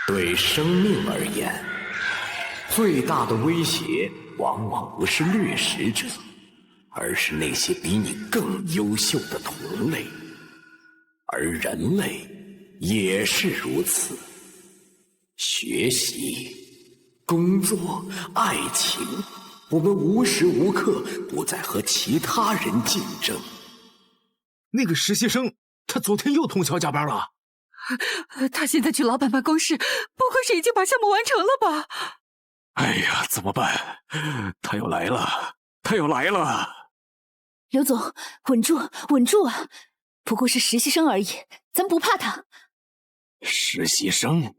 对生命而言，最大的威胁往往不是掠食者，而是那些比你更优秀的同类。而人类也是如此。学习、工作、爱情，我们无时无刻不在和其他人竞争。那个实习生，他昨天又通宵加班了。他现在去老板办公室，不会是已经把项目完成了吧？哎呀，怎么办？他要来了，他要来了！刘总，稳住，稳住啊！不过是实习生而已，咱不怕他。实习生？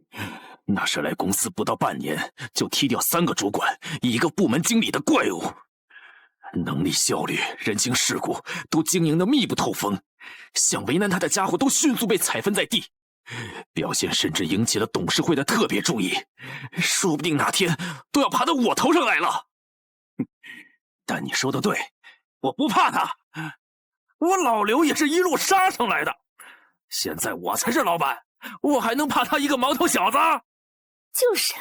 那是来公司不到半年就踢掉3个主管、1个部门经理的怪物，能力、效率、人情世故都经营得密不透风，想为难他的家伙都迅速被踩分在地。表现甚至引起了董事会的特别注意，说不定哪天都要爬到我头上来了。但你说的对，我不怕他，我老刘也是一路杀上来的，现在我才是老板，我还能怕他一个毛头小子？就是。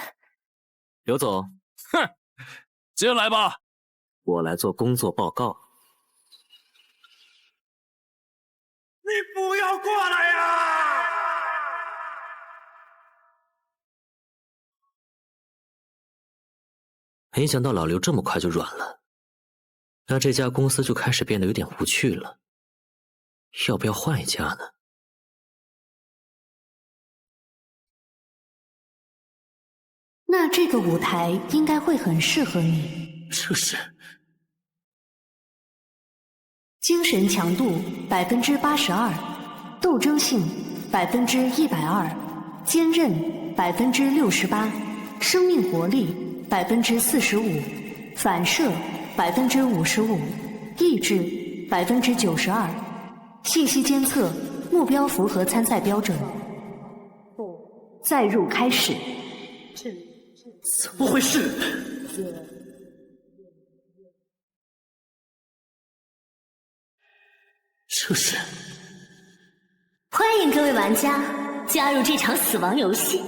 刘总，哼，进来吧，我来做工作报告。你不要过来呀！没想到老刘这么快就软了，那这家公司就开始变得有点无趣了。要不要换一家呢？那这个舞台应该会很适合你。这是精神强度82%，斗争性120%，坚韧68%，生命活力45%，反射55%，意志92%，信息监测目标符合参赛标准。载入开始。怎么回事？这是欢迎各位玩家加入这场死亡游戏。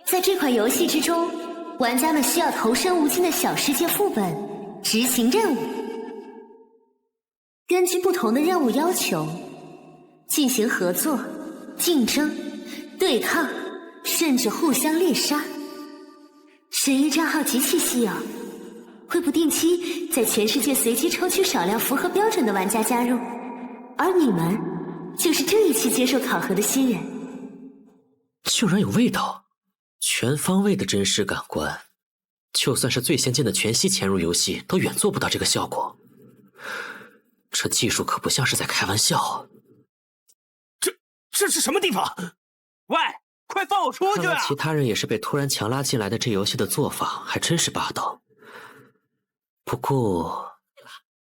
在这款游戏之中，玩家们需要投身无尽的小世界副本，执行任务。根据不同的任务要求，进行合作、竞争、对抗，甚至互相猎杀。神域账号极其稀有，会不定期在全世界随机抽取少量符合标准的玩家加入，而你们就是这一期接受考核的新人。竟然有味道，全方位的真实感官，就算是最先进的全息潜入游戏都远做不到这个效果。这技术可不像是在开玩笑。这是什么地方？喂，快放我出去啊！看来其他人也是被突然强拉进来的，这游戏的做法还真是霸道。不过，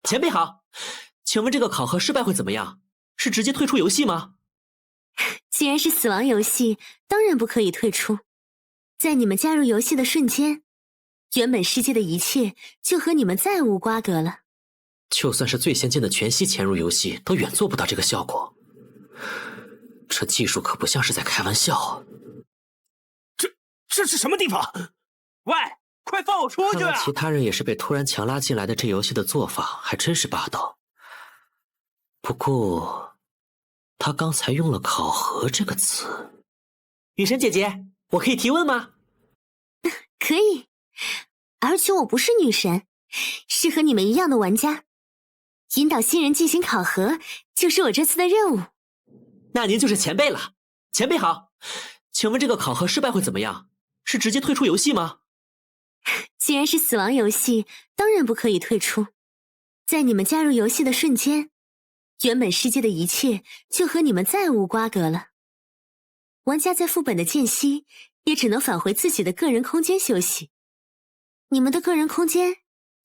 前辈好，请问这个考核失败会怎么样？是直接退出游戏吗？既然是死亡游戏，当然不可以退出。在你们加入游戏的瞬间，原本世界的一切就和你们再无瓜葛了。就算是最先进的全息潜入游戏都远做不到这个效果。这技术可不像是在开玩笑。这是什么地方？喂，快放我出去啊！看来其他人也是被突然强拉进来的，这游戏的做法还真是霸道。不过，他刚才用了“考核”这个词。雨神姐姐，我可以提问吗？可以，而且我不是女神，是和你们一样的玩家。引导新人进行考核，就是我这次的任务。那您就是前辈了。前辈好，请问这个考核失败会怎么样？是直接退出游戏吗？既然是死亡游戏，当然不可以退出。在你们加入游戏的瞬间，原本世界的一切就和你们再无瓜葛了。玩家在副本的间隙，也只能返回自己的个人空间休息。你们的个人空间，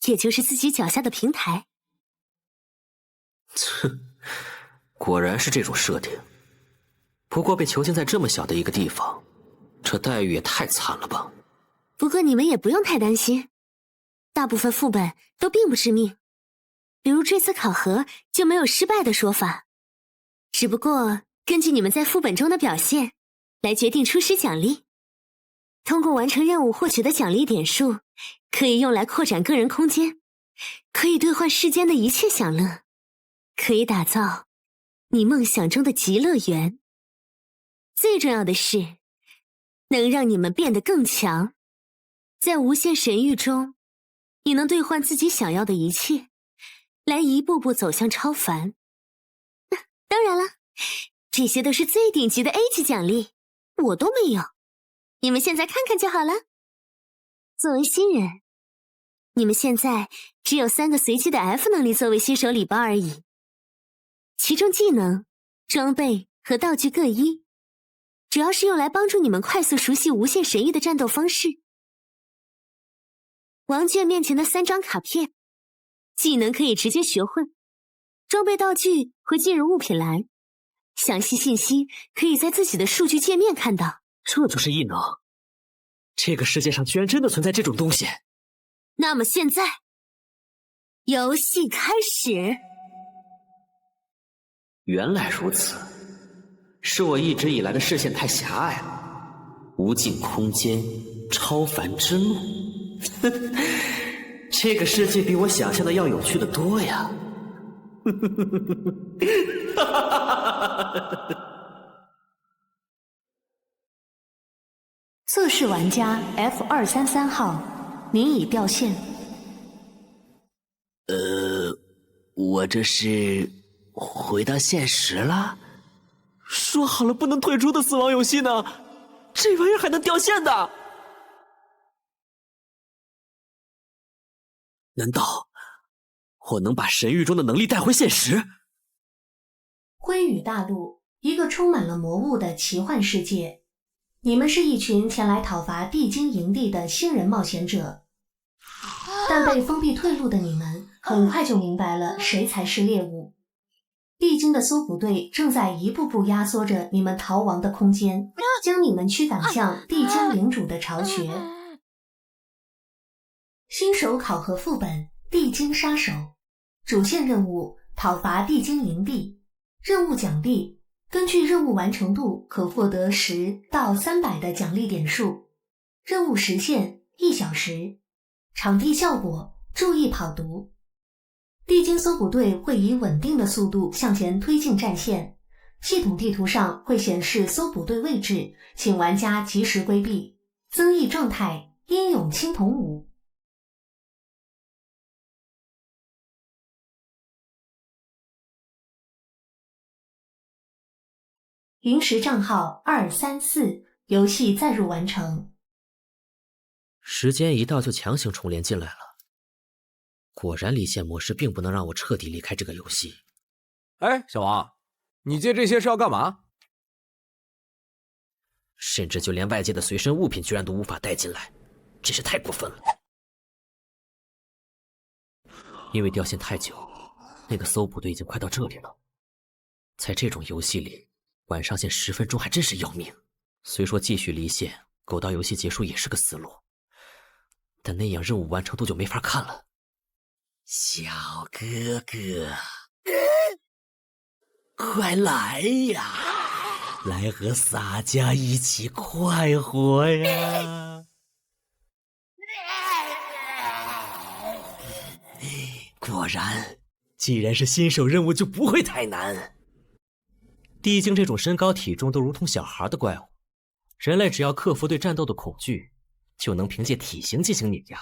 也就是自己脚下的平台。哼，果然是这种设定。不过被囚禁在这么小的一个地方，这待遇也太惨了吧。不过你们也不用太担心，大部分副本都并不致命，比如这次考核就没有失败的说法。只不过根据你们在副本中的表现，来决定初始奖励。通过完成任务获取的奖励点数，可以用来扩展个人空间，可以兑换世间的一切享乐，可以打造你梦想中的极乐园。最重要的是，能让你们变得更强。在无限神域中，你能兑换自己想要的一切，来一步步走向超凡。当然了，这些都是最顶级的 A 级奖励，我都没有，你们现在看看就好了。作为新人，你们现在只有3个随机的 F 能力作为新手礼包而已，其中技能、装备和道具各一，主要是用来帮助你们快速熟悉无限神域的战斗方式。王卷面前的3张卡片，技能可以直接学会，装备道具会进入物品栏，详细信息可以在自己的数据界面看到。这就是异能，这个世界上居然真的存在这种东西。那么现在，游戏开始。原来如此，是我一直以来的视线太狭隘了。无尽空间，超凡之路，这个世界比我想象的要有趣的多呀！测试玩家 F233号，您已掉线。我这是回到现实了？说好了不能退出的死亡游戏呢？这玩意儿还能掉线的？难道我能把神域中的能力带回现实？灰羽大陆，一个充满了魔物的奇幻世界。你们是一群前来讨伐地精营地的新人冒险者，但被封闭退路的你们很快就明白了谁才是猎物。地精的搜捕队正在一步步压缩着你们逃亡的空间，将你们驱赶向地精领主的巢穴。新手考核副本：地精杀手，主线任务：讨伐地精营地，任务奖励：根据任务完成度可获得10到300的奖励点数，任务时限1小时，场地效果：注意跑毒。地精搜捕队会以稳定的速度向前推进战线，系统地图上会显示搜捕队位置，请玩家及时规避。增益状态：英勇青铜5。云石账号234，游戏载入完成。时间一到就强行重连进来了。果然离线模式并不能让我彻底离开这个游戏。哎，小王，你借这些是要干嘛？甚至就连外界的随身物品居然都无法带进来，真是太过分了。因为掉线太久，那个搜捕队已经快到这里了。在这种游戏里，晚上线10分钟还真是要命。虽说继续离线，苟到游戏结束也是个思路，但那样任务完成度就没法看了。小哥哥，快来呀！来和洒家一起快活呀！果然，既然是新手任务，就不会太难。地精这种身高体重都如同小孩的怪物，人类只要克服对战斗的恐惧，就能凭借体型进行碾压。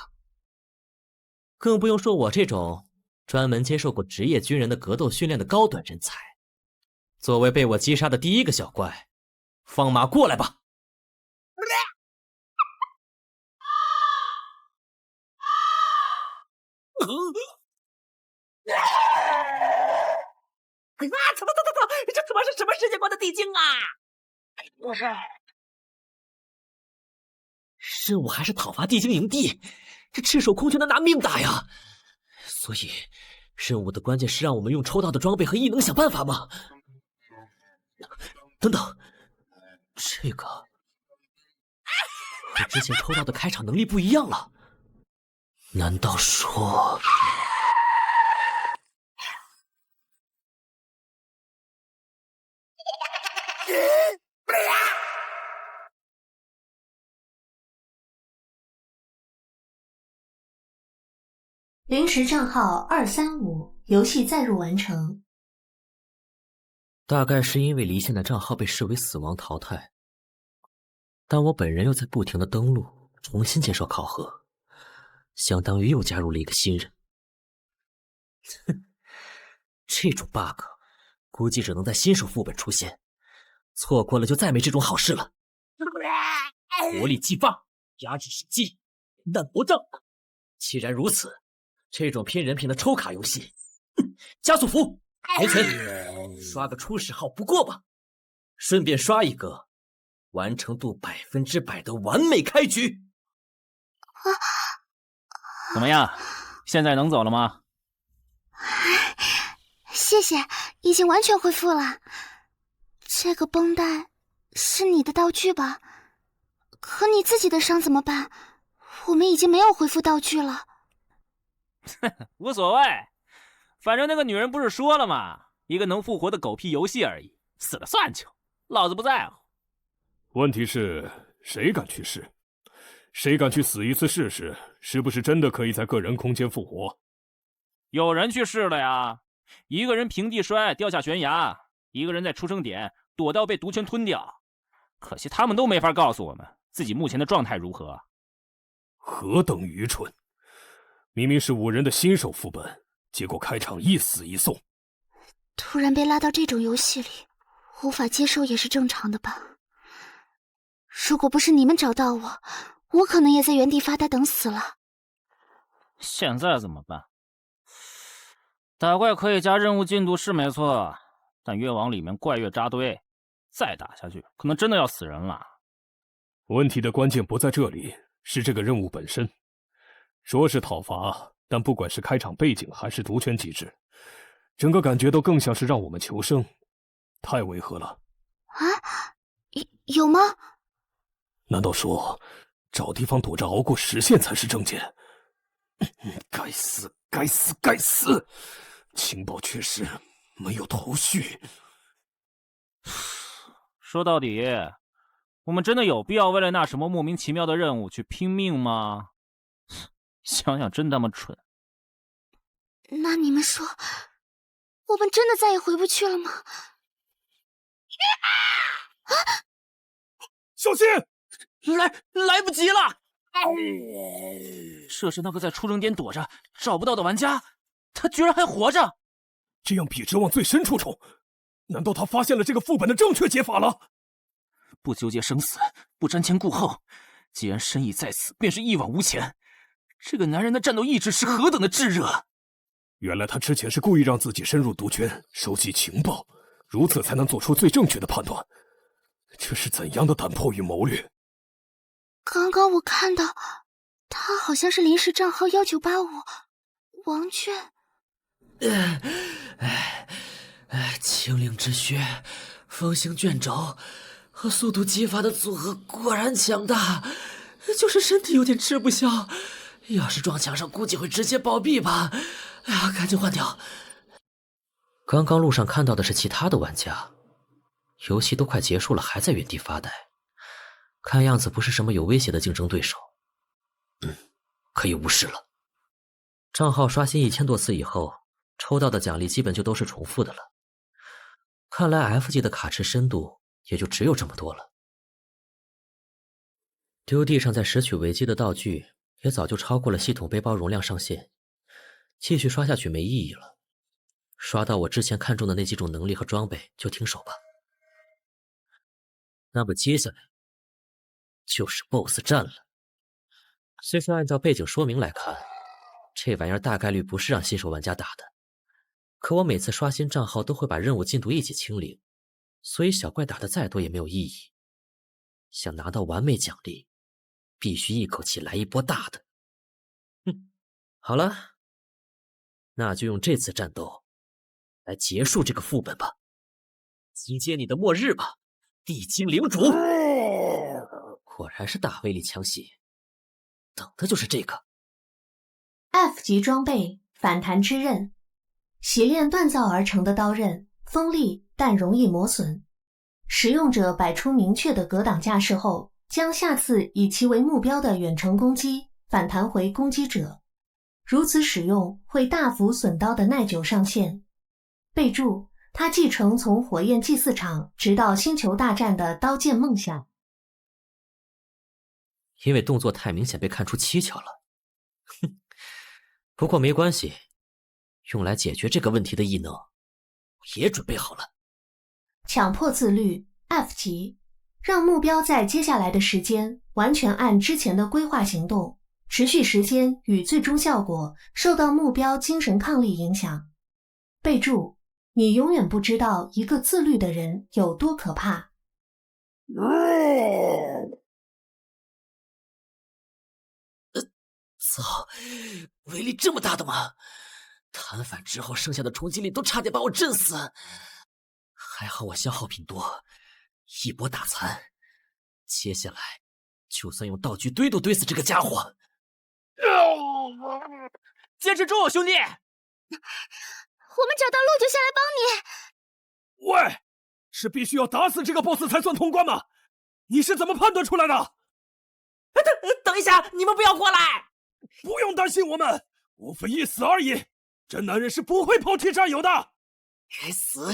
更不用说我这种专门接受过职业军人的格斗训练的高端人才。作为被我击杀的第一个小怪，放马过来吧！这他妈是什么世界观的地精啊！不是，任务还是讨伐地精营地，这赤手空拳的拿命打呀！所以，任务的关键是让我们用抽到的装备和异能想办法吗？等等，这个和之前抽到的开场能力不一样了。难道说？临时账号235，游戏载入完成。大概是因为离线的账号被视为死亡淘汰，但我本人又在不停的登录，重新接受考核，相当于又加入了一个新人。哼，这种 bug 估计只能在新手副本出现，错过了就再没这种好事了。活力激发，压制时机，难搏正。既然如此，这种拼人品的抽卡游戏，加速服没存，刷个初始号不过吧？顺便刷一个完成度100%的完美开局。怎么样？现在能走了吗？谢谢，已经完全恢复了。这个绷带是你的道具吧？可你自己的伤怎么办？我们已经没有恢复道具了。无所谓，反正那个女人不是说了吗？一个能复活的狗屁游戏而已，死了算球，老子不在乎。问题是，谁敢去试？谁敢去死一次试试？是不是真的可以在个人空间复活？有人去试了呀，一个人平地摔掉下悬崖，一个人在出生点躲到被毒圈吞掉。可惜他们都没法告诉我们自己目前的状态如何。何等愚蠢！明明是5人的新手副本，结果开场一死一送。突然被拉到这种游戏里，无法接受也是正常的吧。如果不是你们找到我，我可能也在原地发呆等死了。现在怎么办？打怪可以加任务进度是没错，但越往里面怪越扎堆，再打下去可能真的要死人了。问题的关键不在这里，是这个任务本身。说是讨伐，但不管是开场背景还是毒圈机制，整个感觉都更像是让我们求生，太违和了。啊？有吗？难道说找地方躲着熬过时限才是正解？该死，该死，该死！情报确实没有头绪。说到底，我们真的有必要为了那什么莫名其妙的任务去拼命吗？想想真他妈蠢。那你们说，我们真的再也回不去了吗？小心！来不及了！这是那个在出生点躲着找不到的玩家，他居然还活着！这样比直往最深处冲，难道他发现了这个副本的正确解法了？不纠结生死，不瞻前顾后，既然身已在此，便是一往无前。这个男人的战斗意志是何等的炙热！原来他之前是故意让自己深入毒圈，收集情报，如此才能做出最正确的判断。这是怎样的胆魄与谋略？刚刚我看到他好像是临时账号1985王娟。清灵之血、风行卷轴和速度激发的组合果然强大，就是身体有点吃不消。要是撞墙上，估计会直接暴毙吧。哎呀，赶紧换掉。刚刚路上看到的是其他的玩家，游戏都快结束了，还在原地发呆，看样子不是什么有威胁的竞争对手。可以无视了。账号刷新1000多次以后，抽到的奖励基本就都是重复的了。看来 F 级的卡池深度也就只有这么多了。丢地上再拾取违纪的道具也早就超过了系统背包容量上限，继续刷下去没意义了。刷到我之前看中的那几种能力和装备就停手吧。那么接下来就是 BOSS 战了。虽说按照背景说明来看，这玩意儿大概率不是让新手玩家打的，可我每次刷新账号都会把任务进度一起清零，所以小怪打的再多也没有意义。想拿到完美奖励，必须一口气来一波大的。好了，那就用这次战斗来结束这个副本吧，迎接你的末日吧，地精领主！果然是大威力枪械，等的就是这个。F 级装备反弹之刃，洗炼锻造而成的刀刃，锋利但容易磨损。使用者摆出明确的格挡架势后，将下次以其为目标的远程攻击反弹回攻击者。如此使用会大幅损刀的耐久上限。备注：他继承从火焰祭祀场直到星球大战的刀剑梦想。因为动作太明显被看出蹊跷了。哼，不过没关系，用来解决这个问题的异能也准备好了。强迫自律 F 级，让目标在接下来的时间完全按之前的规划行动，持续时间与最终效果受到目标精神抗力影响。备注：你永远不知道一个自律的人有多可怕。操，威力这么大的吗？弹反之后剩下的冲击力都差点把我震死，还好我消耗品多，一波打残。接下来就算用道具堆都堆死这个家伙。坚持住，兄弟！我们找到路就下来帮你。喂，是必须要打死这个 BOSS 才算通关吗？你是怎么判断出来的？等一下，你们不要过来！不用担心我们，无非一死而已。真男人是不会抛弃战友的。该死，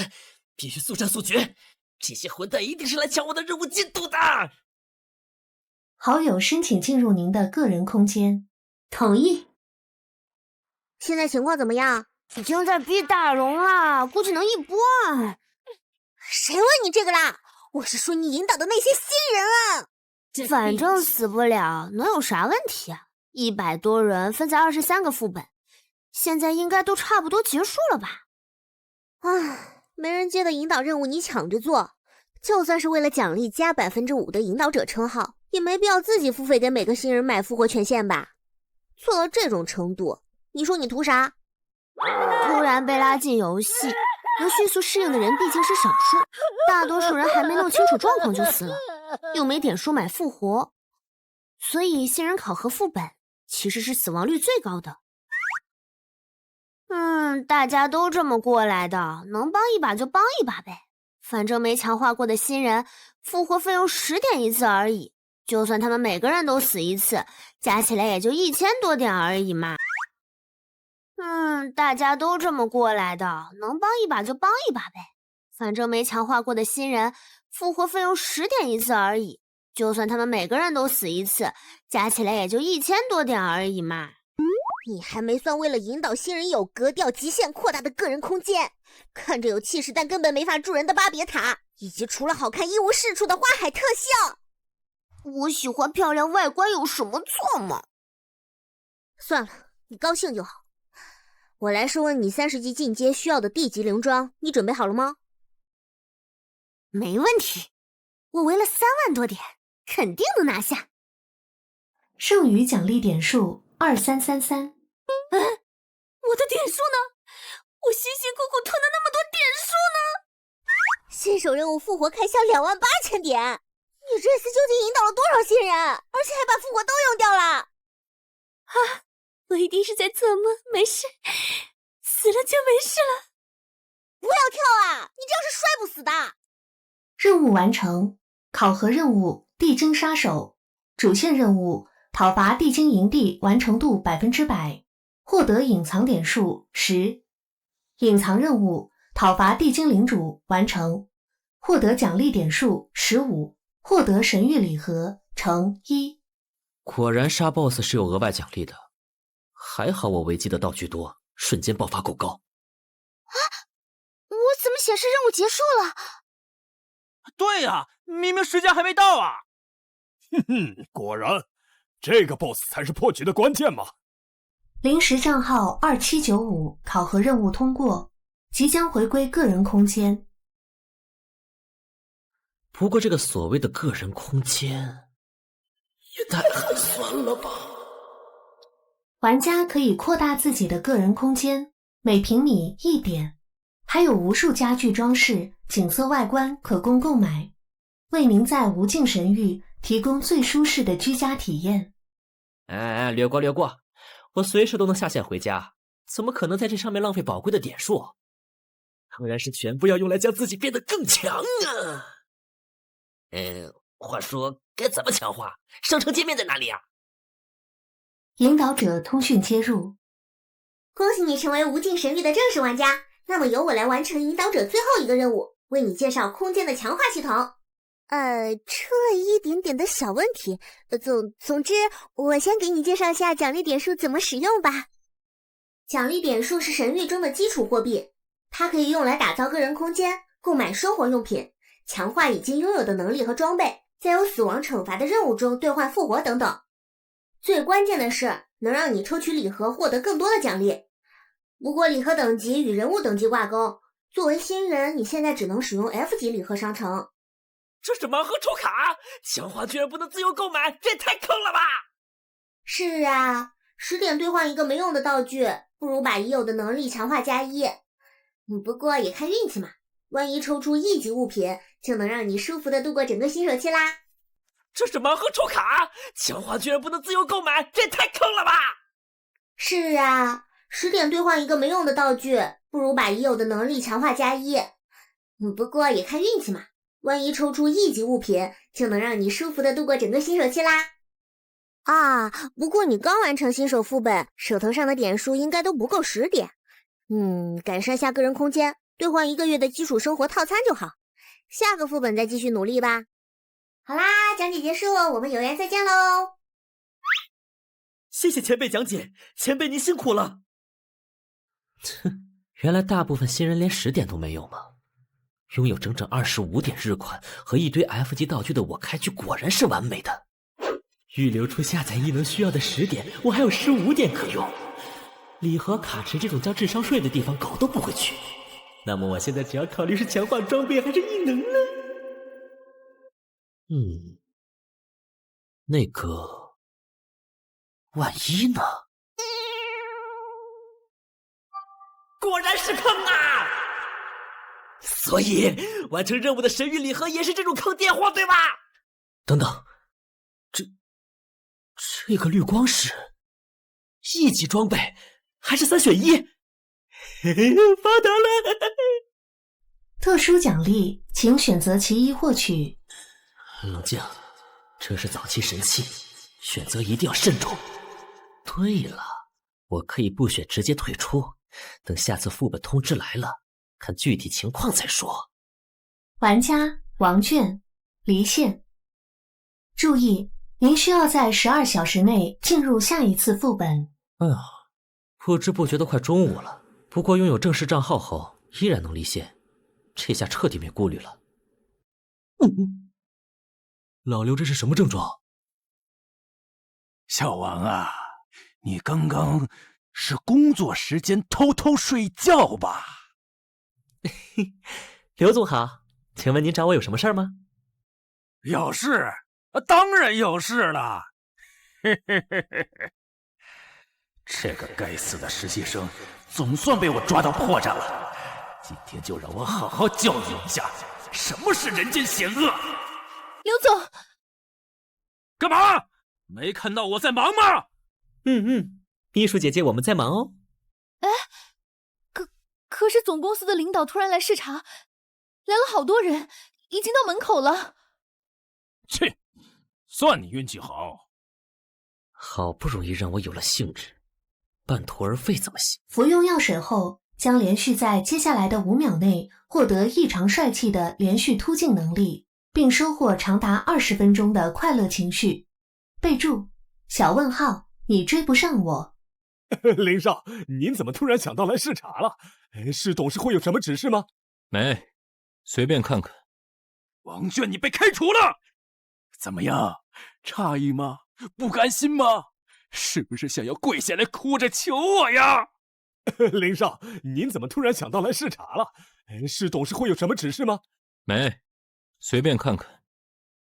必须速战速决！这些混蛋一定是来抢我的任务进度的。好友申请进入您的个人空间。同意。现在情况怎么样？已经在逼大龙了，估计能一波。谁问你这个啦？我是说你引导的那些新人啊。反正死不了，能有啥问题啊？100多人分在23个副本，现在应该都差不多结束了吧？唉，没人接的引导任务你抢着做，就算是为了奖励加5%的引导者称号，也没必要自己付费给每个新人买复活权限吧？做到这种程度，你说你图啥？突然被拉进游戏，能迅速适应的人毕竟是少数，大多数人还没弄清楚状况就死了，又没点数买复活，所以新人考核副本其实是死亡率最高的。大家都这么过来的，能帮一把就帮一把呗。反正没强化过的新人，复活费用10点一次而已，就算他们每个人都死一次，加起来也就1000多点而已嘛。大家都这么过来的，能帮一把就帮一把呗。反正没强化过的新人，复活费用10点一次而已，就算他们每个人都死一次，加起来也就1000多点而已嘛。你还没算为了引导新人有格调极限扩大的个人空间，看着有气势但根本没法助人的巴别塔，以及除了好看一无是处的花海特效。我喜欢漂亮外观有什么错吗？算了，你高兴就好。我来说问你30级进阶需要的地级灵装，你准备好了吗？没问题，我围了3万多点，肯定能拿下。剩余奖励点数2333。我的点数呢？我辛辛苦苦囤的那么多点数呢？新手任务复活开销28000点，你这次究竟引导了多少新人？而且还把复活都用掉了。我一定是在做梦，没事，死了就没事了。不要跳啊，你这样是摔不死的。任务完成，考核任务地精杀手，主线任务讨伐地精营地完成度100%，获得隐藏点数10。隐藏任务讨伐地精领主完成，获得奖励点数15，获得神谕礼盒乘1。果然杀 BOSS 是有额外奖励的，还好我维基的道具多，瞬间爆发够高。我怎么显示任务结束了？对呀，明明时间还没到啊！果然，这个 BOSS 才是破局的关键嘛。临时账号2795考核任务通过，即将回归个人空间。不过这个所谓的个人空间也太寒酸了吧。玩家可以扩大自己的个人空间，每平米1点，还有无数家具装饰、景色外观可供购买，为您在无尽神域提供最舒适的居家体验。略过略过，我随时都能下线回家，怎么可能在这上面浪费宝贵的点数？当然是全部要用来将自己变得更强啊！话说该怎么强化？生成界面在哪里啊？引导者通讯接入，恭喜你成为无尽神域的正式玩家。那么由我来完成引导者最后一个任务，为你介绍空间的强化系统。出了一点点的小问题。总之，我先给你介绍一下奖励点数怎么使用吧。奖励点数是神域中的基础货币，它可以用来打造个人空间、购买生活用品、强化已经拥有的能力和装备，在有死亡惩罚的任务中兑换复活等等。最关键的是，能让你抽取礼盒获得更多的奖励。不过礼盒等级与人物等级挂钩，作为新人，你现在只能使用 F 级礼盒商城。这是盲盒抽卡，强化居然不能自由购买，这也太坑了吧！是啊，10点兑换一个没用的道具，不如把已有的能力强化加1。不过也看运气嘛，万一抽出1级物品，就能让你舒服的度过整个新手期啦。这是盲盒抽卡，强化居然不能自由购买，这也太坑了吧！是啊，10点兑换一个没用的道具，不如把已有的能力强化加1。不过也看运气嘛，万一抽出1级物品，就能让你舒服的度过整个新手期啦。不过你刚完成新手副本，手头上的点数应该都不够10点。改善下个人空间，兑换1个月的基础生活套餐就好。下个副本再继续努力吧。好啦，讲解结束，我们有缘再见喽。谢谢前辈讲解，前辈您辛苦了。原来大部分新人连10点都没有吗？拥有整整25点日款和一堆 F 级道具的我开局果然是完美的。预留出下载异能需要的10点，我还有15点可用。礼盒、卡池这种交智商税的地方狗都不会去。那么我现在只要考虑是强化装备还是异能了。那个，万一呢？果然是坑啊！所以完成任务的神域礼盒也是这种坑电货，对吧？等等，这个绿光石，1级装备还是3选1？发达了！特殊奖励，请选择其一获取。冷静，这是早期神器，选择一定要慎重。对了，我可以不选直接退出，等下次副本通知来了，看具体情况再说。玩家王卷，离线。注意，您需要在12小时内进入下一次副本。不知不觉都快中午了，不过拥有正式账号后依然能离线，这下彻底没顾虑了。老刘这是什么症状？小王啊，你刚刚是工作时间偷偷睡觉吧？刘总好，请问您找我有什么事儿吗？有事，当然有事了。这个该死的实习生总算被我抓到破绽了，今天就让我好好教育一下什么是人间险恶。刘总，干嘛？没看到我在忙吗？秘书姐姐我们在忙哦。可是总公司的领导突然来视察，来了好多人，已经到门口了。切，算你运气好。好不容易让我有了兴致，半途而废怎么行？服用药水后，将连续在接下来的5秒内获得异常帅气的连续突进能力，并收获长达20分钟的快乐情绪。备注：小问号，你追不上我。林少，您怎么突然想到来视察了？是董事会有什么指示吗？没，随便看看。王卷，你被开除了，怎么样？诧异吗？不甘心吗？是不是想要跪下来哭着求我呀？林少，您怎么突然想到来视察了？是董事会有什么指示吗？没，随便看看。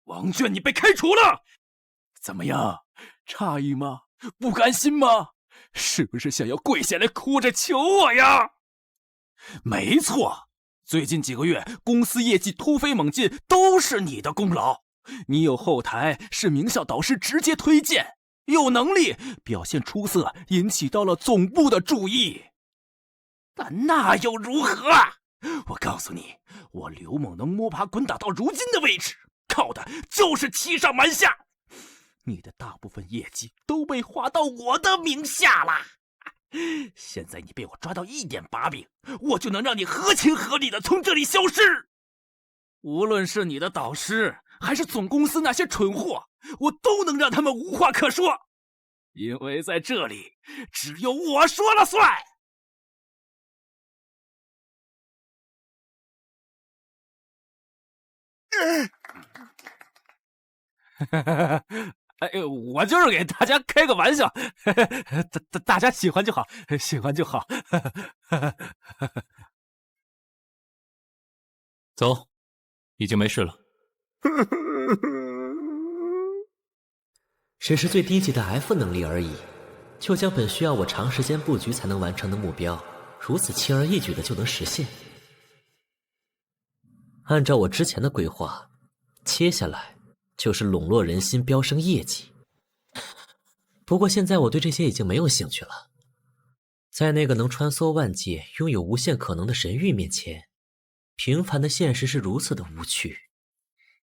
王卷，你被开除了，怎么样？诧异吗？不甘心吗？是不是想要跪下来哭着求我呀？没错，最近几个月公司业绩突飞猛进，都是你的功劳。你有后台，是名校导师直接推荐，有能力，表现出色，引起到了总部的注意。但那又如何？我告诉你，我刘猛能摸爬滚打到如今的位置，靠的就是欺上瞒下。你的大部分业绩都被划到我的名下了。现在你被我抓到一点把柄，我就能让你合情合理的从这里消失。无论是你的导师，还是总公司那些蠢货，我都能让他们无话可说，因为在这里只有我说了算。哎，我就是给大家开个玩笑，大家喜欢就好，喜欢就好。走，已经没事了。只是最低级的 F 能力而已，就将本需要我长时间布局才能完成的目标，如此轻而易举的就能实现。按照我之前的规划，接下来就是笼络人心、飙升业绩。不过现在我对这些已经没有兴趣了。在那个能穿梭万界、拥有无限可能的神域面前，平凡的现实是如此的无趣。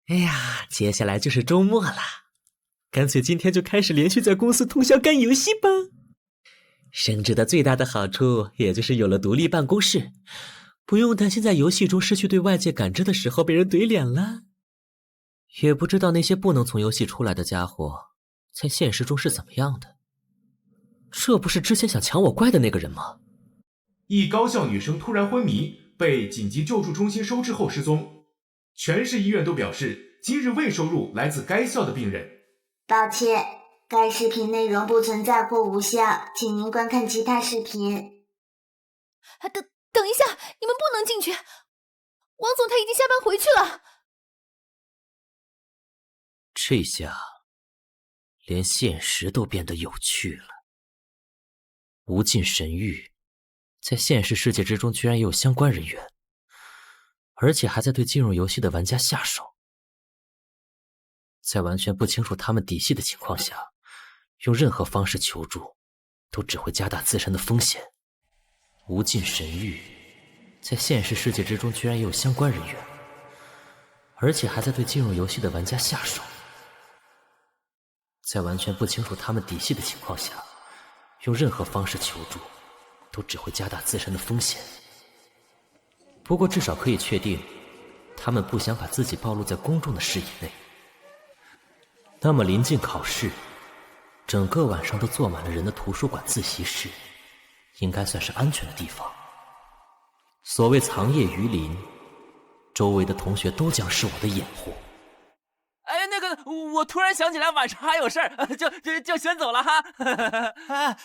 哎呀，接下来就是周末了，干脆今天就开始连续在公司通宵干游戏吧。升职的最大的好处，也就是有了独立办公室，不用担心在游戏中失去对外界感知的时候被人怼脸了。也不知道那些不能从游戏出来的家伙，在现实中是怎么样的。这不是之前想抢我怪的那个人吗？一高校女生突然昏迷，被紧急救助中心收治后失踪，全市医院都表示今日未收入来自该校的病人。抱歉，该视频内容不存在或无效，请您观看其他视频。等一下，你们不能进去，王总他已经下班回去了。这下连现实都变得有趣了。无尽神域在现实世界之中居然也有相关人员，而且还在对进入游戏的玩家下手。在完全不清楚他们底细的情况下，用任何方式求助都只会加大自身的风险。无尽神域在现实世界之中居然也有相关人员，而且还在对进入游戏的玩家下手。在完全不清楚他们底细的情况下，用任何方式求助都只会加大自身的风险。不过至少可以确定，他们不想把自己暴露在公众的视野内。那么临近考试，整个晚上都坐满了人的图书馆自习室，应该算是安全的地方。所谓藏叶于林，周围的同学都将是我的掩护。哎，那个，我突然想起来晚上还有事儿，就先走了哈。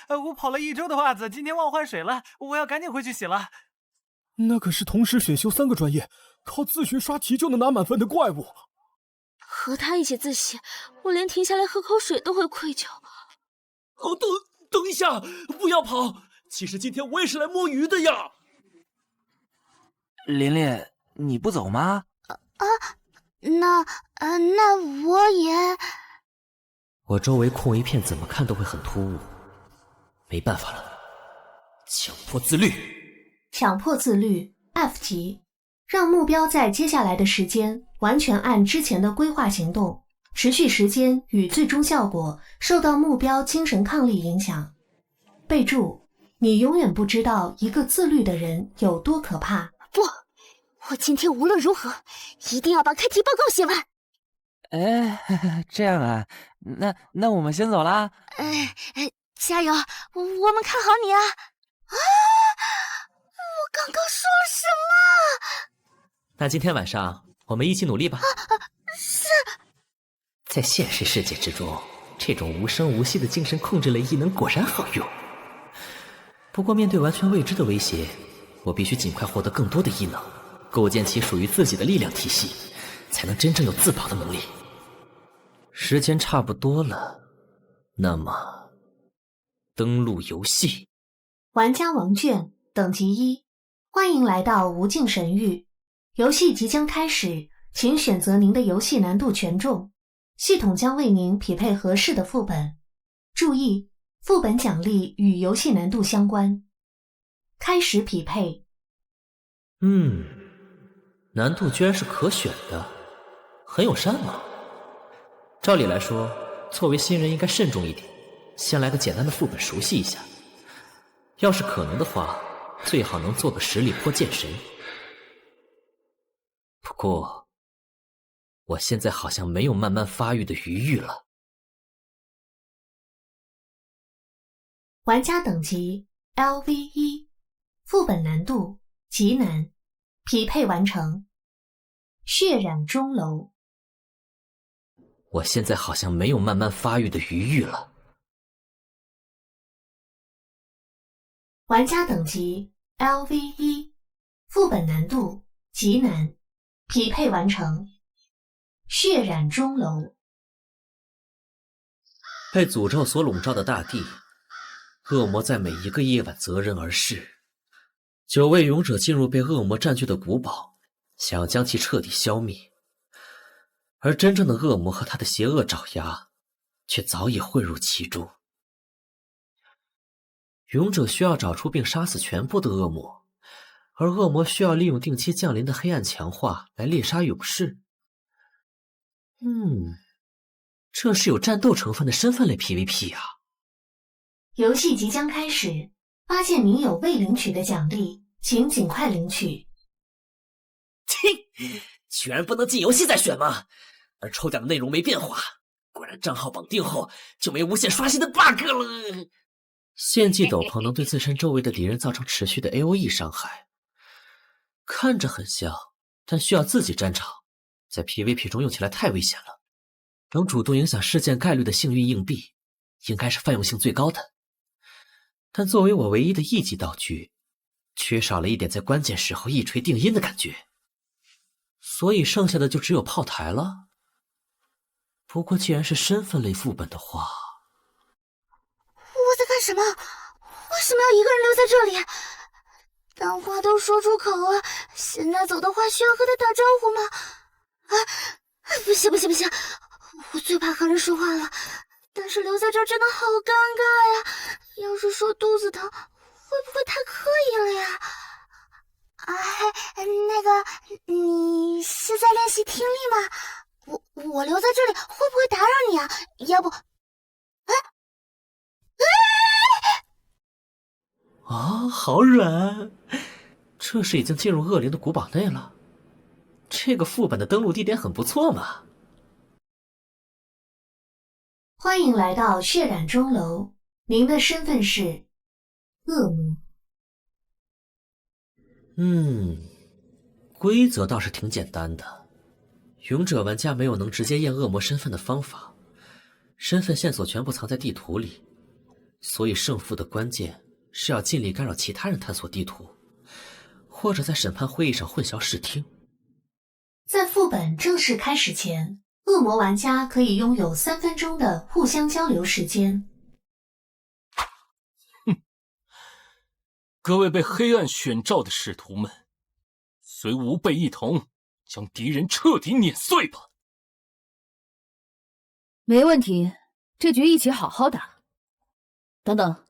我跑了1周的袜子，今天忘换水了，我要赶紧回去洗了。那可是同时选修3个专业，靠自学刷题就能拿满分的怪物。和他一起自习，我连停下来喝口水都会愧疚。哦，等一下，不要跑！其实今天我也是来摸鱼的呀。琳琳，你不走吗？那我也……我周围空一片，怎么看都会很突兀。没办法了，强迫自律。强迫自律 F 级，让目标在接下来的时间完全按之前的规划行动，持续时间与最终效果受到目标精神抗力影响。备注：你永远不知道一个自律的人有多可怕。不，我今天无论如何一定要把开题报告写完。哎，这样啊，那我们先走啦。加油，我们看好你啊！我刚刚说了什么？那今天晚上我们一起努力吧。是。在现实世界之中，这种无声无息的精神控制类异能果然好用。不过面对完全未知的威胁，我必须尽快获得更多的异能，构建起属于自己的力量体系，才能真正有自保的能力。时间差不多了，那么登录游戏。玩家王卷，等级1，欢迎来到无尽神域。游戏即将开始，请选择您的游戏难度权重，系统将为您匹配合适的副本。注意，副本奖励与游戏难度相关。开始匹配。难度居然是可选的，很友善嘛。照理来说，作为新人应该慎重一点，先来个简单的副本熟悉一下。要是可能的话，最好能做个实力坡剑神。不过，我现在好像没有慢慢发育的余裕了。玩家等级 LV1， 副本难度极难，匹配完成。血染钟楼。我现在好像没有慢慢发育的余裕了。玩家等级 LV1， 副本难度极难，匹配完成。血染钟楼。被诅咒所笼罩的大地，恶魔在每一个夜晚择人而噬。9位勇者进入被恶魔占据的古堡，想要将其彻底消灭。而真正的恶魔和他的邪恶爪牙，却早已混入其中。勇者需要找出并杀死全部的恶魔，而恶魔需要利用定期降临的黑暗强化来猎杀勇士。这是有战斗成分的身份类 PVP 啊！游戏即将开始，发现您有未领取的奖励，请尽快领取。居然不能进游戏再选吗？而抽奖的内容没变化，果然账号绑定后就没无限刷新的 bug 了。献祭斗篷能对自身周围的敌人造成持续的 AOE 伤害，看着很像，但需要自己战场，在 PVP 中用起来太危险了。能主动影响事件概率的幸运硬币，应该是泛用性最高的。但作为我唯一的一级道具，缺少了一点在关键时候一锤定音的感觉，所以剩下的就只有炮台了。不过既然是身份类副本的话，我在干什么？为什么要一个人留在这里？但话都说出口了，现在走的话需要和他打招呼吗？不行，我最怕和人说话了，但是留在这儿真的好尴尬呀！要是说肚子疼，会不会太刻意了呀？那个，你是在练习听力吗？我留在这里会不会打扰你啊？要不，好软！这是已经进入恶灵的古堡内了。这个副本的登录地点很不错嘛。欢迎来到血染钟楼，您的身份是恶魔。规则倒是挺简单的。勇者玩家没有能直接验恶魔身份的方法，身份线索全部藏在地图里，所以胜负的关键是要尽力干扰其他人探索地图，或者在审判会议上混淆视听。在副本正式开始前，恶魔玩家可以拥有3分钟的互相交流时间。各位被黑暗选召的使徒们，随吾辈一同将敌人彻底碾碎吧！没问题，这局一起好好打。等等，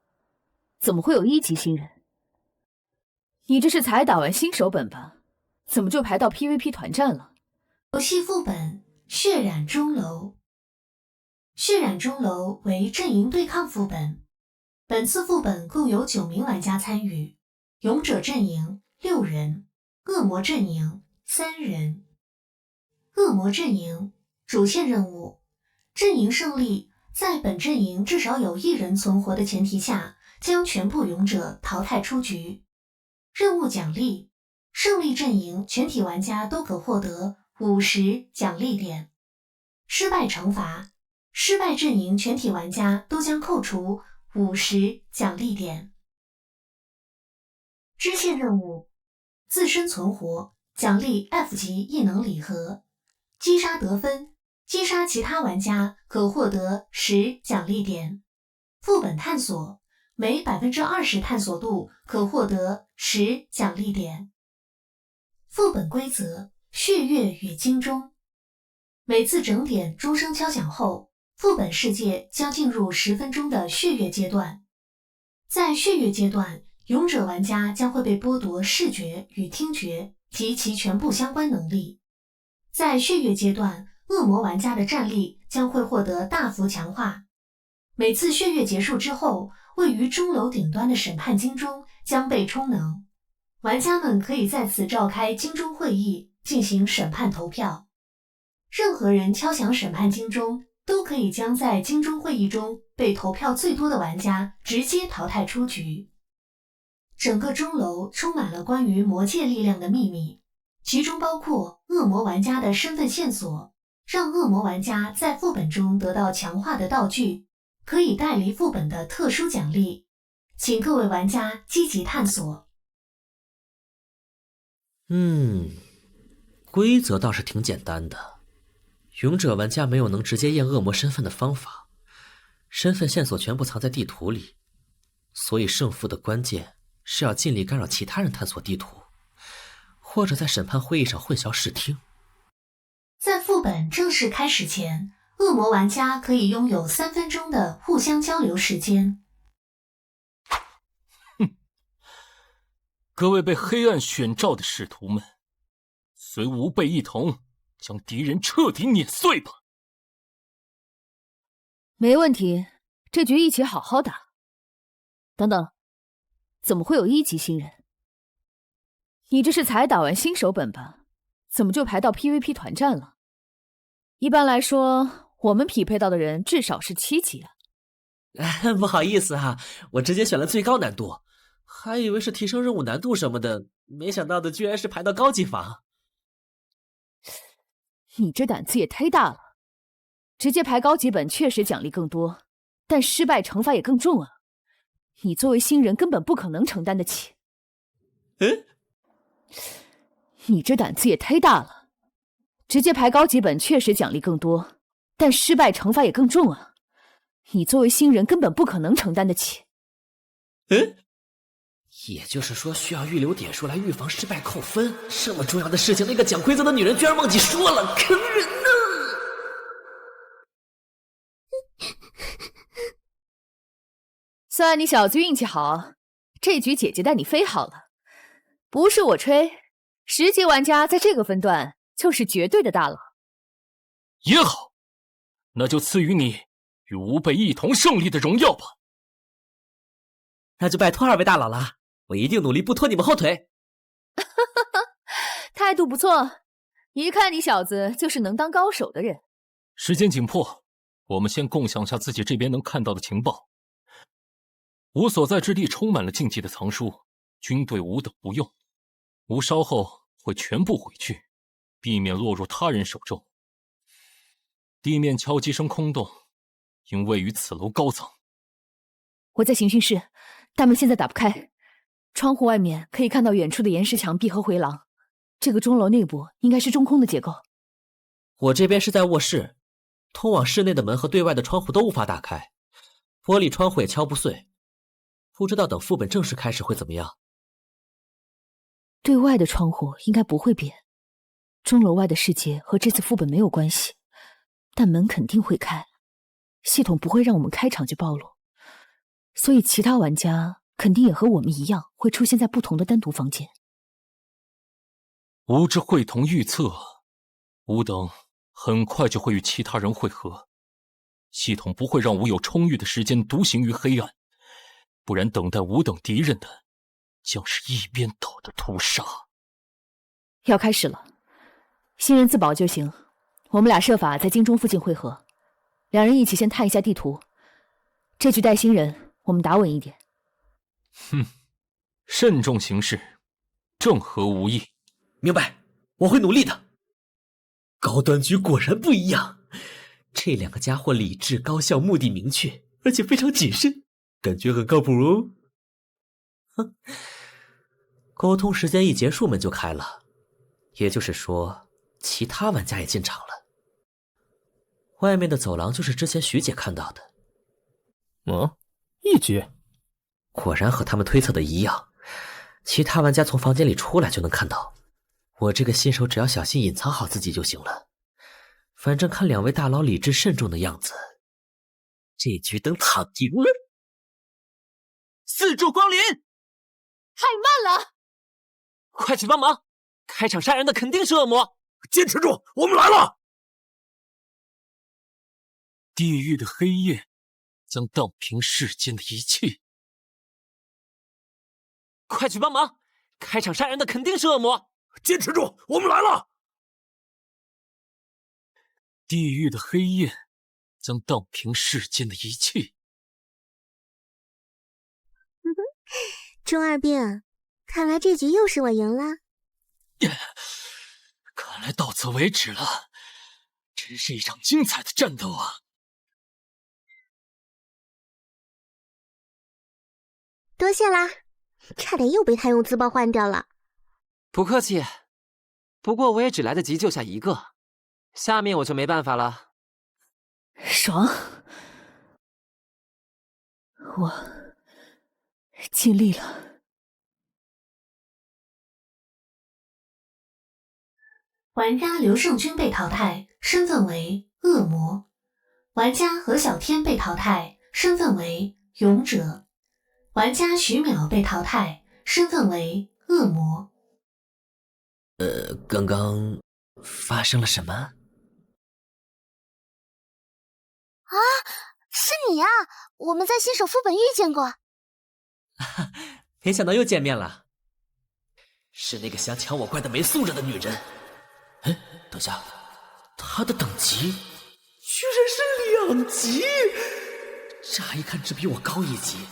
怎么会有1级新人？你这是才打完新手本吧？怎么就排到 PVP 团战了？游戏副本血染钟楼。血染钟楼为阵营对抗副本，本次副本共有9名玩家参与，勇者阵营6人，恶魔阵营3人。恶魔阵营主线任务：阵营胜利，在本阵营至少有1人存活的前提下，将全部勇者淘汰出局。任务奖励：胜利阵营全体玩家都可获得50奖励点。失败惩罚：失败阵营全体玩家都将扣除50奖励点。支线任务：自身存活，奖励 F 级异能礼盒。击杀得分，击杀其他玩家可获得10奖励点。副本探索，每 20% 探索度可获得10奖励点。副本规则：血月与金钟。每次整点钟声敲响后，副本世界将进入10分钟的血月阶段。在血月阶段，勇者玩家将会被剥夺视觉与听觉及其全部相关能力。在血月阶段，恶魔玩家的战力将会获得大幅强化。每次血月结束之后，位于钟楼顶端的审判金钟将被充能，玩家们可以在此召开金钟会议进行审判投票。任何人敲响审判金钟，都可以将在金钟会议中被投票最多的玩家直接淘汰出局。整个钟楼充满了关于魔界力量的秘密，其中包括恶魔玩家的身份线索，让恶魔玩家在副本中得到强化的道具，可以带离副本的特殊奖励，请各位玩家积极探索。规则倒是挺简单的。勇者玩家没有能直接验恶魔身份的方法，身份线索全部藏在地图里，所以胜负的关键是要尽力干扰其他人探索地图，或者在审判会议上混淆视听。在副本正式开始前，恶魔玩家可以拥有3分钟的互相交流时间。各位被黑暗选召的使徒们，随吾辈一同将敌人彻底碾碎吧！没问题，这局一起好好打。等等，怎么会有1级新人？你这是才打完新手本吧？怎么就排到 PVP 团战了？一般来说，我们匹配到的人至少是7级啊。不好意思啊，我直接选了最高难度，还以为是提升任务难度什么的，没想到的居然是排到高级房。你这胆子也忒大了，直接排高级本确实奖励更多，但失败惩罚也更重啊！你作为新人根本不可能承担得起。你这胆子也忒大了，直接排高级本确实奖励更多，但失败惩罚也更重啊！你作为新人根本不可能承担得起。也就是说需要预留点数来预防失败扣分，这么重要的事情，那个讲规则的女人居然忘记说了，坑人呢！算你小子运气好，这局姐姐带你飞好了。不是我吹，10级玩家在这个分段就是绝对的大佬。也好，那就赐予你与吾辈一同胜利的荣耀吧。那就拜托2位大佬了，我一定努力不拖你们后腿。态度不错，一看你小子就是能当高手的人。时间紧迫，我们先共享下自己这边能看到的情报。吾所在之地充满了禁忌的藏书，军队吾等不用，吾稍后会全部毁去，避免落入他人手中。地面敲击声空洞，应位于此楼高层。我在刑讯室，大门现在打不开，窗户外面可以看到远处的岩石墙壁和回廊。这个钟楼内部应该是中空的结构。我这边是在卧室，通往室内的门和对外的窗户都无法打开，玻璃窗户也敲不碎。不知道等副本正式开始会怎么样。对外的窗户应该不会变，钟楼外的世界和这次副本没有关系，但门肯定会开，系统不会让我们开场就暴露，所以其他玩家肯定也和我们一样会出现在不同的单独房间。吾之会同预测，吾等很快就会与其他人会合，系统不会让吾有充裕的时间独行于黑暗，不然等待吾等敌人的将是一边倒的屠杀。要开始了，新人自保就行，我们俩设法在金钟附近会合，2人一起先探一下地图。这局带新人，我们打稳一点。慎重行事，正合吾意。明白，我会努力的。高端局果然不一样，这2个家伙理智、高效、目的明确，而且非常谨慎，感觉很靠谱哦。沟通时间一结束，门就开了，也就是说，其他玩家也进场了。外面的走廊就是之前徐姐看到的。1级，果然和他们推测的一样，其他玩家从房间里出来就能看到。我这个新手只要小心隐藏好自己就行了。反正看2位大佬理智慎重的样子，这局等躺赢了。4柱光临，太慢了，快去帮忙！开场杀人的肯定是恶魔，坚持住，我们来了！地狱的黑夜将荡平世间的一切。快去帮忙！开场杀人的肯定是恶魔。坚持住，我们来了！地狱的黑焰将荡平世间的一切。钟二病，看来这局又是我赢了。看来到此为止了，真是一场精彩的战斗啊！多谢啦，差点又被他用自爆换掉了。不客气，不过我也只来得及救下一个，下面我就没办法了。爽，我尽力了。玩家刘胜军被淘汰，身份为恶魔。玩家何小天被淘汰，身份为勇者。玩家徐淼被淘汰，身份为恶魔。刚刚发生了什么？啊，是你啊！我们在新手副本遇见过。没想到又见面了。是那个想抢我怪的没素质的女人。哎，等下，她的等级居然是2级，乍一看只比我高1级，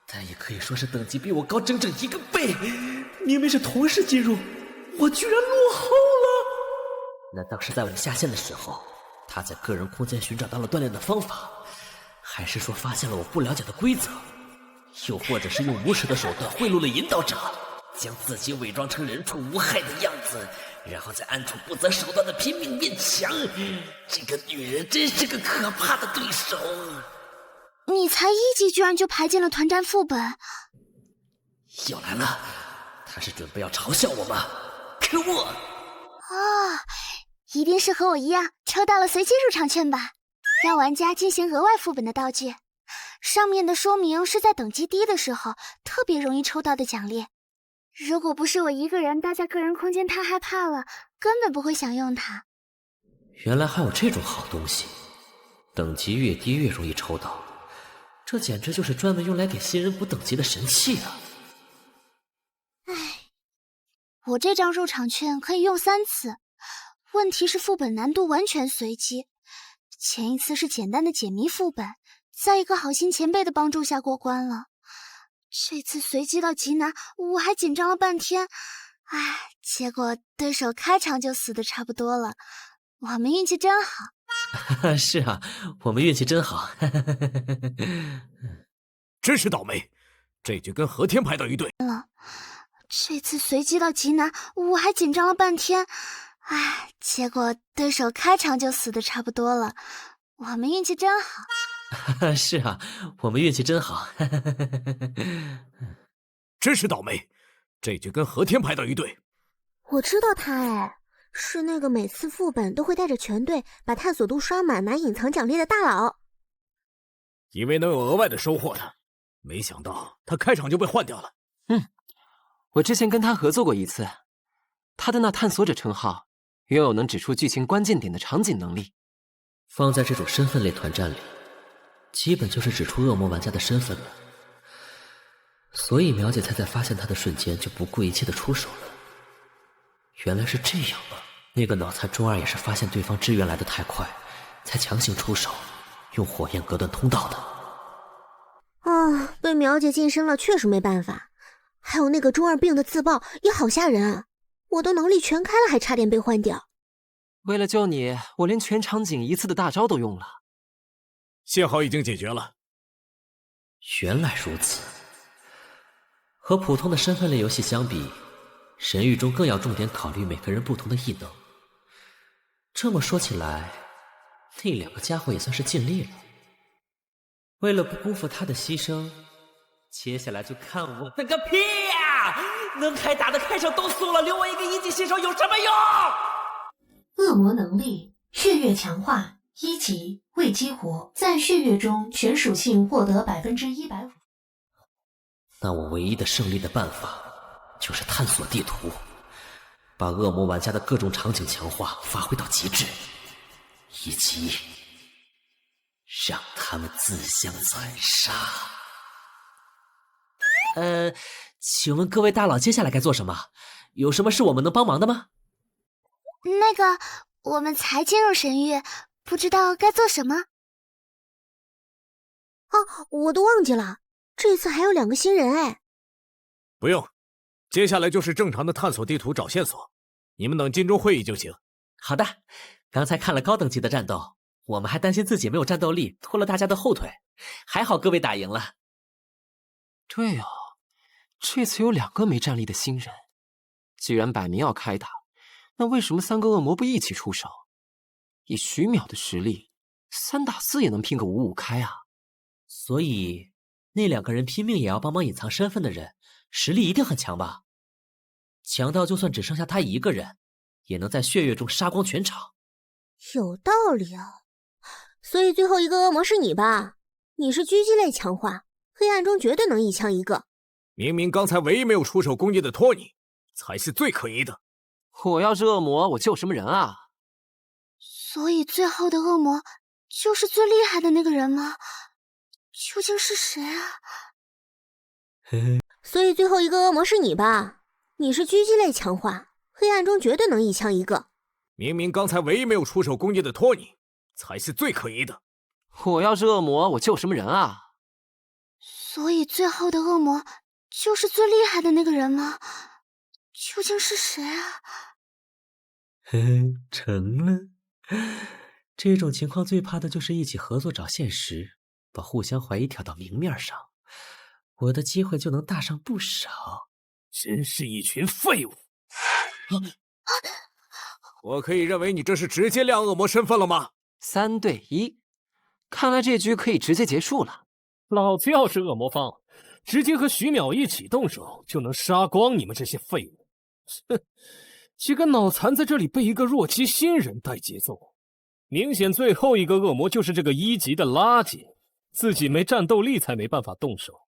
但也可以说是等级比我高整整1个倍。明明是同时进入，我居然落后了。那当时在我下线的时候，她在个人空间寻找到了锻炼的方法，还是说发现了我不了解的规则，又或者是用无耻的手段贿赂了引导者，将自己伪装成人畜无害的样子，然后在暗处不择手段的拼命变强。这个女人真是个可怕的对手。你才1级居然就排进了团战副本。又来了，她是准备要嘲笑我吗？可恶！啊，一定是和我一样抽到了随机入场券吧？让玩家进行额外副本的道具，上面的说明是在等级低的时候特别容易抽到的奖励。如果不是我一个人待在个人空间太害怕了，根本不会想用它。原来还有这种好东西，等级越低越容易抽到，这简直就是专门用来给新人补等级的神器啊！唉，我这张入场券可以用3次，问题是副本难度完全随机。前一次是简单的解谜副本，在一个好心前辈的帮助下过关了。这次随机到极难，我还紧张了半天，唉，结果对手开场就死的差不多了。我们运气真好。是啊，我们运气真好。真是倒霉，这局跟和天排到一队了。这次随机到极难，我还紧张了半天，唉，结果对手开场就死的差不多了。我们运气真好。是啊，我们运气真好。真是倒霉，这局跟和天排到一队。我知道他哎，是那个每次副本都会带着全队把探索度刷满拿隐藏奖励的大佬。以为能有额外的收获的，没想到他开场就被换掉了。我之前跟他合作过一次，他的那探索者称号拥有能指出剧情关键点的场景能力。放在这种身份类团战里，基本就是指出恶魔玩家的身份了。所以苗姐才在发现他的瞬间就不顾一切的出手了。原来是这样啊！那个脑残中二也是发现对方支援来的太快，才强行出手，用火焰隔断通道的。啊，被苗姐晋升了确实没办法。还有那个中二病的自爆也好吓人啊！我的能力全开了，还差点被换掉。为了救你，我连全场景1次的大招都用了。幸好已经解决了。原来如此。和普通的身份类游戏相比，神域中更要重点考虑每个人不同的异能。这么说起来，那2个家伙也算是尽力了。为了不辜负他的牺牲，接下来就看我那个屁呀！能开打的开场都输了，留我一个1级新手有什么用？恶魔能力血月强化1级未激活，在血月中全属性获得150%。那我唯一的胜利的办法就是探索地图，把恶魔玩家的各种场景强化发挥到极致，以及让他们自相残杀。请问各位大佬，接下来该做什么？有什么是我们能帮忙的吗？那个，我们才进入神域，不知道该做什么。哦，我都忘记了，这次还有2个新人哎。不用，接下来就是正常的探索地图找线索，你们等金钟会议就行。好的，刚才看了高等级的战斗，我们还担心自己没有战斗力，拖了大家的后腿，还好各位打赢了。对哦，这次有2个没战力的新人，既然摆明要开打，那为什么3个恶魔不一起出手？以徐淼的实力，3打4也能拼个5-5开啊！所以那2个人拼命也要帮忙隐藏身份的人，实力一定很强吧？强到就算只剩下他一个人，也能在血月中杀光全场。有道理啊，所以最后一个恶魔是你吧？你是狙击类强化，黑暗中绝对能一枪一个。明明刚才唯一没有出手攻击的托尼，才是最可疑的。我要是恶魔，我救什么人啊？所以最后的恶魔就是最厉害的那个人吗？究竟是谁啊？所以最后一个恶魔是你吧？你是狙击类强化，黑暗中绝对能一枪一个。明明刚才唯一没有出手攻击的托尼，才是最可疑的。我要是恶魔，我救什么人啊？所以最后的恶魔就是最厉害的那个人吗？究竟是谁啊？成了。这种情况最怕的就是一起合作找现实，把互相怀疑挑到明面上，我的机会就能大上不少。真是一群废物！我可以认为你这是直接亮恶魔身份了吗？3对1，看来这局可以直接结束了。老子要是恶魔方，直接和徐淼一起动手，就能杀光你们这些废物。哼，几个脑残在这里被一个弱鸡新人带节奏，明显最后一个恶魔就是这个1级的垃圾，自己没战斗力才没办法动手。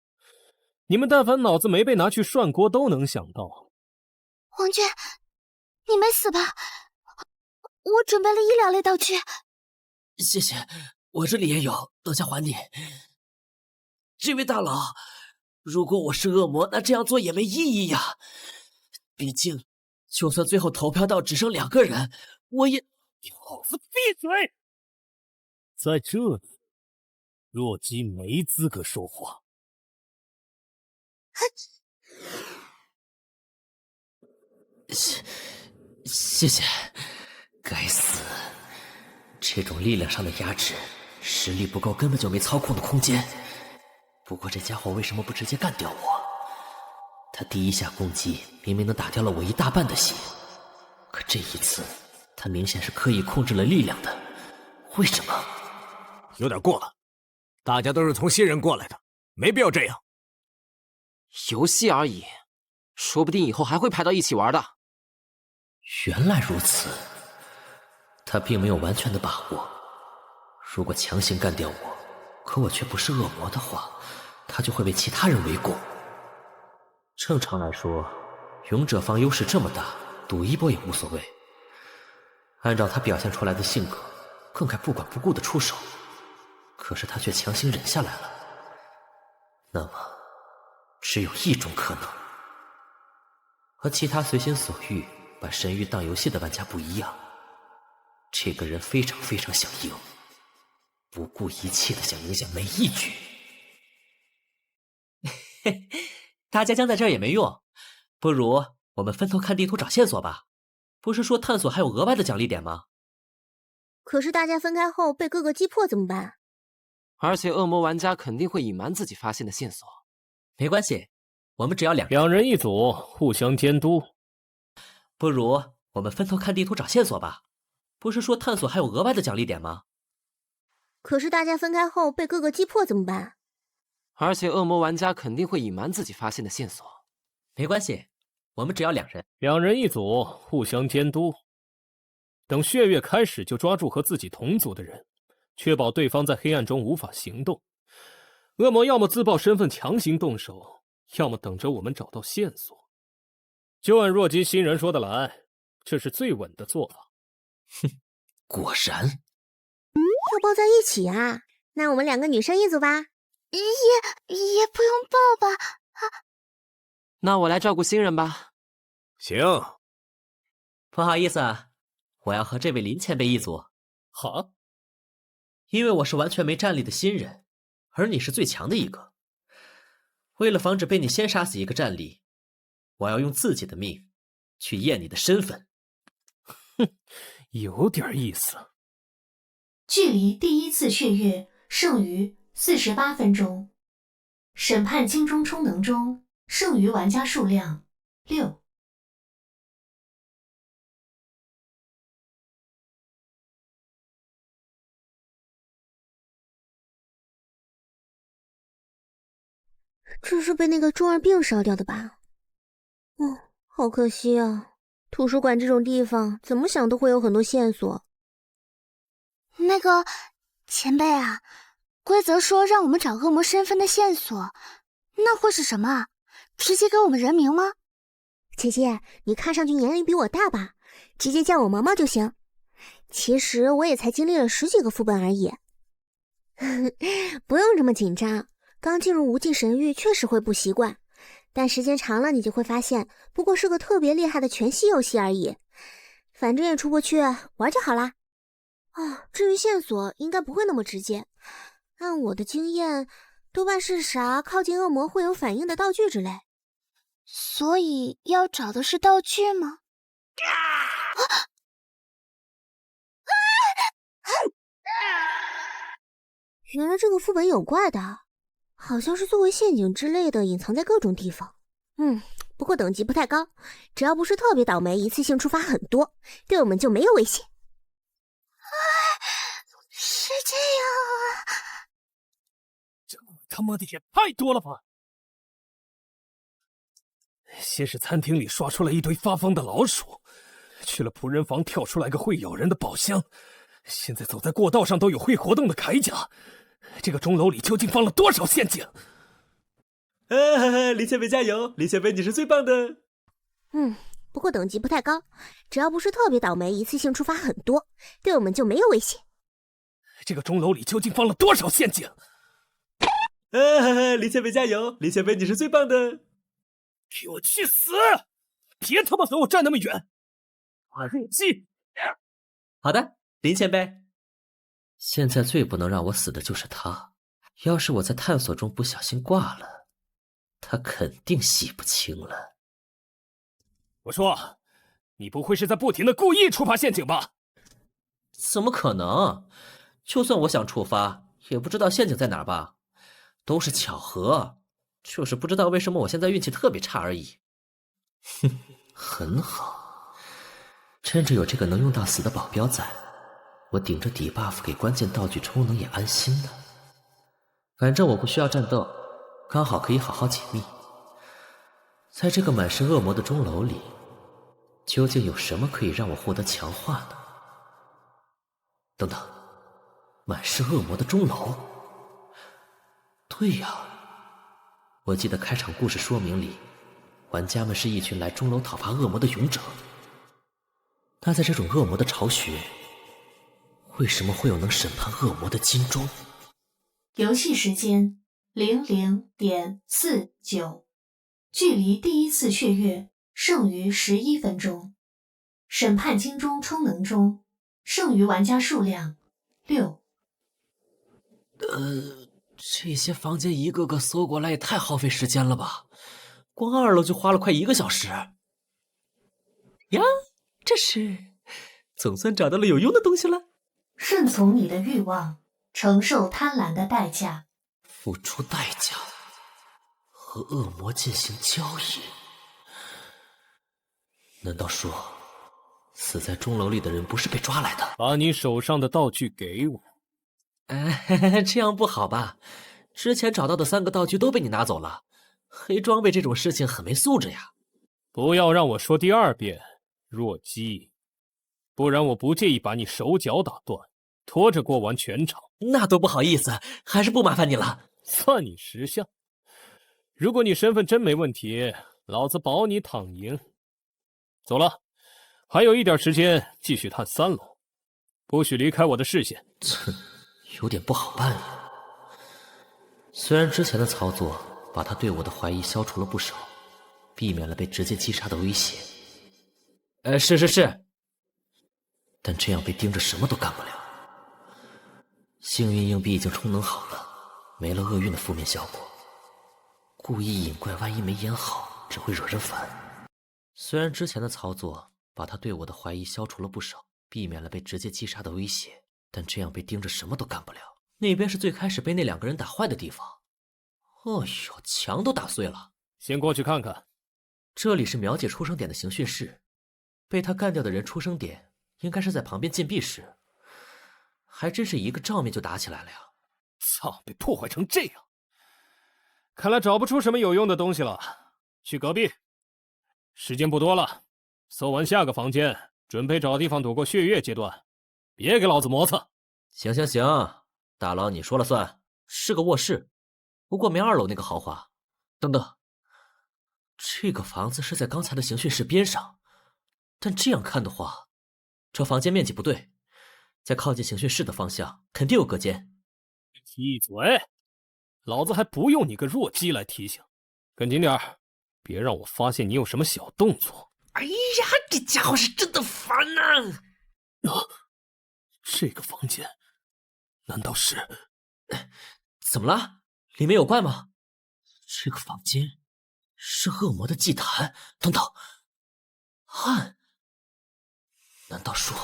你们但凡脑子没被拿去涮锅，都能想到。王娟，你没死吧？我准备了医疗类道具。谢谢，我这里也有，等下还你。这位大佬，如果我是恶魔，那这样做也没意义呀。毕竟，就算最后投票到只剩2个人，我也……老子闭嘴！在这里，弱鸡没资格说话。谢谢。该死，这种力量上的压制，实力不够根本就没操控的空间。不过这家伙为什么不直接干掉我？他第1下攻击明明能打掉了我1大半的血，可这一次他明显是刻意控制了力量的，为什么？有点过了，大家都是从新人过来的，没必要这样。游戏而已，说不定以后还会排到一起玩的。原来如此，他并没有完全的把握。如果强行干掉我，可我却不是恶魔的话，他就会被其他人围攻。正常来说，勇者方优势这么大，赌一波也无所谓。按照他表现出来的性格，更该不管不顾的出手。可是他却强行忍下来了。那么，只有一种可能。和其他随心所欲把神域当游戏的玩家不一样，这个人非常非常想赢，不顾一切的想赢下每一局。大家僵在这儿也没用，不如我们分头看地图找线索吧。不是说探索还有额外的奖励点吗？可是大家分开后被各个击破怎么办？而且恶魔玩家肯定会隐瞒自己发现的线索。没关系，我们只要2人一组，互相监督。不如我们分头看地图找线索吧。不是说探索还有额外的奖励点吗？可是大家分开后被各个击破怎么办？而且恶魔玩家肯定会隐瞒自己发现的线索。没关系，我们只要2人。2人一组，互相监督。等血月开始就抓住和自己同组的人，确保对方在黑暗中无法行动。恶魔要么自爆身份强行动手，要么等着我们找到线索。就按弱鸡新人说的来，这是最稳的做法。哼，果然。要抱在一起啊？那我们2个女生一组吧。也不用抱吧。那我来照顾新人吧。行。不好意思啊，我要和这位林前辈一组。好。因为我是完全没战力的新人，而你是最强的一个。为了防止被你先杀死一个战力，我要用自己的命去验你的身份。哼，有点意思。距离第1次血月剩余48分钟。审判金钟充能中，剩余玩家数量6。这是被那个中二病烧掉的吧？好可惜啊！图书馆这种地方，怎么想都会有很多线索。那个前辈啊，规则说让我们找恶魔身份的线索，那会是什么啊？直接给我们人名吗？姐姐，你看上去年龄比我大吧？直接叫我毛毛就行。其实我也才经历了10几个副本而已。不用这么紧张，刚进入无尽神域确实会不习惯，但时间长了你就会发现，不过是个特别厉害的全息游戏而已。反正也出不去，玩就好啦。至于线索应该不会那么直接，按我的经验，多半是啥靠近恶魔会有反应的道具之类。所以要找的是道具吗？原来这个副本有怪的，好像是作为陷阱之类的，隐藏在各种地方。不过等级不太高，只要不是特别倒霉，一次性触发很多，对我们就没有威胁。是这样啊！这他妈的也太多了吧！先是餐厅里刷出来一堆发疯的老鼠，去了仆人房跳出来个会咬人的宝箱，现在走在过道上都有会活动的铠甲。这个钟楼里究竟放了多少陷阱？林前辈加油！林前辈你是最棒的。不过等级不太高，只要不是特别倒霉，一次性触发很多，对我们就没有威胁。这个钟楼里究竟放了多少陷阱？林前辈加油！林前辈你是最棒的。给我去死！别他妈和我站那么远！我入记。好的，林前辈。现在最不能让我死的就是他。要是我在探索中不小心挂了，他肯定洗不清了。我说，你不会是在不停的故意触发陷阱吧？怎么可能？就算我想触发，也不知道陷阱在哪儿吧？都是巧合，就是不知道为什么我现在运气特别差而已。很好，趁着有这个能用到死的保镖在，我顶着底 buff 给关键道具充能也安心了。反正我不需要战斗，刚好可以好好解密。在这个满是恶魔的钟楼里，究竟有什么可以让我获得强化呢？等等，满是恶魔的钟楼。对呀，我记得开场故事说明里，玩家们是一群来钟楼讨伐恶魔的勇者。那在这种恶魔的巢穴，为什么会有能审判恶魔的金钟？游戏时间00:49，距离第1次血月剩余11分钟。审判金钟充能中，剩余玩家数量6。这些房间一个个搜过来也太耗费时间了吧！光2楼就花了快1个小时。呀，这是总算找到了有用的东西了。顺从你的欲望，承受贪婪的代价。付出代价，和恶魔进行交易。难道说，死在钟楼里的人不是被抓来的？把你手上的道具给我。这样不好吧？之前找到的3个道具都被你拿走了，黑装备这种事情很没素质呀！不要让我说第2遍，弱鸡，不然我不介意把你手脚打断，拖着过完全场。那多不好意思，还是不麻烦你了。算你识相。如果你身份真没问题，老子保你躺赢。走了，还有一点时间继续探3楼，不许离开我的视线。有点不好办呀。虽然之前的操作把他对我的怀疑消除了不少，避免了被直接击杀的威胁。是，但这样被盯着什么都干不了。幸运硬币已经充能好了，没了厄运的负面效果。故意引怪，万一没演好，只会惹人烦。虽然之前的操作把他对我的怀疑消除了不少，避免了被直接击杀的威胁，但这样被盯着什么都干不了。那边是最开始被那2个人打坏的地方。哎呦，墙都打碎了。先过去看看。这里是苗姐出生点的刑讯室，被他干掉的人出生点应该是在旁边禁闭室。还真是一个照面就打起来了呀！操，被破坏成这样，看来找不出什么有用的东西了。去隔壁，时间不多了，搜完下个房间，准备找地方躲过血月阶段，别给老子磨蹭。行，大佬你说了算。是个卧室，不过没2楼那个豪华。等等，这个房子是在刚才的刑讯室边上，但这样看的话，这房间面积不对，在靠近刑讯室的方向肯定有隔间。闭嘴！老子还不用你个弱鸡来提醒。跟紧点，别让我发现你有什么小动作。哎呀，这家伙是真的烦呐！这个房间难道是……怎么了？里面有怪吗？这个房间是恶魔的祭坛。等等，暗？难道说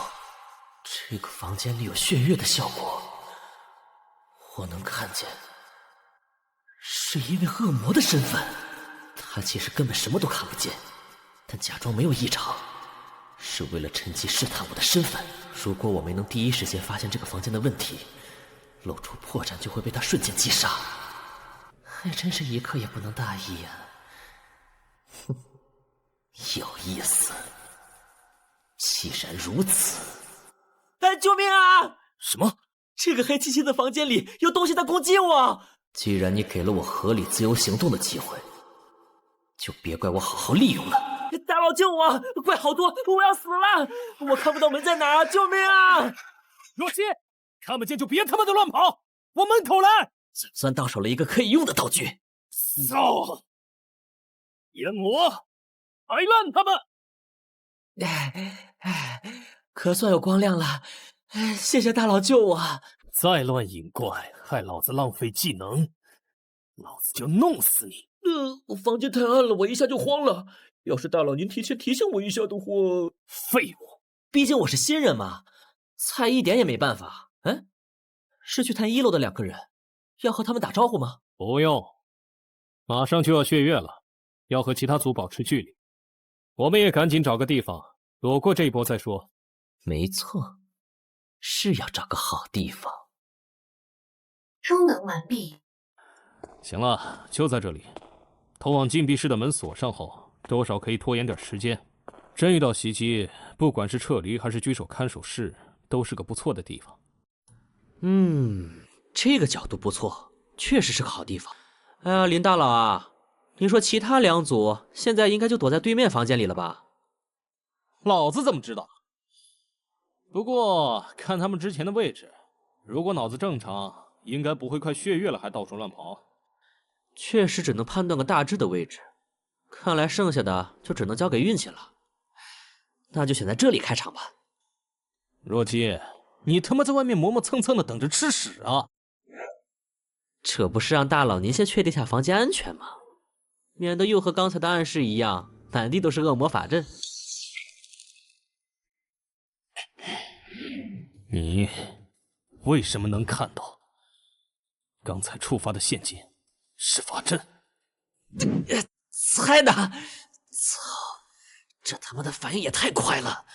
这个房间里有血月的效果？我能看见，是因为恶魔的身份，他其实根本什么都看不见，但假装没有异常，是为了趁机试探我的身份。如果我没能第一时间发现这个房间的问题，露出破绽就会被他瞬间击杀。还真是一刻也不能大意呀！哼，有意思。既然如此，哎，救命啊！什么？这个黑漆漆的房间里有东西在攻击我！既然你给了我合理自由行动的机会，就别怪我好好利用了。大佬救我！怪好多，我要死了！我看不到门在哪儿，救命啊！若曦，看不见就别他妈的乱跑，往门口来！总算到手了一个可以用的道具。操！烟魔，摆烂他们！可算有光亮了，谢谢大佬救我。再乱引怪，害老子浪费技能，老子就弄死你！房间太暗了，我一下就慌了。要是大佬您提前提醒我一下的话……废物！毕竟我是新人嘛，菜一点也没办法。是去探1楼的2个人，要和他们打招呼吗？不用，马上就要血月了，要和其他组保持距离。我们也赶紧找个地方躲过这一波再说。没错，是要找个好地方。充能完毕。行了，就在这里。通往禁闭室的门锁上后，多少可以拖延点时间。真遇到袭击，不管是撤离还是居守看守室，都是个不错的地方。这个角度不错，确实是个好地方。林大佬啊，你说其他2组现在应该就躲在对面房间里了吧？老子怎么知道？不过看他们之前的位置，如果脑子正常，应该不会快血月了还到处乱跑。确实只能判断个大致的位置，看来剩下的就只能交给运气了。那就选在这里开场吧。若曦，你他妈在外面磨磨蹭蹭的等着吃屎啊！这不是让大佬您先确定下房间安全吗？免得又和刚才的暗示一样，满地都是恶魔法阵。你为什么能看到？刚才触发的陷阱是法阵。猜的！操，这他妈的反应也太快了！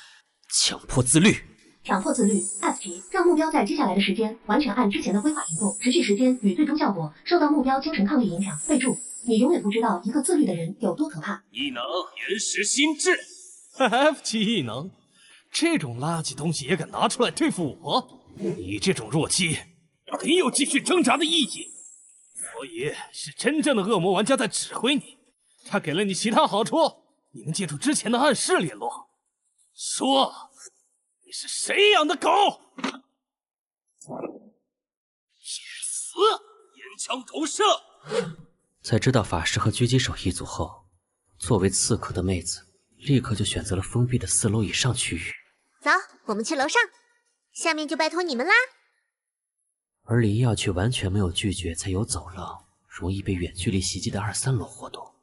强迫自律。强迫自律 F 题，让目标在接下来的时间完全按之前的规划行动，持续时间与最终效果受到目标精神抗力影响。备注：你永远不知道一个自律的人有多可怕。异能延时心智 ，F 级异能，这种垃圾东西也敢拿出来对付我？你这种弱鸡，没有继续挣扎的意义。所以是真正的恶魔玩家在指挥你，他给了你其他好处，你能借助之前的暗示联络。说，你是谁养的狗？去死！眼枪投射。在知道法师和狙击手一组后，作为刺客的妹子立刻就选择了封闭的4楼以上区域。走，我们去楼上，下面就拜托你们啦。而李耀却完全没有拒绝在有走廊容易被远距离袭击的2、3楼活动。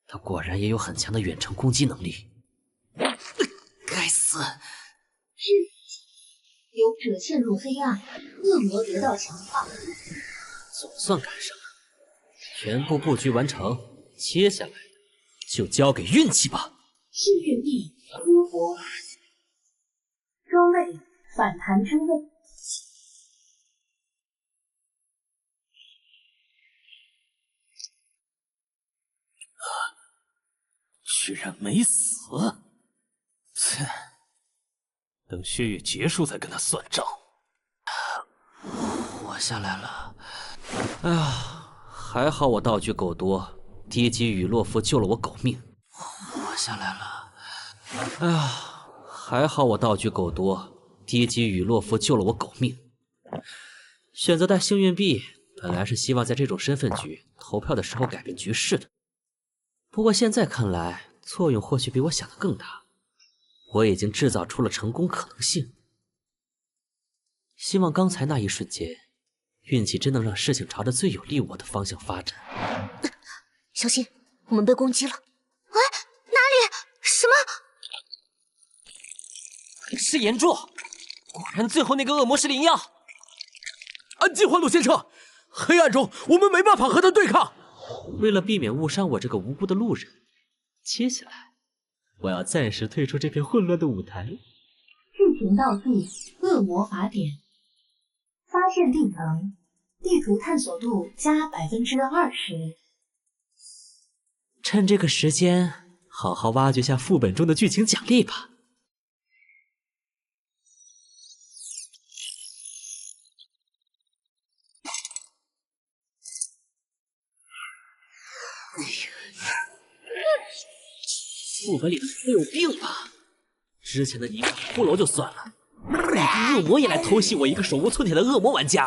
他果然也有很强的远程攻击能力。该死！勇者陷入黑暗，恶魔得到强化。总算赶上了，全部布局完成，接下来就交给运气吧。幸运币多博，装备反弹之位。居然没死！切，等血月结束再跟他算账。我下来了。哎呀，还好我道具够多，低级雨洛夫救了我狗命。我下来了。哎呀，还好我道具够多，低级雨洛夫救了我狗命。选择带幸运币，本来是希望在这种身份局投票的时候改变局势的。不过现在看来，作用或许比我想的更大。我已经制造出了成功可能性。希望刚才那一瞬间，运气真能让事情朝着最有利我的方向发展。小心，我们被攻击了！哎，哪里？什么？是岩柱！果然，最后那个恶魔是灵药。安静，幻路先生，黑暗中我们没办法和他对抗。为了避免误伤我这个无辜的路人，接下来我要暂时退出这片混乱的舞台。剧情道具：恶魔法典。发现地层，地图探索度加20%。趁这个时间，好好挖掘下副本中的剧情奖励吧。副本里的人有病吧？之前的泥巴骷髅就算了，一个恶魔也来偷袭我一个手无寸铁的恶魔玩家。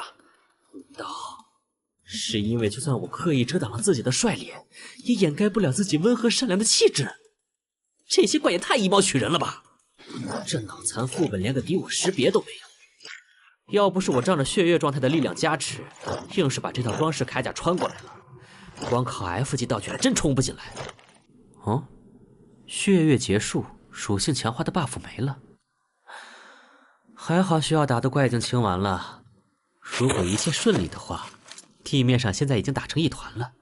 难道是因为就算我刻意遮挡了自己的帅脸，也掩盖不了自己温和善良的气质？这些怪也太以貌取人了吧！这脑残副本连个敌我识别都没有。要不是我仗着血月状态的力量加持，硬是把这套装饰铠甲穿过来了，光靠 F 级道具还真冲不进来。哦，血月结束，属性强化的 buff 没了。还好需要打的怪已经清完了，如果一切顺利的话，地面上现在已经打成一团了，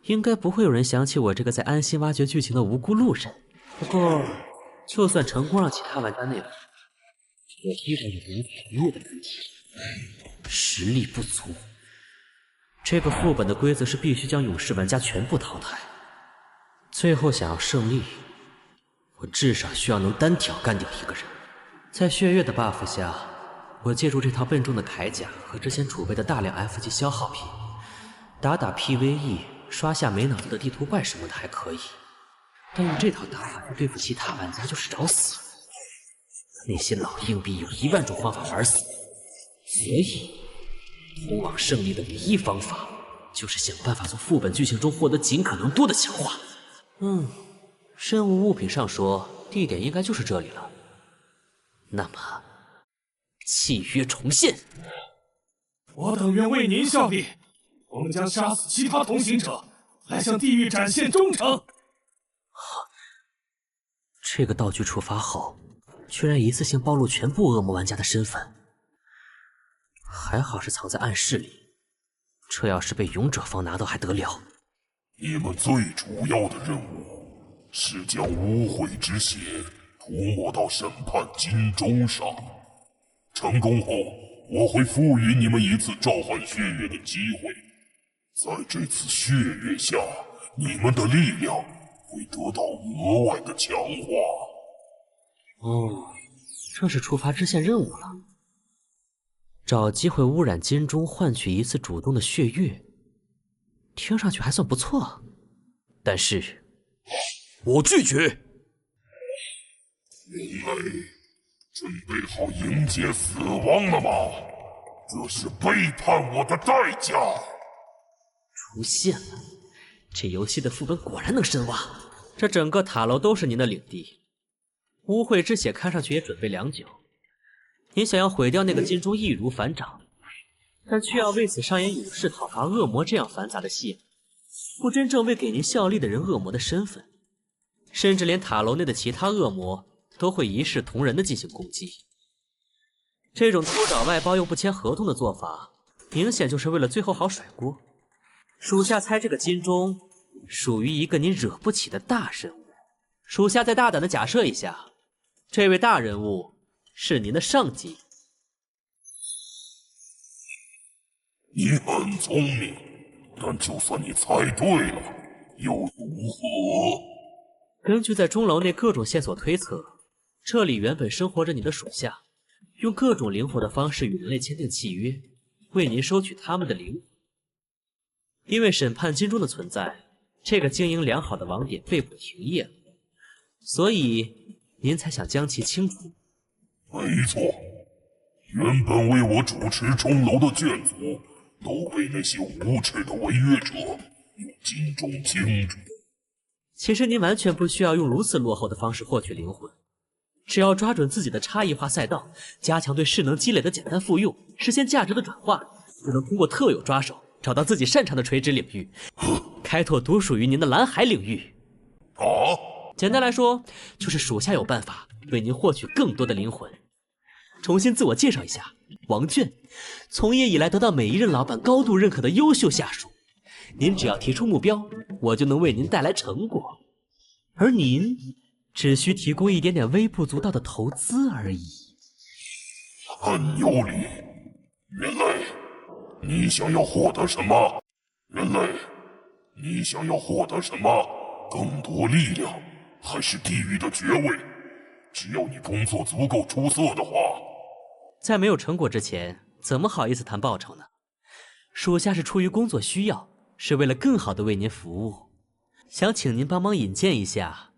应该不会有人想起我这个在安心挖掘剧情的无辜路人。不过，就算成功让其他玩家内部，我依然有无法逾越的难题，实力不足。这个副本的规则是必须将勇士玩家全部淘汰，最后想要胜利，我至少需要能单挑干掉一个人。在血月的 buff 下，我借助这套笨重的铠甲和之前储备的大量 F 级消耗品，打 PVE， 刷下没脑子的地图怪什么的还可以，但用这套打法去对付其他玩家就是找死。那些老硬币有1万种方法玩死，所以通往胜利的唯一方法就是想办法从副本剧情中获得尽可能多的强化。任务物品上说地点应该就是这里了，那么契约重现。我等愿为您效力，我们将杀死其他同行者，来向地狱展现忠诚。这个道具触发后，居然一次性暴露全部恶魔玩家的身份，还好是藏在暗室里，这要是被勇者方拿到还得了？你们最主要的任务是将污秽之血涂抹到审判金钟上。成功后，我会赋予你们一次召唤血月的机会。在这次血月下，你们的力量会得到额外的强化。这是触发支线任务了。找机会污染金钟，换取一次主动的血月，听上去还算不错。但是，我拒绝。人类，准备好迎接死亡了吗？这是背叛我的代价。出现了，这游戏的副本果然能深挖。这整个塔楼都是您的领地，污秽之血看上去也准备良久。您想要毁掉那个金钟易如反掌，但却要为此上演勇士讨伐恶魔这样繁杂的戏，不真正为给您效力的人恶魔的身份，甚至连塔楼内的其他恶魔都会一视同仁的进行攻击。这种偷找外包又不签合同的做法，明显就是为了最后好甩锅。属下猜这个金钟属于一个您惹不起的大人物。属下再大胆的假设一下，这位大人物是您的上级。你很聪明，但就算你猜对了，又如何？根据在钟楼内各种线索推测，这里原本生活着你的属下，用各种灵活的方式与人类签订契约，为您收取他们的灵魂。因为审判金钟的存在，这个经营良好的网点被捕停业了，所以您才想将其清除。没错，原本为我主持钟楼的眷族都被那些无耻的违约者用金钟清除。其实您完全不需要用如此落后的方式获取灵魂，只要抓准自己的差异化赛道，加强对势能积累的简单复用，实现价值的转化，就能通过特有抓手找到自己擅长的垂直领域，开拓独属于您的蓝海领域。简单来说，就是属下有办法为您获取更多的灵魂。重新自我介绍一下，王倦，从业以来得到每一任老板高度认可的优秀下属。您只要提出目标，我就能为您带来成果，而您只需提供一点点微不足道的投资而已。很有理，人类，你想要获得什么？人类，你想要获得什么？更多力量，还是地狱的爵位？只要你工作足够出色的话，在没有成果之前，怎么好意思谈报酬呢？属下是出于工作需要，是为了更好的为您服务，想请您帮忙引荐一下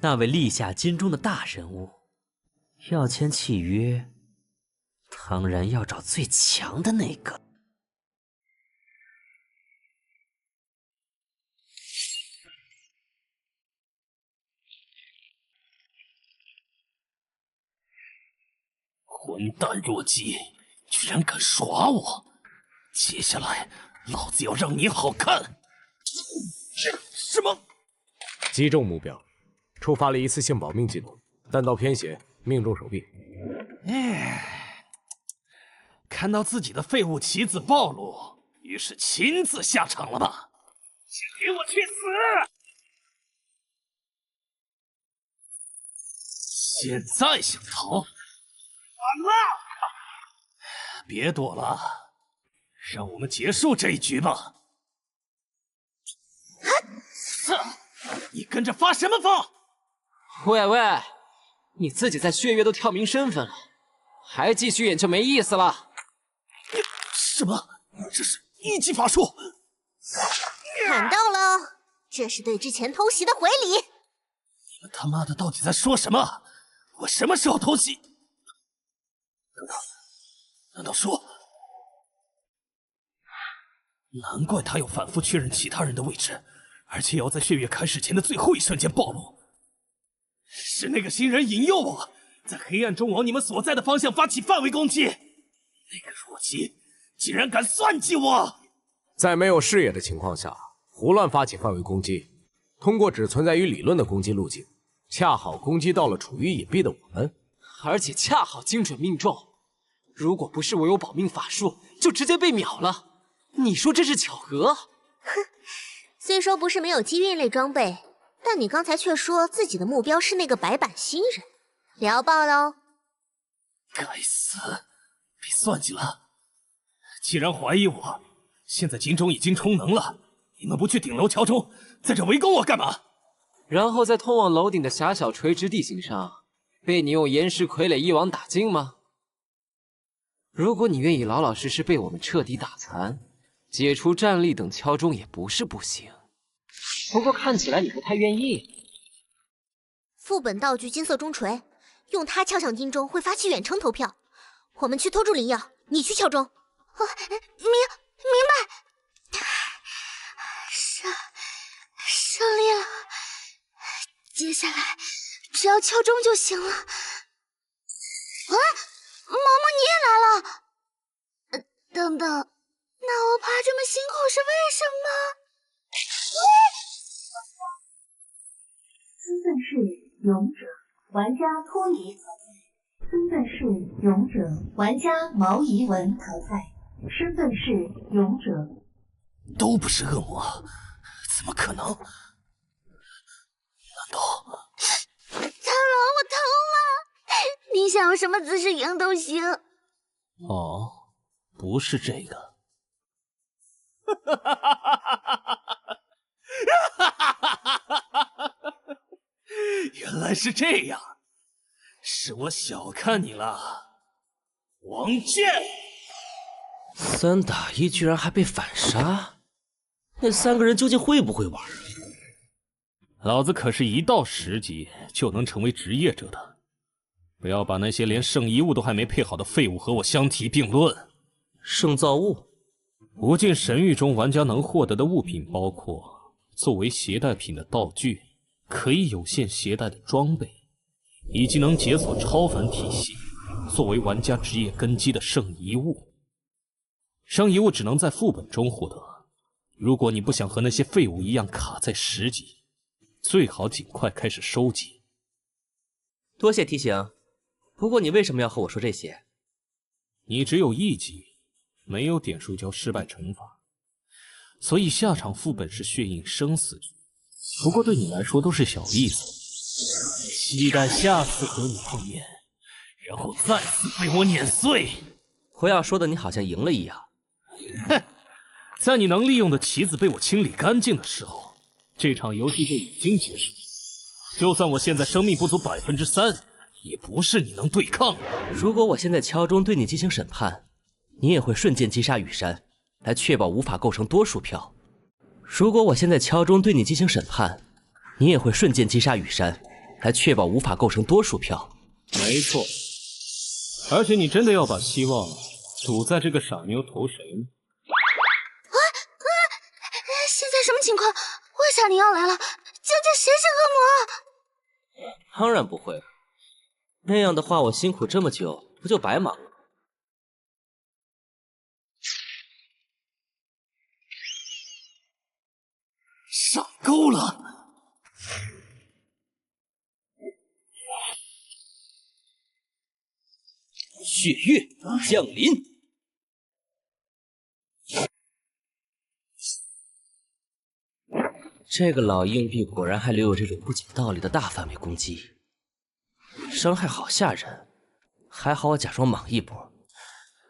那位立下金钟的大人物。要签契约，当然要找最强的那个。混蛋弱鸡，居然敢耍我！接下来，老子要让你好看！什么？击中目标，触发了一次性保命技能，弹道偏斜，命中手臂。看到自己的废物棋子暴露，于是亲自下场了吧？请给我去死！现在想逃？晚了！别躲了，让我们结束这一局吧。你跟着发什么疯？喂喂，你自己在血月都挑明身份了，还继续演就没意思了。什么？这是一级法术？看到了，这是对之前偷袭的回礼。你们他妈的到底在说什么？我什么时候偷袭？难道说？难怪他要反复确认其他人的位置，而且要在血月开始前的最后一瞬间暴露。是那个新人引诱我，在黑暗中往你们所在的方向发起范围攻击。那个弱鸡竟然敢算计我！在没有视野的情况下，胡乱发起范围攻击，通过只存在于理论的攻击路径，恰好攻击到了处于隐蔽的我们，而且恰好精准命中。如果不是我有保命法术，就直接被秒了。你说这是巧合？哼，虽说不是没有机运类装备，但你刚才却说自己的目标是那个白板新人，聊爆喽！该死，被算计了！既然怀疑我，现在金钟已经充能了，你们不去顶楼桥中，在这围攻我干嘛？然后在通往楼顶的狭小垂直地形上，被你用岩石傀儡一网打尽吗？如果你愿意老老实实被我们彻底打残，解除战力等敲钟也不是不行。不过看起来你不太愿意。副本道具金色钟锤，用它敲响金钟会发起远程投票。我们去拖住灵药，你去敲钟。明白。胜利了，接下来只要敲钟就行了。嬷嬷你也来了。等等，那我爬这么辛苦是为什么？身份是勇者，玩家脱离淘汰。身份是勇者，玩家毛怡文淘汰。身份是勇者。都不是恶魔，怎么可能？难道？苍龙，我疼了！你想用什么姿势赢都行。哦，不是这个。原来是这样，是我小看你了，王健。3打1居然还被反杀，那3个人究竟会不会玩？老子可是1到10级就能成为职业者的，不要把那些连圣遗物都还没配好的废物和我相提并论。圣造物，无尽神域中玩家能获得的物品包括作为携带品的道具，可以有限携带的装备，以及能解锁超凡体系作为玩家职业根基的圣遗物。圣遗物只能在副本中获得，如果你不想和那些废物一样卡在10级，最好尽快开始收集。多谢提醒，不过你为什么要和我说这些？你只有1级，没有点数交失败惩罚，所以下场副本是血印生死局。不过对你来说都是小意思，期待下次和你碰面，然后再次被我碾碎。胡耀说的你好像赢了一样。哼，在你能利用的棋子被我清理干净的时候，这场游戏就已经结束。就算我现在生命不足3%，也不是你能对抗的。如果我现在敲钟对你进行审判，你也会瞬间击杀雨山，来确保无法构成多数票。如果我现在敲钟对你进行审判，你也会瞬间击杀雨山，来确保无法构成多数票。没错，而且你真的要把希望赌在这个傻妞投谁呢？现在什么情况？为啥你要来了？究竟谁是恶魔？当然不会，那样的话我辛苦这么久不就白忙了？上钩了！血月降临。这个老硬币果然还留有这种不讲道理的大范围攻击，伤害好吓人。还好我假装莽一波，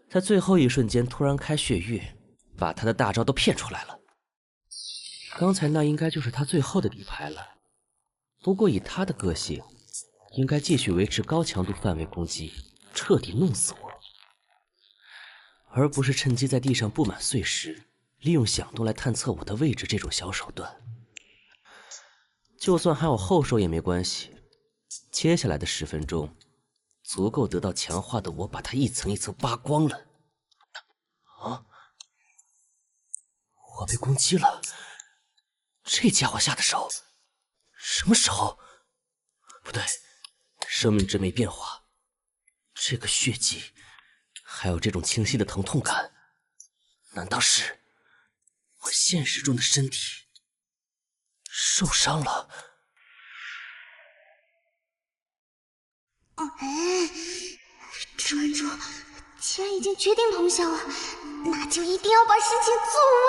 在最后一瞬间突然开血月，把他的大招都骗出来了。刚才那应该就是他最后的底牌了。不过以他的个性，应该继续维持高强度范围攻击，彻底弄死我，而不是趁机在地上布满碎石，利用响动来探测我的位置这种小手段。就算还有后手也没关系，接下来的10分钟足够得到强化的我把它一层一层扒光了。啊！我被攻击了，这家伙下的手，什么手？不对，生命值没变化，这个血迹还有这种清晰的疼痛感，难道是我现实中的身体受伤了？专注，既然已经决定通宵了，那就一定要把事情做完。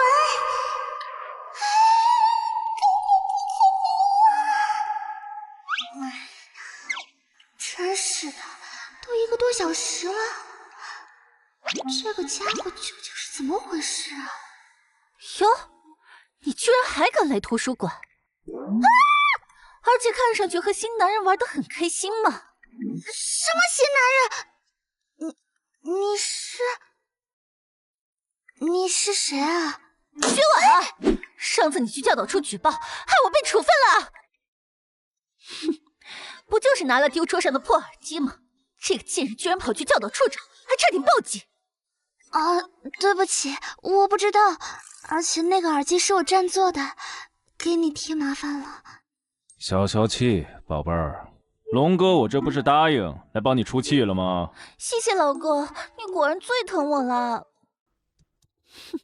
真是的，都1个多小时了，这个家伙究竟是怎么回事啊？哟，你居然还敢来图书馆啊！而且看上去和新男人玩得很开心嘛。什么新男人？你是谁啊？薛婉，上次你去教导处举报，害我被处分了。哼，不就是拿了丢桌上的破耳机吗？这个贱人居然跑去教导处找，还差点报警。啊，对不起，我不知道，而且那个耳机是我占座的，给你添麻烦了。消消气，宝贝儿。龙哥，我这不是答应来帮你出气了吗？谢谢老哥，你果然最疼我了。哼，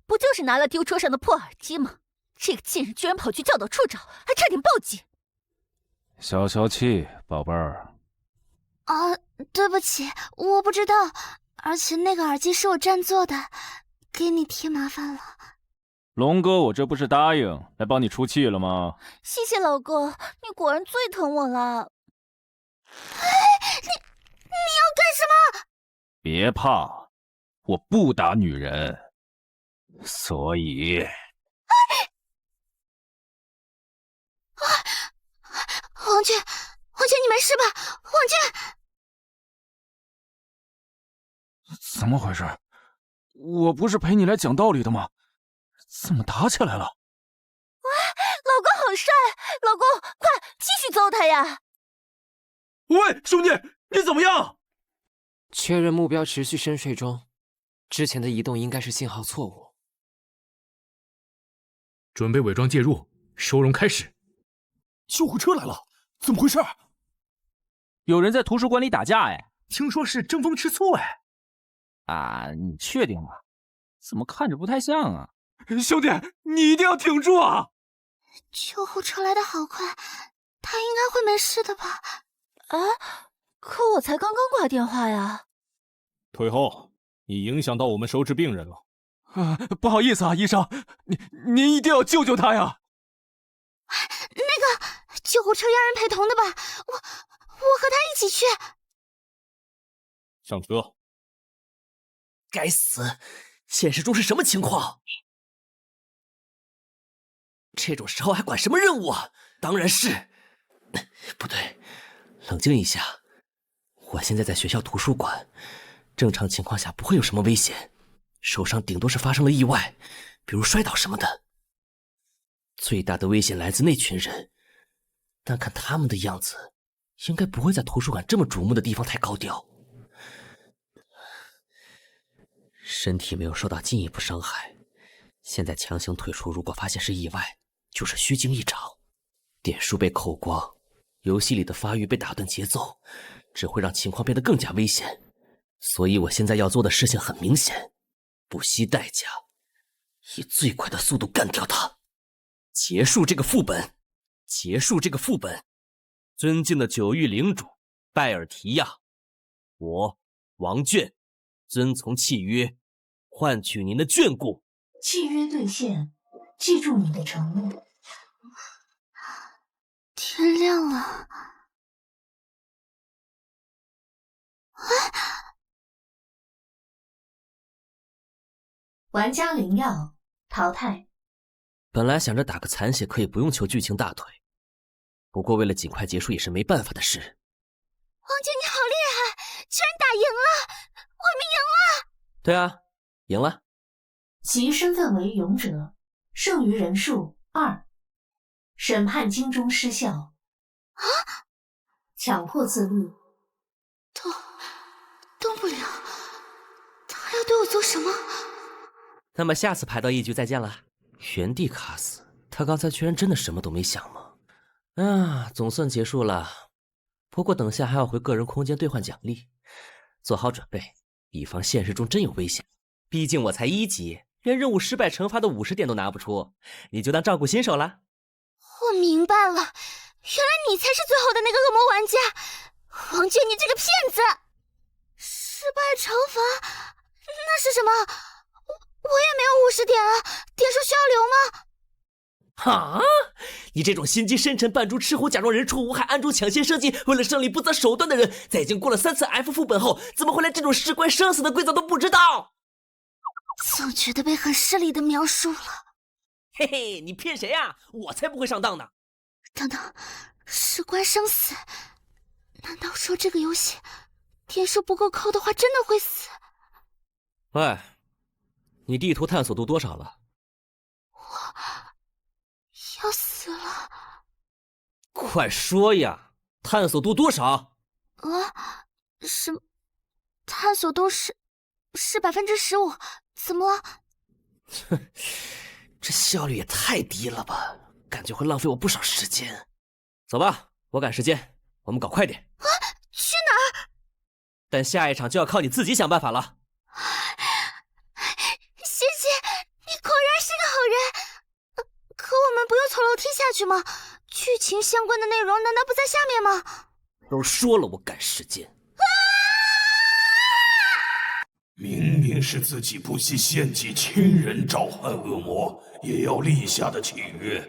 不就是拿了丢车上的破耳机吗？这个贱人居然跑去教导处长，还差点报警。消消气，宝贝儿。啊，对不起，我不知道，而且那个耳机是我占座的，给你添麻烦了。龙哥，我这不是答应来帮你出气了吗？谢谢老哥，你果然最疼我了。哎，你要干什么？别怕，我不打女人，所以。王俊，你没事吧？王俊，怎么回事？我不是陪你来讲道理的吗？怎么打起来了？喂，老公好帅！老公，快继续揍他呀！喂，兄弟，你怎么样？确认目标持续深睡中，之前的移动应该是信号错误。准备伪装介入，收容开始。救护车来了，怎么回事？有人在图书馆里打架哎！听说是争风吃醋哎！啊，你确定吗？怎么看着不太像啊？兄弟，你一定要挺住啊！救护车来得好快，他应该会没事的吧？啊，可我才刚刚挂电话呀！退后，你影响到我们收治病人了。不好意思啊，医生，您一定要救救他呀！那个救护车要人陪同的吧？我和他一起去。上车。该死，现实中是什么情况？这种时候还管什么任务啊？当然是……不对，冷静一下。我现在在学校图书馆，正常情况下不会有什么危险，受伤顶多是发生了意外，比如摔倒什么的。最大的危险来自那群人，但看他们的样子，应该不会在图书馆这么瞩目的地方太高调。身体没有受到进一步伤害，现在强行退出，如果发现是意外，就是虚惊一场。点数被扣光，游戏里的发育被打断节奏，只会让情况变得更加危险。所以我现在要做的事情很明显，不惜代价，以最快的速度干掉他，结束这个副本，结束这个副本。尊敬的九域领主拜尔提亚，我王卷遵从契约，换取您的眷顾。契约兑现，记住你的承诺。天亮了。玩家灵药淘汰。本来想着打个残血可以不用求剧情大腿，不过为了尽快结束也是没办法的事。王姐你好厉害，居然打赢了，我们赢了。对啊，赢了。其身份为勇者，剩余人数2，审判金钟失效。啊！强迫自律。动不了，他要对我做什么？那么下次排到一局再见了。原地卡死，他刚才居然真的什么都没想吗？啊，总算结束了。不过等下还要回个人空间兑换奖励，做好准备，以防现实中真有危险。毕竟我才1级，连任务失败惩罚的50点都拿不出，你就当照顾新手了。我明白了，原来你才是最后的那个恶魔玩家，王娟，你这个骗子！失败惩罚？那是什么？我也没有50点啊，点数需要留吗？哈！你这种心机深沉、扮猪吃虎、假装人畜无害、暗中抢先设计、为了胜利不择手段的人，在已经过了3次 F 副本后，怎么会连这种事关生死的规则都不知道？总觉得被很失礼的描述了。嘿嘿，你骗谁呀？我才不会上当呢！等等，事关生死，难道说这个游戏点数不够扣的话，真的会死？喂，你地图探索度多少了？我要死了！快说呀，探索度多少？什么？探索度是是15%，怎么了？哼，这效率也太低了吧，感觉会浪费我不少时间。走吧，我赶时间，我们搞快点。啊，去哪儿？但下一场就要靠你自己想办法了。谢谢，你果然是个好人。可我们不用从楼梯下去吗？剧情相关的内容难道不在下面吗？都说了我赶时间。明明是自己不惜献祭亲人召唤恶魔，也要立下的契约，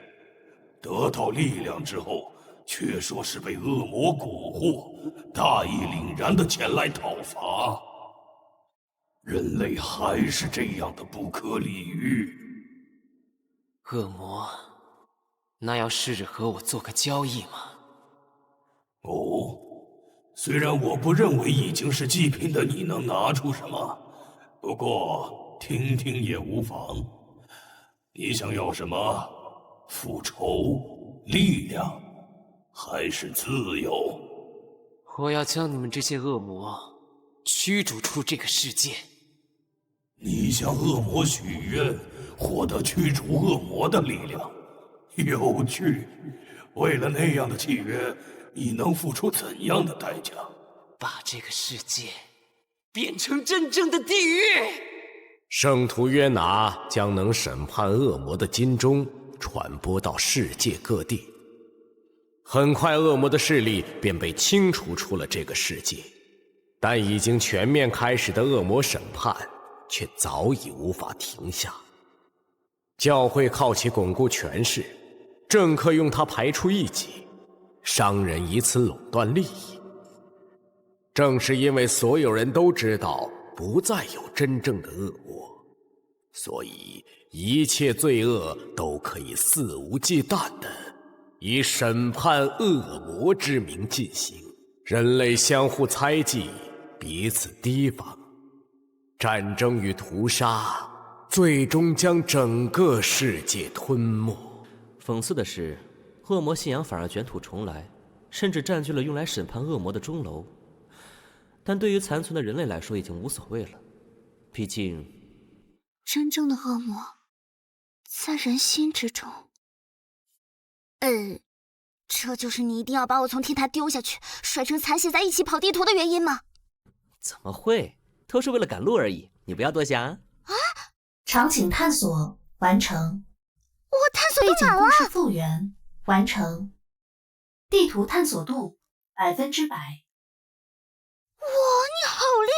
得到力量之后，却说是被恶魔蛊惑，大义凛然的前来讨伐。人类还是这样的不可理喻。恶魔，那要试着和我做个交易吗？哦，虽然我不认为已经是祭品的你能拿出什么，不过听听也无妨。你想要什么？复仇、力量，还是自由？我要将你们这些恶魔驱逐出这个世界。你向恶魔许愿，获得驱逐恶魔的力量，有趣。为了那样的契约，你能付出怎样的代价？把这个世界变成真正的地狱。圣徒约拿将能审判恶魔的金钟传播到世界各地。很快，恶魔的势力便被清除出了这个世界，但已经全面开始的恶魔审判却早已无法停下。教会靠其巩固权势，政客用它排除异己，商人以此垄断利益。正是因为所有人都知道不再有真正的恶魔，所以一切罪恶都可以肆无忌惮地以审判恶魔之名进行。人类相互猜忌，彼此提防，战争与屠杀最终将整个世界吞没。讽刺的是，恶魔信仰反而卷土重来，甚至占据了用来审判恶魔的钟楼。但对于残存的人类来说已经无所谓了，毕竟真正的恶魔在人心之中。这就是你一定要把我从天台丢下去，摔成残血再一起跑地图的原因吗？怎么会，都是为了赶路而已，你不要多想。场景探索完成，我探索背景满了。故事复原完成，地图探索度100%。哇，你好厉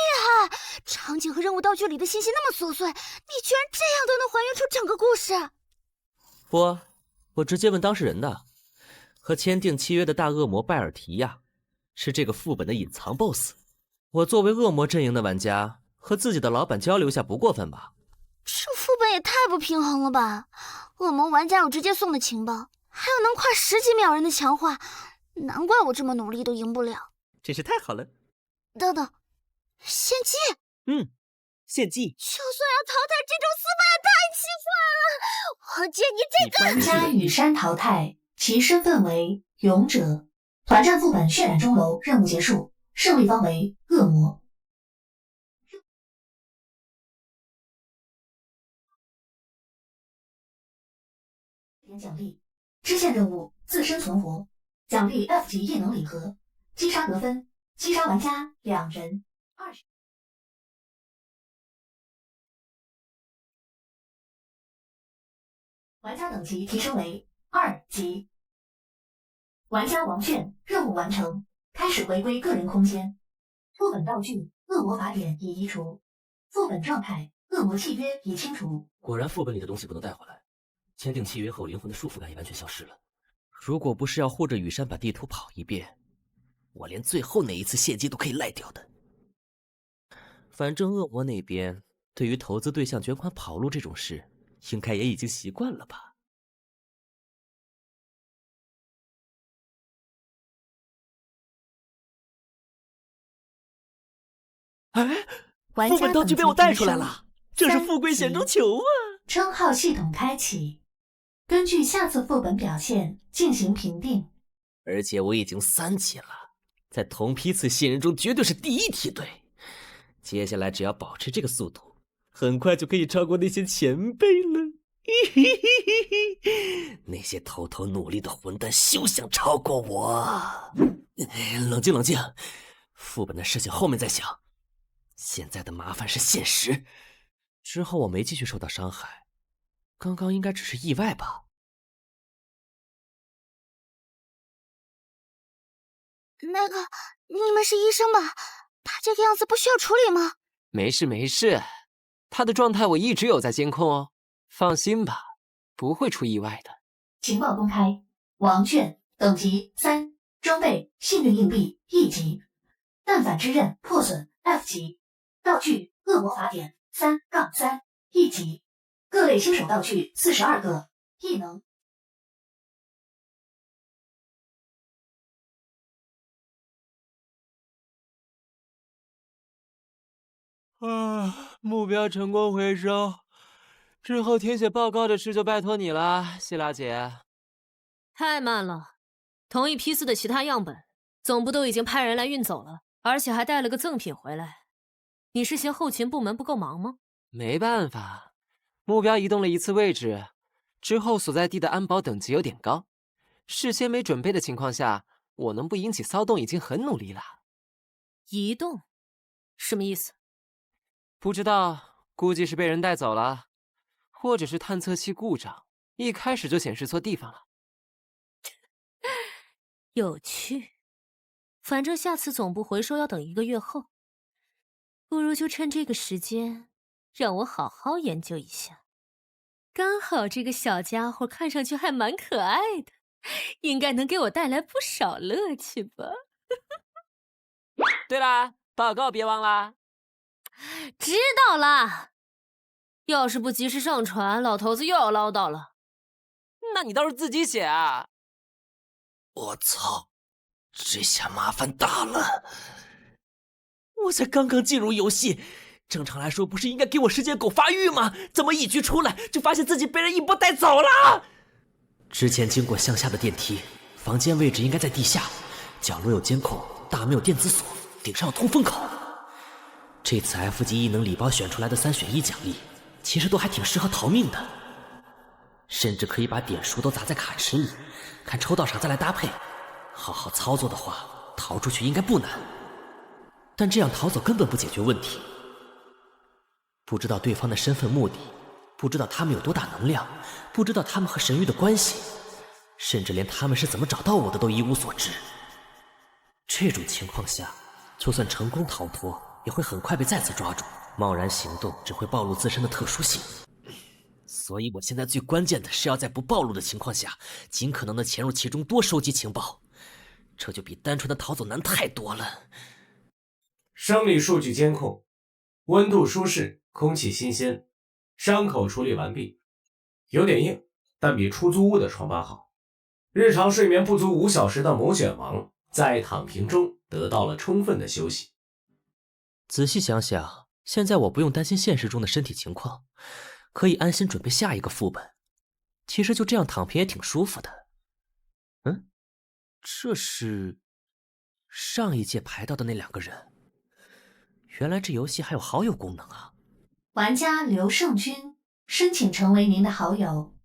害！场景和任务道具里的信息那么琐碎，你居然这样都能还原出整个故事。我直接问当事人的，和签订契约的大恶魔拜尔提亚，是这个副本的隐藏 BOSS。我作为恶魔阵营的玩家，和自己的老板交流下不过分吧？这副本也太不平衡了吧！恶魔玩家有直接送的情报，还有能跨10几秒人的强化，难怪我这么努力都赢不了。真是太好了。等等，献祭？献祭。就算要淘汰这种死法也太奇怪了！我建议这个玩家羽山淘汰，其身份为勇者。团战副本渲染钟楼任务结束，胜利方为恶魔。点奖励：支线任务自身存活，奖励 F 级异能礼盒，击杀得分，击杀玩家2人20。玩家等级提升为2级。玩家王炫任务完成，开始回归个人空间。副本道具恶魔法典已移除，副本状态恶魔契约已清除。果然副本里的东西不能带回来，签订契约后灵魂的束缚感也完全消失了。如果不是要护着雨山把地图跑一遍，我连最后那一次献祭都可以赖掉的。反正恶魔那边对于投资对象卷款跑路这种事，应该也已经习惯了吧。副本道具被我带出来了，这是富贵险中求啊！称号系统开启，根据下次副本表现进行评定。而且我已经3级了，在同批次新人中绝对是第1梯队。接下来只要保持这个速度，很快就可以超过那些前辈了。嘿嘿嘿嘿嘿，那些偷偷努力的混蛋休想超过我！冷静冷静，副本的事情后面再想。现在的麻烦是现实。之后我没继续受到伤害，刚刚应该只是意外吧？那个，你们是医生吧？他这个样子不需要处理吗？没事没事，他的状态我一直有在监控哦，放心吧，不会出意外的。情报公开，王卷等级3，装备幸运硬币1级，弹反之刃破损 F 级，道具恶魔法典3-3 1级，各类新手道具42个，异能。目标成功回收，之后填写报告的事就拜托你了，希拉姐。太慢了，同一批次的其他样本，总部都已经派人来运走了，而且还带了个赠品回来。你是嫌后勤部门不够忙吗？没办法，目标移动了一次位置，之后所在地的安保等级有点高，事先没准备的情况下，我能不引起骚动已经很努力了。移动？什么意思？不知道，估计是被人带走了，或者是探测器故障，一开始就显示错地方了。有趣，反正下次总部回收要等1个月后，不如就趁这个时间，让我好好研究一下。刚好这个小家伙看上去还蛮可爱的，应该能给我带来不少乐趣吧。对啦，报告别忘啦。知道了，要是不及时上传，老头子又要唠叨了。那你倒是自己写啊！我操，这下麻烦大了！我才刚刚进入游戏，正常来说不是应该给我时间狗发育吗？怎么一局出来就发现自己被人一波带走了？之前经过向下的电梯，房间位置应该在地下，角落有监控，大门有电子锁，顶上有通风口。这次 F 级异能礼包选出来的3选1奖励，其实都还挺适合逃命的，甚至可以把点数都砸在卡池里，看抽到啥再来搭配。好好操作的话，逃出去应该不难。但这样逃走根本不解决问题。不知道对方的身份目的，不知道他们有多大能量，不知道他们和神域的关系，甚至连他们是怎么找到我的都一无所知。这种情况下，就算成功逃脱，也会很快被再次抓住。贸然行动只会暴露自身的特殊性。所以我现在最关键的是要在不暴露的情况下，尽可能的潜入其中，多收集情报。这就比单纯的逃走难太多了。生理数据监控，温度舒适，空气新鲜，伤口处理完毕。有点硬，但比出租屋的床板好。日常睡眠不足5小时的某卷王，在躺平中得到了充分的休息。仔细想想，现在我不用担心现实中的身体情况，可以安心准备下一个副本。其实就这样躺平也挺舒服的。这是上一届排到的那2个人。原来这游戏还有好友功能啊！玩家刘胜军申请成为您的好友。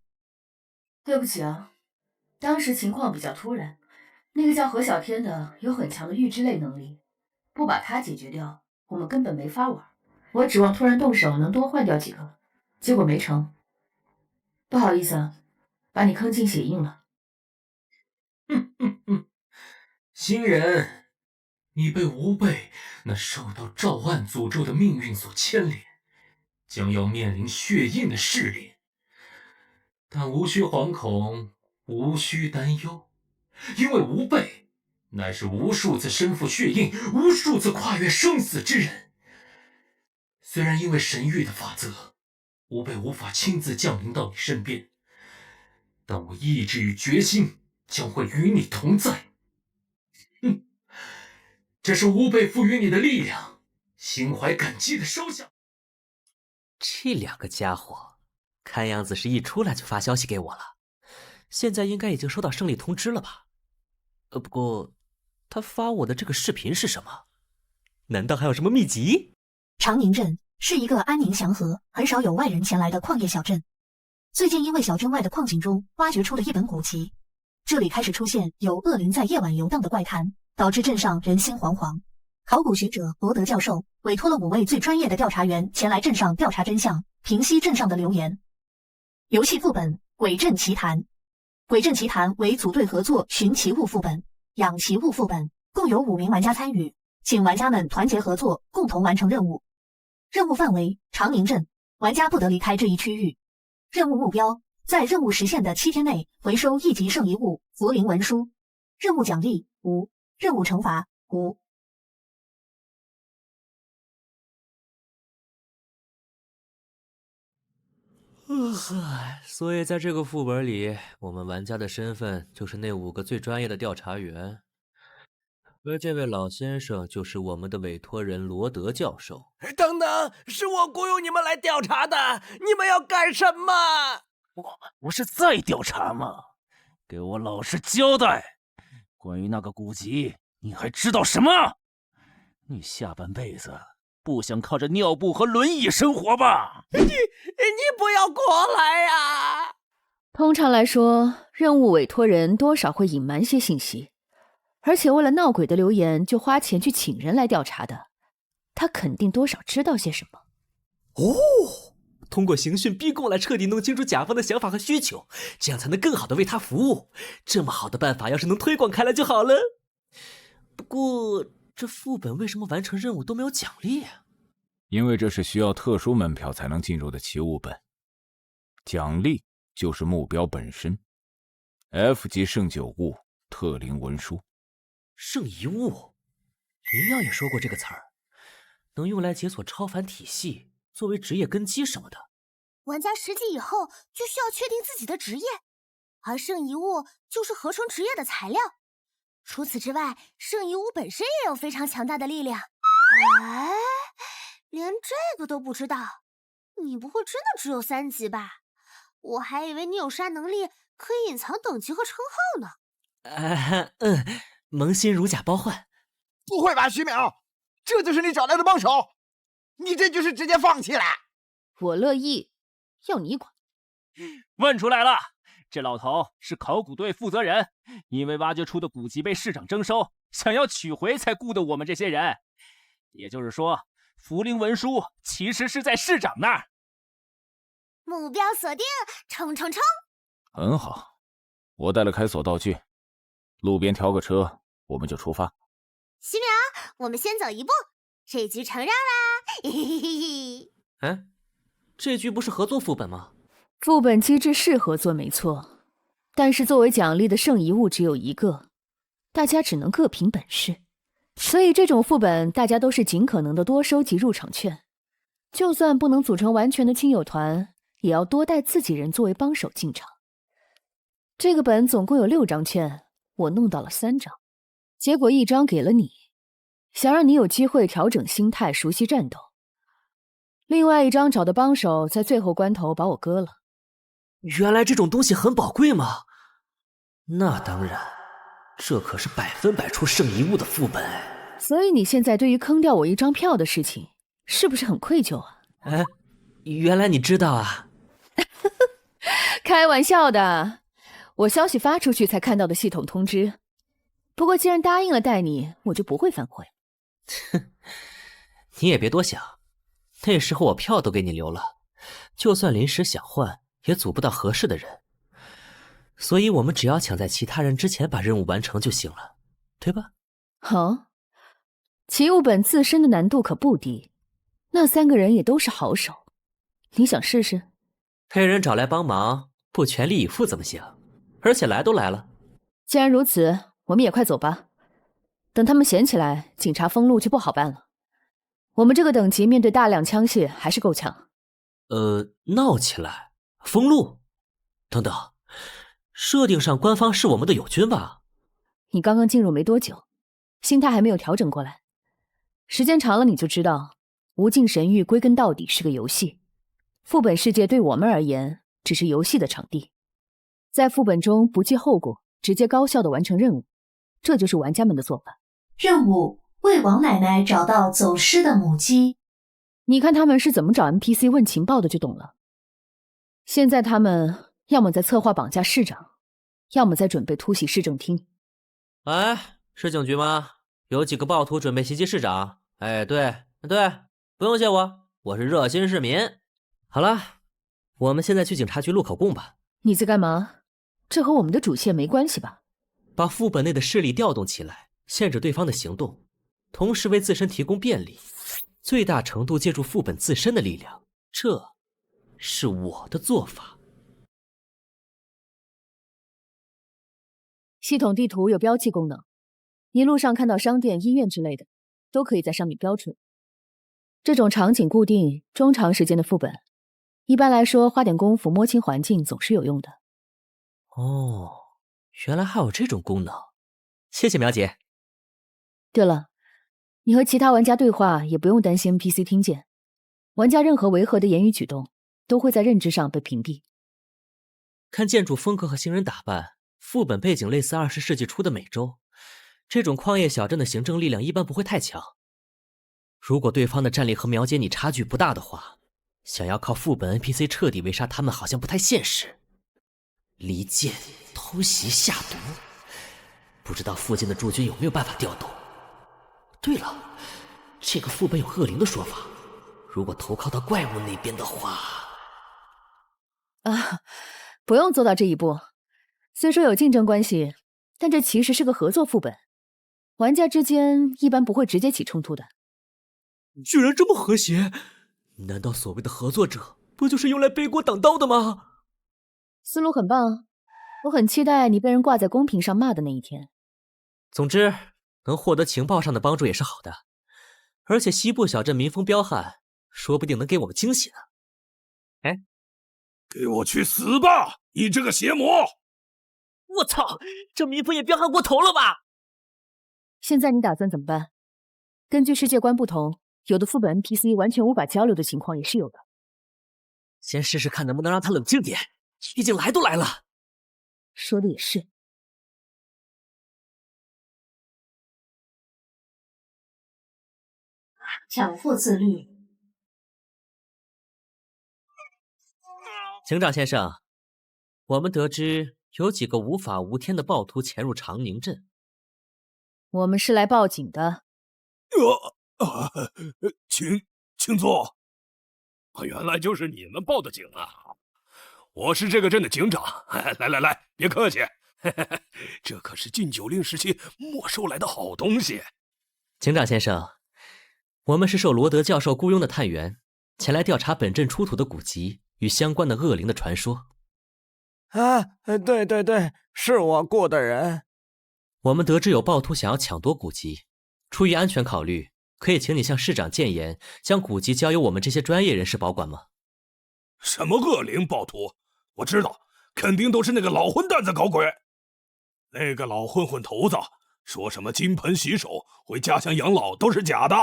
对不起啊，当时情况比较突然，那个叫何小天的有很强的预知类能力，不把他解决掉，我们根本没法玩。我指望突然动手能多换掉几个，结果没成。不好意思啊，把你坑进血印了。新人，你被吾辈那受到赵暗诅咒的命运所牵连，将要面临血印的试炼。但无需惶恐，无需担忧，因为吾辈乃是无数次身负血印、无数次跨越生死之人。虽然因为神域的法则，吾辈无法亲自降临到你身边，但我意志与决心将会与你同在。这是吾辈赋予你的力量，心怀感激的收下。这2个家伙，看样子是一出来就发消息给我了。现在应该已经收到胜利通知了吧？不过他发我的这个视频是什么？难道还有什么秘籍？长宁镇是一个安宁祥和、很少有外人前来的矿业小镇。最近因为小镇外的矿井中挖掘出了一本古籍，这里开始出现有恶灵在夜晚游荡的怪谈，导致镇上人心惶惶。考古学者罗德教授委托了5位最专业的调查员前来镇上调查真相，平息镇上的流言。游戏副本《鬼镇奇谈》。《鬼镇奇谈》为组队合作寻奇物副本、养奇物副本，共有5名玩家参与，请玩家们团结合作，共同完成任务。任务范围：长宁镇，玩家不得离开这一区域。任务目标：在任务实现的7天内回收1级圣遗物符灵文书。任务奖励5，任务惩罚5。所以在这个副本里，我们玩家的身份就是那5个最专业的调查员，而这位老先生就是我们的委托人罗德教授。等等，是我雇佣你们来调查的，你们要干什么？我们不是在调查吗？给我老实交代，关于那个古籍，你还知道什么？你下半辈子不想靠着尿布和轮椅生活吧？你不要过来呀！通常来说，任务委托人多少会隐瞒些信息，而且为了闹鬼的流言就花钱去请人来调查的，他肯定多少知道些什么。哦，通过刑讯逼供来彻底弄清楚甲方的想法和需求，这样才能更好的为他服务。这么好的办法要是能推广开来就好了。不过这副本为什么完成任务都没有奖励啊？因为这是需要特殊门票才能进入的奇物本，奖励就是目标本身。F 级圣酒物特灵文书。圣遗物，林耀也说过这个词儿，能用来解锁超凡体系，作为职业根基什么的。玩家10级以后就需要确定自己的职业，而圣遗物就是合成职业的材料。除此之外，圣遗物本身也有非常强大的力量。哎，连这个都不知道，你不会真的只有3级吧？我还以为你有啥能力可以隐藏等级和称号呢。萌新如假包换。不会吧，徐淼，这就是你找来的帮手？你这就是直接放弃了？我乐意，要你管。问出来了，这老头是考古队负责人，因为挖掘出的古籍被市长征收，想要取回才雇的我们这些人。也就是说，符灵文书其实是在市长那儿。目标锁定，冲冲冲！很好，我带了开锁道具，路边调个车，我们就出发。徐淼，我们先走一步，这局承让啦！嘿嘿嘿嘿。哎，这局不是合作副本吗？副本机制是合作没错，但是作为奖励的圣遗物只有1个，大家只能各凭本事。所以这种副本大家都是尽可能的多收集入场券，就算不能组成完全的亲友团，也要多带自己人作为帮手进场。这个本总共有6张券，我弄到了3张，结果1张给了你，想让你有机会调整心态，熟悉战斗。另外1张找的帮手在最后关头把我割了。原来这种东西很宝贵吗？那当然，这可是100%出圣遗物的副本。所以你现在对于坑掉我1张票的事情，是不是很愧疚啊？哎，原来你知道啊？开玩笑的，我消息发出去才看到的系统通知。不过既然答应了带你，我就不会反悔。你也别多想，那时候我票都给你留了，就算临时想换，也组不到合适的人。所以我们只要抢在其他人之前把任务完成就行了，对吧？好，奇物本自身的难度可不低，那3个人也都是好手，你想试试？被人找来帮忙，不全力以赴怎么行？而且来都来了。既然如此，我们也快走吧。等他们闲起来，警察封路就不好办了。我们这个等级面对大量枪械还是够呛。闹起来？封路？等等，设定上官方是我们的友军吧？你刚刚进入没多久，心态还没有调整过来。时间长了你就知道，无尽神域归根到底是个游戏，副本世界对我们而言只是游戏的场地。在副本中不计后果，直接高效的完成任务，这就是玩家们的做法。任务：为王奶奶找到走失的母鸡。你看他们是怎么找 NPC 问情报的就懂了。现在他们要么在策划绑架市长，要么在准备突袭市政厅。哎，是警局吗？有几个暴徒准备袭击市长。哎，对，不用谢我，我是热心市民。好了，我们现在去警察局录口供吧。你在干嘛？这和我们的主线没关系吧？把副本内的势力调动起来，限制对方的行动，同时为自身提供便利，最大程度借助副本自身的力量，这是我的做法。系统地图有标记功能，一路上看到商店、医院之类的，都可以在上面标出。这种场景固定、中长时间的副本，一般来说花点功夫摸清环境总是有用的。哦，原来还有这种功能，谢谢苗姐。对了，你和其他玩家对话也不用担心 NPC 听见，玩家任何违和的言语举动都会在认知上被屏蔽。看建筑风格和行人打扮，副本背景类似20世纪初的美洲，这种矿业小镇的行政力量一般不会太强。如果对方的战力和苗姐你差距不大的话，想要靠副本 NPC 彻底围杀他们好像不太现实。离间、偷袭、下毒，不知道附近的驻军有没有办法调动。对了，这个副本有恶灵的说法，如果投靠到怪物那边的话……啊，不用做到这一步。虽说有竞争关系，但这其实是个合作副本，玩家之间一般不会直接起冲突的。居然这么和谐，难道所谓的合作者不就是用来背锅挡刀的吗？思路很棒，我很期待你被人挂在公屏上骂的那一天。总之，能获得情报上的帮助也是好的，而且西部小镇民风彪悍，说不定能给我们惊喜呢。哎，给我去死吧，你这个邪魔！我操，这民风也彪悍过头了吧？现在你打算怎么办？根据世界观不同，有的副本 NPC 完全无法交流的情况也是有的。先试试看能不能让他冷静点，毕竟来都来了。说的也是。强迫自律。警长先生，我们得知有几个无法无天的暴徒潜入长宁镇。我们是来报警的。请坐。原来就是你们报的警啊！我是这个镇的警长。来，别客气。这可是禁酒令时期没收来的好东西。警长先生，我们是受罗德教授雇佣的探员，前来调查本镇出土的古籍与相关的恶灵的传说。啊，对，是我雇的人。我们得知有暴徒想要抢夺古籍，出于安全考虑，可以请你向市长谏言，将古籍交由我们这些专业人士保管吗？什么恶灵暴徒？我知道，肯定都是那个老混蛋在搞鬼。那个老混混头子说什么金盆洗手、回家乡养老都是假的。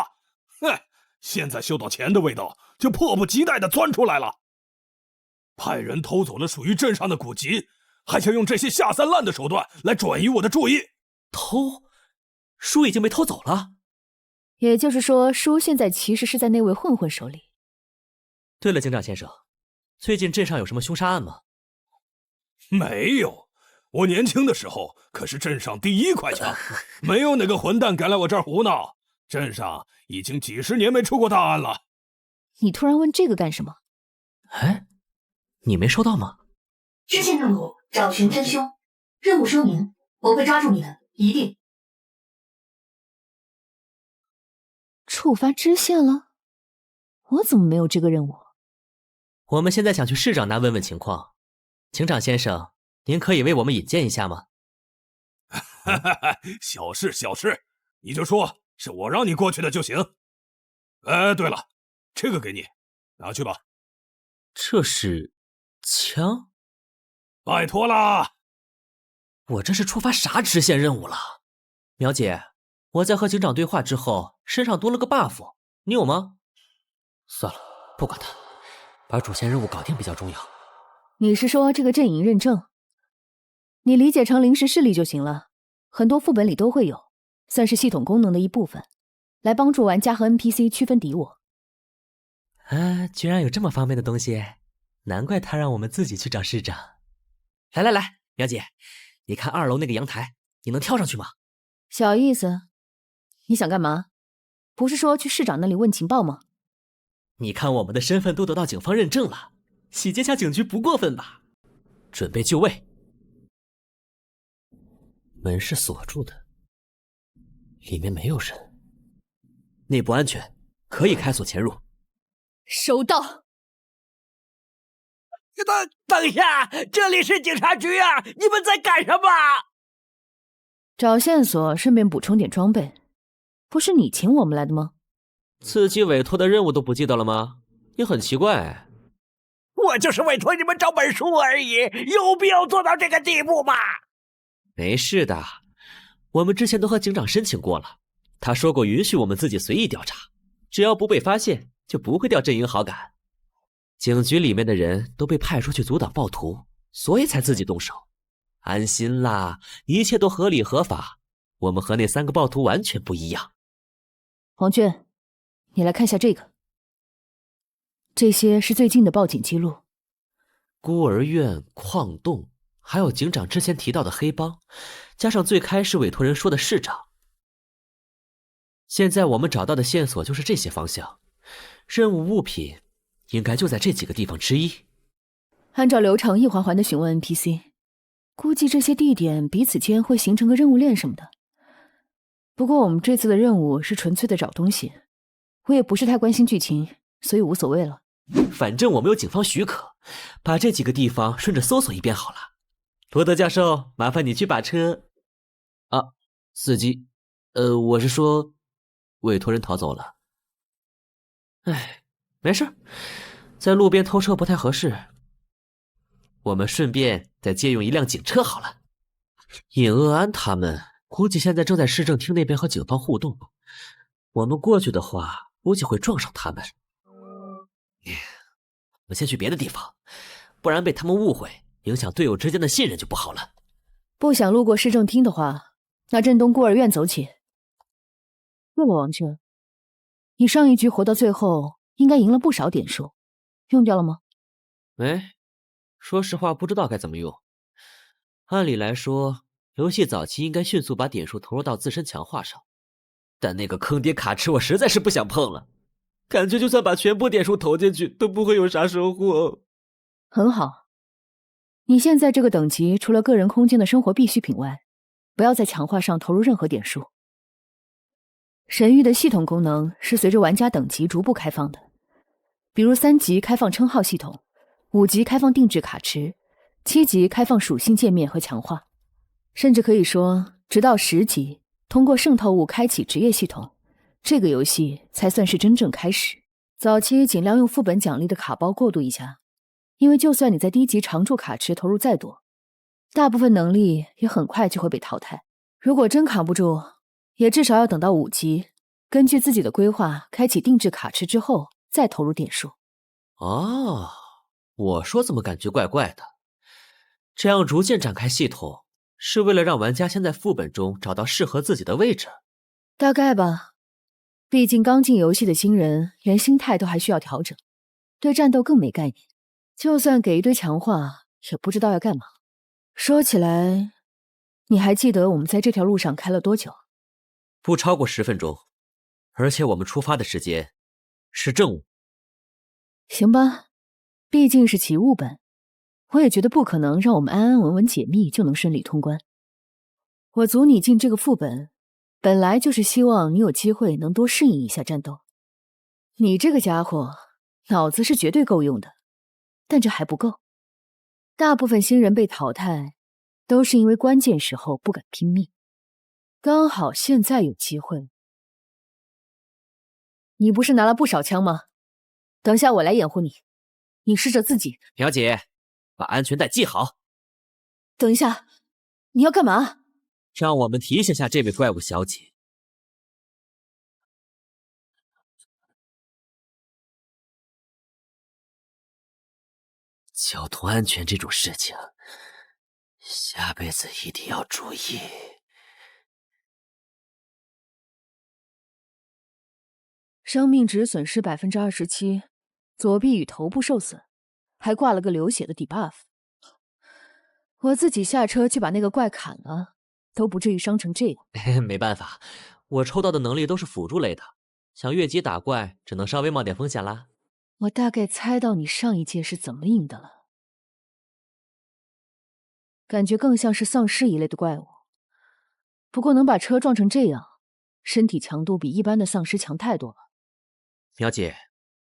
哼，现在嗅到钱的味道，就迫不及待地钻出来了。派人偷走了属于镇上的古籍，还想用这些下三滥的手段来转移我的注意。偷？书已经被偷走了？也就是说，书现在其实是在那位混混手里。对了，警长先生，最近镇上有什么凶杀案吗？没有，我年轻的时候可是镇上第一快枪，没有哪个混蛋敢来我这儿胡闹。镇上已经几十年没出过大案了。你突然问这个干什么？哎，你没收到吗？支线任务：找寻真凶。任务说明：我会抓住你的，一定。触发支线了？我怎么没有这个任务？我们现在想去市长那问问情况。警长先生，您可以为我们引荐一下吗？小事，你就说是我让你过去的就行。对了，这个给你，拿去吧。这是枪？拜托啦！我这是触发啥支线任务了？苗姐，我在和警长对话之后，身上多了个 buff， 你有吗？算了，不管他，把主线任务搞定比较重要。你是说这个阵营认证？你理解成临时势力就行了，很多副本里都会有，算是系统功能的一部分，来帮助玩家和 NPC 区分敌我。啊，居然有这么方便的东西，难怪他让我们自己去找市长。来来来，苗姐，你看2楼那个阳台，你能跳上去吗？小意思，你想干嘛？不是说去市长那里问情报吗？你看我们的身份都得到警方认证了，洗劫下警局不过分吧？准备就位。门是锁住的，里面没有人，内部安全，可以开锁潜入。收到。等一下，这里是警察局啊！你们在干什么？找线索，顺便补充点装备。不是你请我们来的吗？自己委托的任务都不记得了吗？你很奇怪。我就是委托你们找本书而已，有必要做到这个地步吗？没事的，我们之前都和警长申请过了，他说过允许我们自己随意调查，只要不被发现，就不会掉阵营好感。警局里面的人都被派出去阻挡暴徒，所以才自己动手。安心啦，一切都合理合法。我们和那3个暴徒完全不一样。黄娟，你来看一下这个。这些是最近的报警记录。孤儿院、矿洞，还有警长之前提到的黑帮，加上最开始委托人说的市长。现在我们找到的线索就是这些方向，任务物品应该就在这几个地方之一。按照流程一环环的询问 NPC， 估计这些地点彼此间会形成个任务链什么的。不过我们这次的任务是纯粹的找东西，我也不是太关心剧情，所以无所谓了。反正我们有警方许可，把这几个地方顺着搜索一遍好了。罗德教授，麻烦你去把车……啊，司机，我是说，委托人逃走了。哎，没事，在路边偷车不太合适。我们顺便再借用一辆警车好了。尹鄂安他们估计现在正在市政厅那边和警方互动，我们过去的话，估计会撞上他们。我们先去别的地方，不然被他们误会，影响队友之间的信任就不好了。不想路过市政厅的话，那镇东孤儿院走起。对了，王俊，你上一局活到最后，应该赢了不少点数，用掉了吗？说实话不知道该怎么用。按理来说，游戏早期应该迅速把点数投入到自身强化上，但那个坑爹卡池我实在是不想碰了，感觉就算把全部点数投进去，都不会有啥收获。很好，你现在这个等级，除了个人空间的生活必需品外，不要在强化上投入任何点数。神域的系统功能是随着玩家等级逐步开放的，比如3级开放称号系统，5级开放定制卡池，7级开放属性界面和强化，甚至可以说，直到10级，通过渗透物开启职业系统，这个游戏才算是真正开始。早期尽量用副本奖励的卡包过渡一下，因为就算你在低级常驻卡池投入再多，大部分能力也很快就会被淘汰。如果真扛不住，也至少要等到5级，根据自己的规划开启定制卡池之后再投入点数。哦，我说怎么感觉怪怪的？这样逐渐展开系统，是为了让玩家先在副本中找到适合自己的位置？大概吧，毕竟刚进游戏的新人连心态都还需要调整，对战斗更没概念，就算给一堆强化也不知道要干嘛。说起来，你还记得我们在这条路上开了多久？不超过10分钟，而且我们出发的时间是正午。行吧，毕竟是奇物本，我也觉得不可能让我们安安稳稳解密就能顺利通关。我组你进这个副本，本来就是希望你有机会能多适应一下战斗。你这个家伙脑子是绝对够用的，但这还不够。大部分新人被淘汰，都是因为关键时候不敢拼命。刚好现在有机会。你不是拿了不少枪吗？等下我来掩护你，你试着自己。苗姐，把安全带系好。等一下，你要干嘛？让我们提醒下这位怪物小姐。交通安全这种事情，下辈子一定要注意。生命值损失27%，左臂与头部受损，还挂了个流血的 debuff。我自己下车去把那个怪砍了，都不至于伤成这样。没办法，我抽到的能力都是辅助类的，想越级打怪，只能稍微冒点风险啦。我大概猜到你上一届是怎么赢的了，感觉更像是丧尸一类的怪物。不过能把车撞成这样，身体强度比一般的丧尸强太多了。苗姐，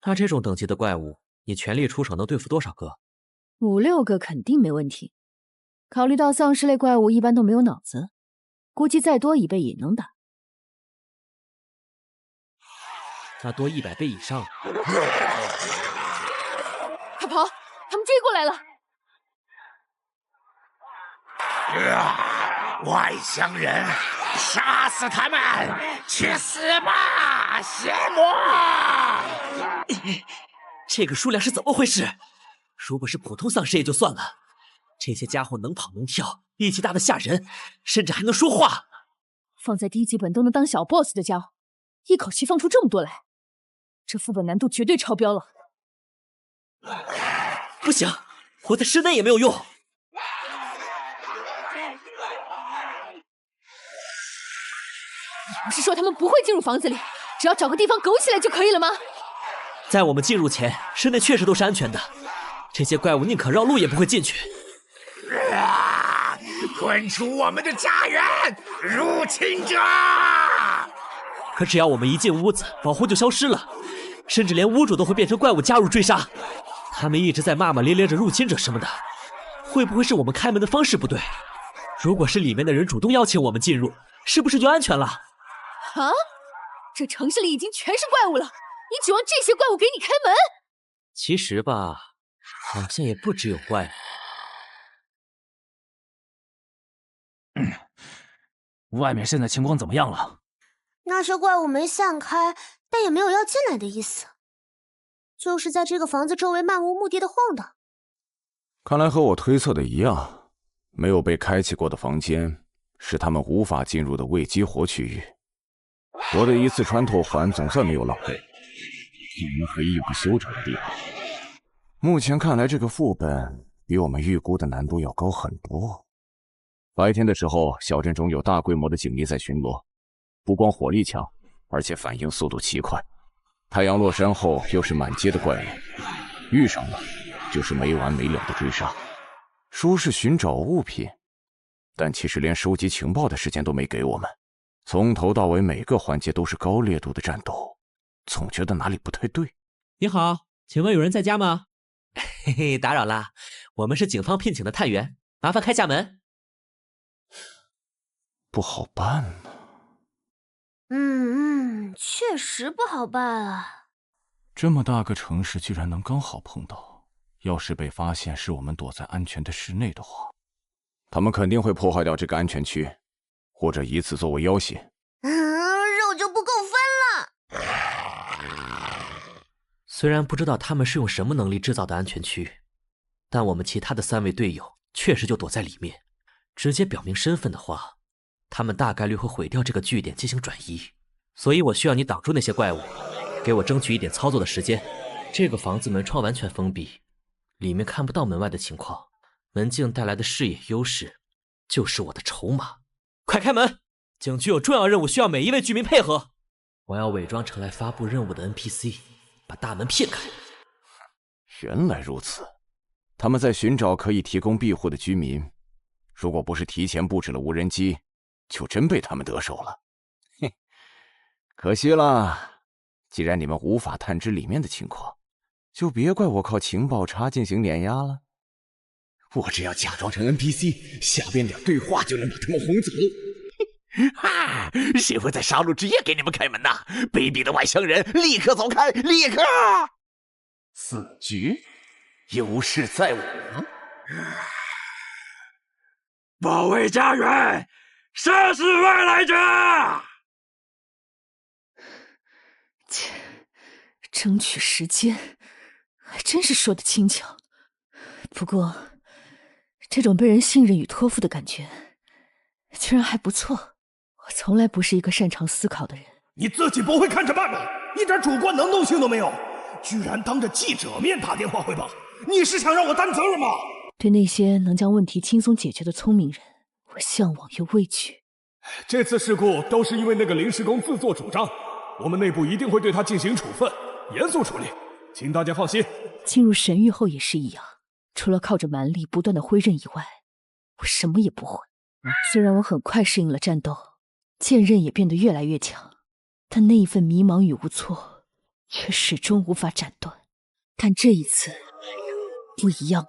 那这种等级的怪物，你全力出手能对付多少个？5、6个肯定没问题。考虑到丧尸类怪物一般都没有脑子，估计再多1倍也能打。那多100倍以上。快跑！他们追过来了！外乡人，杀死他们！去死吧，邪魔！这个数量是怎么回事？如果是普通丧尸也就算了，这些家伙能跑能跳，力气大的吓人，甚至还能说话。放在低级本都能当小 boss 的家伙，一口气放出这么多来，这副本难度绝对超标了。不行，我在室内也没有用。不是说他们不会进入房子里，只要找个地方苟起来就可以了吗？在我们进入前，室内确实都是安全的，这些怪物宁可绕路也不会进去。滚出我们的家园，入侵者！可只要我们一进屋子，保护就消失了，甚至连屋主都会变成怪物加入追杀。他们一直在骂骂咧咧着入侵者什么的，会不会是我们开门的方式不对？如果是里面的人主动邀请我们进入，是不是就安全了？啊！这城市里已经全是怪物了，你指望这些怪物给你开门？其实吧，好像也不只有怪物。外面现在情况怎么样了？那些怪物没散开，但也没有要进来的意思，就是在这个房子周围漫无目的的晃荡。看来和我推测的一样，没有被开启过的房间是他们无法进入的未激活区域。我的一次穿透环总算没有浪费，竟然还有个休整的地方。目前看来，这个副本比我们预估的难度要高很多。白天的时候，小镇中有大规模的警力在巡逻，不光火力强，而且反应速度奇快。太阳落山后，又是满街的怪物，遇上了就是没完没了的追杀。说是寻找物品，但其实连收集情报的时间都没给我们。从头到尾每个环节都是高烈度的战斗，总觉得哪里不太对。你好，请问有人在家吗？嘿嘿，打扰啦，我们是警方聘请的探员，麻烦开下门。不好办呢。确实不好办啊。这么大个城市居然能刚好碰到，要是被发现是我们躲在安全的室内的话，他们肯定会破坏掉这个安全区，或者以此作为要挟。肉就不够分了。虽然不知道他们是用什么能力制造的安全区，但我们其他的3位队友确实就躲在里面。直接表明身份的话，他们大概率会毁掉这个据点进行转移。所以我需要你挡住那些怪物，给我争取一点操作的时间。这个房子门窗完全封闭，里面看不到门外的情况，门镜带来的视野优势就是我的筹码。快开门！警局有重要任务需要每一位居民配合。我要伪装成来发布任务的 NPC， 把大门骗开。原来如此，他们在寻找可以提供庇护的居民。如果不是提前布置了无人机，就真被他们得手了。嘿，可惜了。既然你们无法探知里面的情况，就别怪我靠情报差进行碾压了。我只要假装成 NPC， 瞎编点对话就能把他们轰走。哈，谁会在杀戮之夜给你们开门呐？卑鄙的外乡人，立刻走开！立刻！死局，优势在我。保卫家园，杀死外来者！切，争取时间，还真是说得轻巧。不过，这种被人信任与托付的感觉，居然还不错。我从来不是一个擅长思考的人。你自己不会看着办吗？一点主观能动性都没有，居然当着记者面打电话汇报，你是想让我担责任吗？对那些能将问题轻松解决的聪明人，我向往又畏惧。这次事故都是因为那个临时工自作主张，我们内部一定会对他进行处分，严肃处理，请大家放心。进入神域后也是一样，除了靠着蛮力不断的挥刃以外，我什么也不会。虽然我很快适应了战斗，剑刃也变得越来越强，但那一份迷茫与无措却始终无法斩断。但这一次不一样了，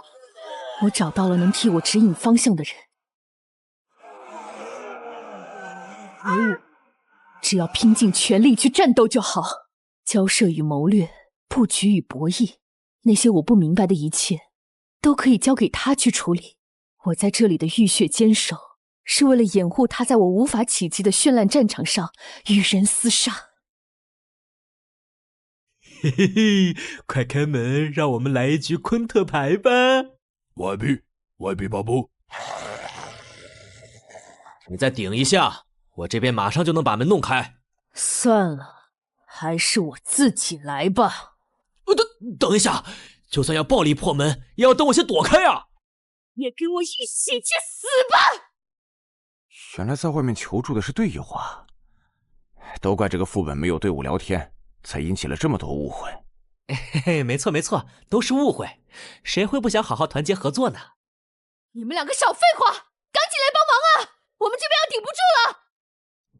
我找到了能替我指引方向的人。只要拼尽全力去战斗就好，交涉与谋略，布局与博弈，那些我不明白的一切都可以交给他去处理。我在这里的浴血坚守，是为了掩护他在我无法企及的绚烂战场上与人厮杀。嘿嘿嘿，快开门，让我们来一局昆特牌吧！外币巴布，你再顶一下，我这边马上就能把门弄开。算了，还是我自己来吧。等一下，就算要暴力破门，也要等我先躲开啊！也给我一起去死吧！原来在外面求助的是队友啊！都怪这个副本没有队伍聊天，才引起了这么多误会。嘿嘿，没错没错，都是误会，谁会不想好好团结合作呢？你们两个少废话，赶紧来帮忙啊！我们这边要顶不住了。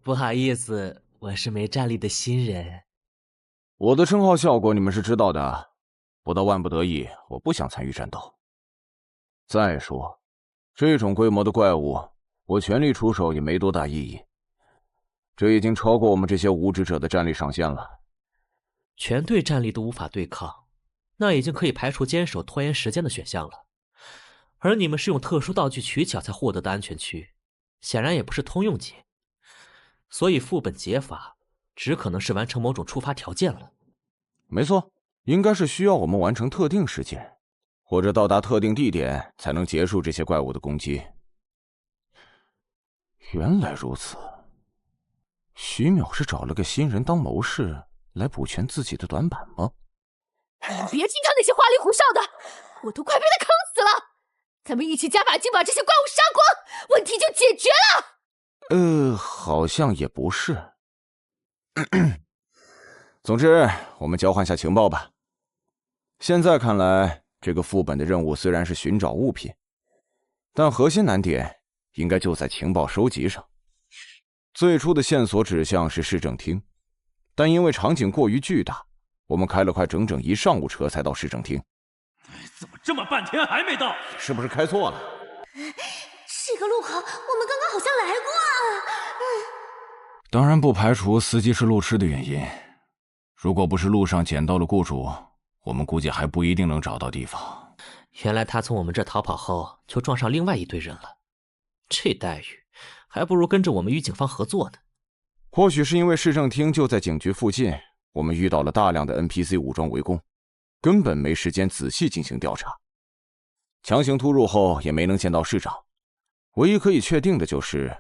不好意思，我是没战力的新人。我的称号效果你们是知道的，不到万不得已，我不想参与战斗。再说，这种规模的怪物，我全力出手也没多大意义。这已经超过我们这些无职者的战力上限了。全队战力都无法对抗，那已经可以排除坚守拖延时间的选项了。而你们是用特殊道具取巧才获得的安全区，显然也不是通用解，所以副本解法只可能是完成某种触发条件了。没错，应该是需要我们完成特定事件，或者到达特定地点才能结束这些怪物的攻击。原来如此，徐淼是找了个新人当谋士来补全自己的短板吗？你们别听他那些花里胡哨的，我都快被他坑死了。咱们一起加把劲把这些怪物杀光，问题就解决了。好像也不是。总之，我们交换下情报吧。现在看来，这个副本的任务虽然是寻找物品，但核心难点应该就在情报收集上。最初的线索指向是市政厅，但因为场景过于巨大，我们开了快整整1上午车才到市政厅。怎么这么半天还没到？是不是开错了？这个路口我们刚刚好像来过啊。当然不排除司机是路痴的原因。如果不是路上捡到了雇主，我们估计还不一定能找到地方。原来他从我们这逃跑后，就撞上另外一队人了。这待遇还不如跟着我们与警方合作呢。或许是因为市政厅就在警局附近，我们遇到了大量的 NPC 武装围攻，根本没时间仔细进行调查。强行突入后也没能见到市长，唯一可以确定的就是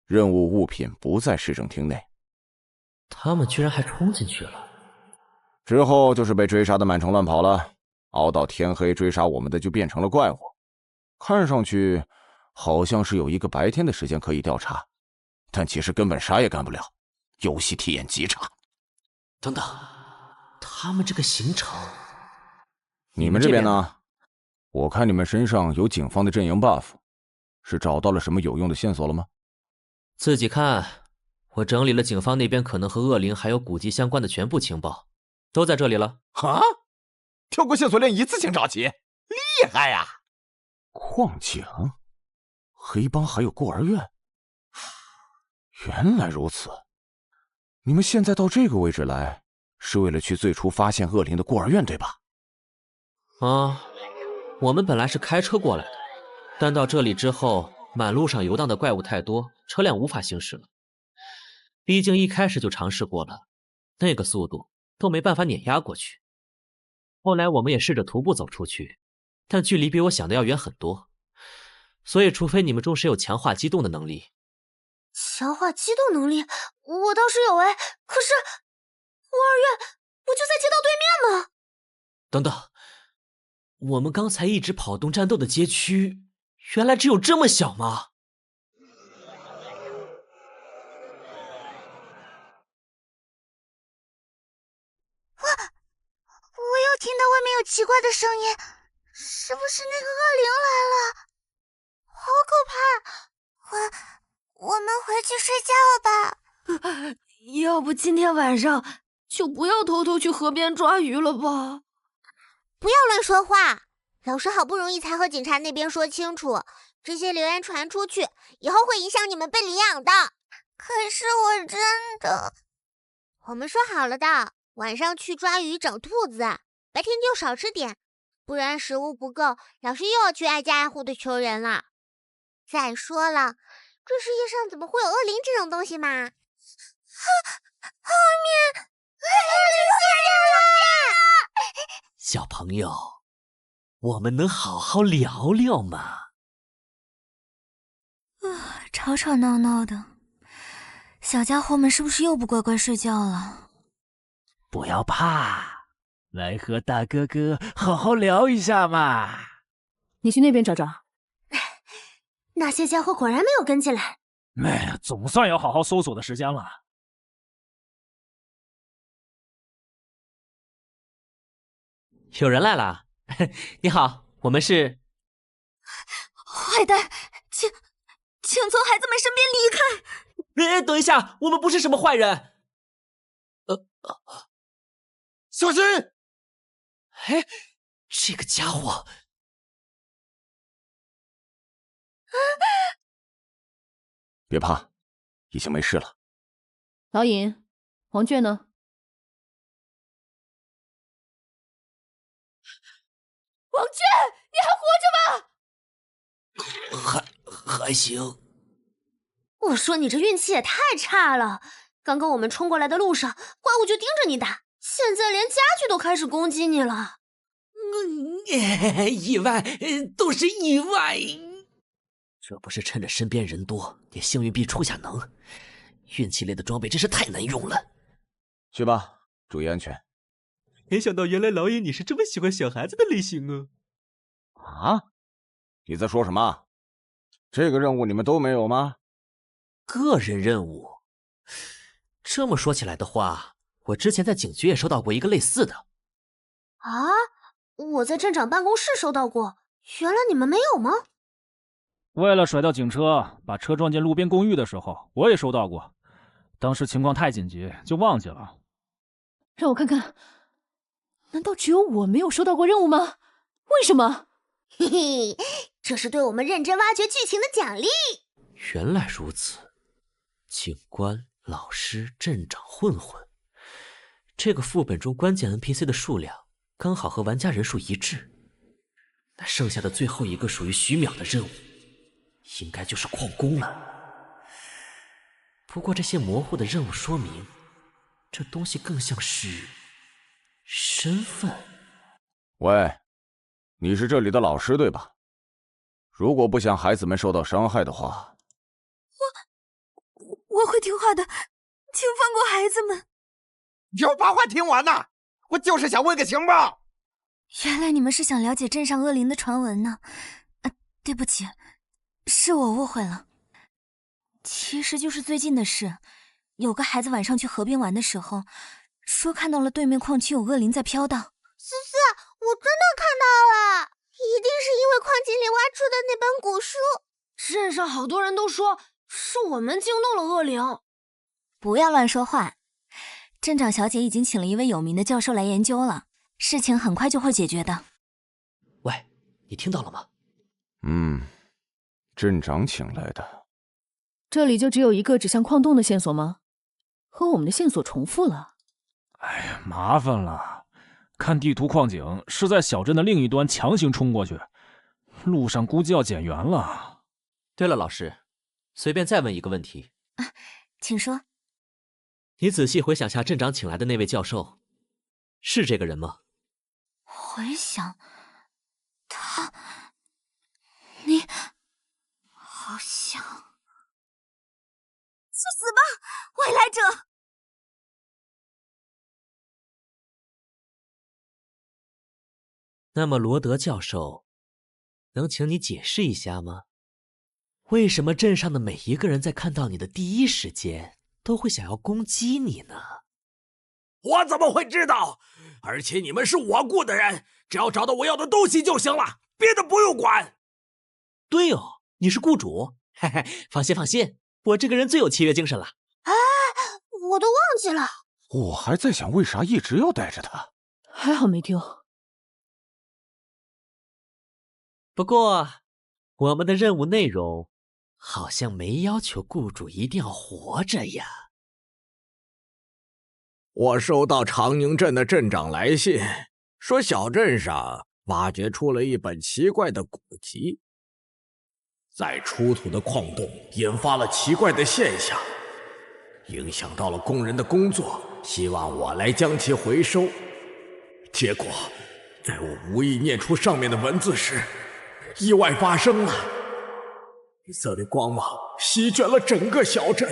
任务物品不在市政厅内。他们居然还冲进去了。之后就是被追杀的满城乱跑了，熬到天黑追杀我们的就变成了怪物。看上去好像是有一个白天的时间可以调查，但其实根本啥也干不了，游戏体验极差。等等，他们这个行程……你们这边呢？我看你们身上有警方的阵营 buff， 是找到了什么有用的线索了吗？自己看，我整理了警方那边可能和恶灵还有古籍相关的全部情报，都在这里了。啊！跳过线索链一次性找齐，厉害呀！矿井、黑帮还有孤儿院，原来如此。你们现在到这个位置来，是为了去最初发现恶灵的孤儿院，对吧？啊，我们本来是开车过来的，但到这里之后，满路上游荡的怪物太多，车辆无法行驶了。毕竟一开始就尝试过了，那个速度都没办法碾压过去。后来我们也试着徒步走出去，但距离比我想的要远很多。所以除非你们中谁有强化机动的能力。强化机动能力，我倒是有哎，可是孤儿院不就在街道对面吗？等等，我们刚才一直跑动战斗的街区，原来只有这么小吗？我又听到外面有奇怪的声音，是不是那个恶灵来了？好可怕！我们回去睡觉吧。要不今天晚上就不要偷偷去河边抓鱼了吧？不要乱说话！老师好不容易才和警察那边说清楚，这些流言传出去，以后会影响你们被领养的。可是我真的……我们说好了的，晚上去抓鱼整兔子，白天就少吃点，不然食物不够，老师又要去挨家挨户的求人了。再说了，这世界上怎么会有恶灵这种东西嘛？后面恶灵出现了！小朋友，我们能好好聊聊吗？吵吵闹闹的，小家伙们是不是又不乖乖睡觉了？不要怕，来和大哥哥好好聊一下嘛。你去那边找找。那些家伙果然没有跟进来。哎呀，总算有好好搜索的时间了。有人来了，你好，我们是……坏蛋，请从孩子们身边离开！等一下，我们不是什么坏人。小心！哎，这个家伙……别怕，已经没事了。老尹，王娟呢？王娟，你还活着吗？还行。我说你这运气也太差了，刚刚我们冲过来的路上，怪物就盯着你打，现在连家具都开始攻击你了。意外，都是意外。这不是趁着身边人多，点幸运币出下能，运气类的装备真是太难用了。去吧，注意安全。没想到原来老尹你是这么喜欢小孩子的类型啊！啊？你在说什么？这个任务你们都没有吗？个人任务？这么说起来的话，我之前在警局也收到过一个类似的。啊？我在镇长办公室收到过，原来你们没有吗？为了甩掉警车，把车撞进路边公寓的时候，我也收到过。当时情况太紧急，就忘记了。让我看看，难道只有我没有收到过任务吗？为什么？嘿嘿，这是对我们认真挖掘剧情的奖励。原来如此，警官、老师、镇长、混混，这个副本中关键 NPC 的数量刚好和玩家人数一致。那剩下的最后一个属于徐淼的任务，应该就是矿工了。不过这些模糊的任务说明，这东西更像是身份。喂，你是这里的老师对吧？如果不想孩子们受到伤害的话，我会听话的，请放过孩子们。有把话听完呐！我就是想问个情报。原来你们是想了解镇上恶灵的传闻呢。对不起，是我误会了。其实就是最近的事，有个孩子晚上去河边玩的时候，说看到了对面矿区有恶灵在飘荡。思思，我真的看到了，一定是因为矿井里挖出的那本古书。镇上好多人都说是我们惊动了恶灵。不要乱说话，镇长小姐已经请了一位有名的教授来研究了，事情很快就会解决的。喂，你听到了吗？镇长请来的。这里就只有一个指向矿洞的线索吗？和我们的线索重复了。哎呀，麻烦了。看地图，矿井是在小镇的另一端强行冲过去，路上估计要减员了。对了，老师，随便再问一个问题。请说。你仔细回想下镇长请来的那位教授，是这个人吗？回想，你好像……去死吧，外来者！那么罗德教授，能请你解释一下吗？为什么镇上的每一个人在看到你的第一时间都会想要攻击你呢？我怎么会知道？而且你们是我雇的人，只要找到我要的东西就行了，别的不用管。对哦，你是雇主，嘿嘿，放心放心，我这个人最有契约精神了。哎，我都忘记了。我还在想为啥一直要带着他，还好没丢。不过，我们的任务内容好像没要求雇主一定要活着呀。我收到长宁镇的镇长来信，说小镇上挖掘出了一本奇怪的古籍，在出土的矿洞引发了奇怪的现象，影响到了工人的工作，希望我来将其回收。结果，在我无意念出上面的文字时，意外发生了，绿色的光芒席卷了整个小镇。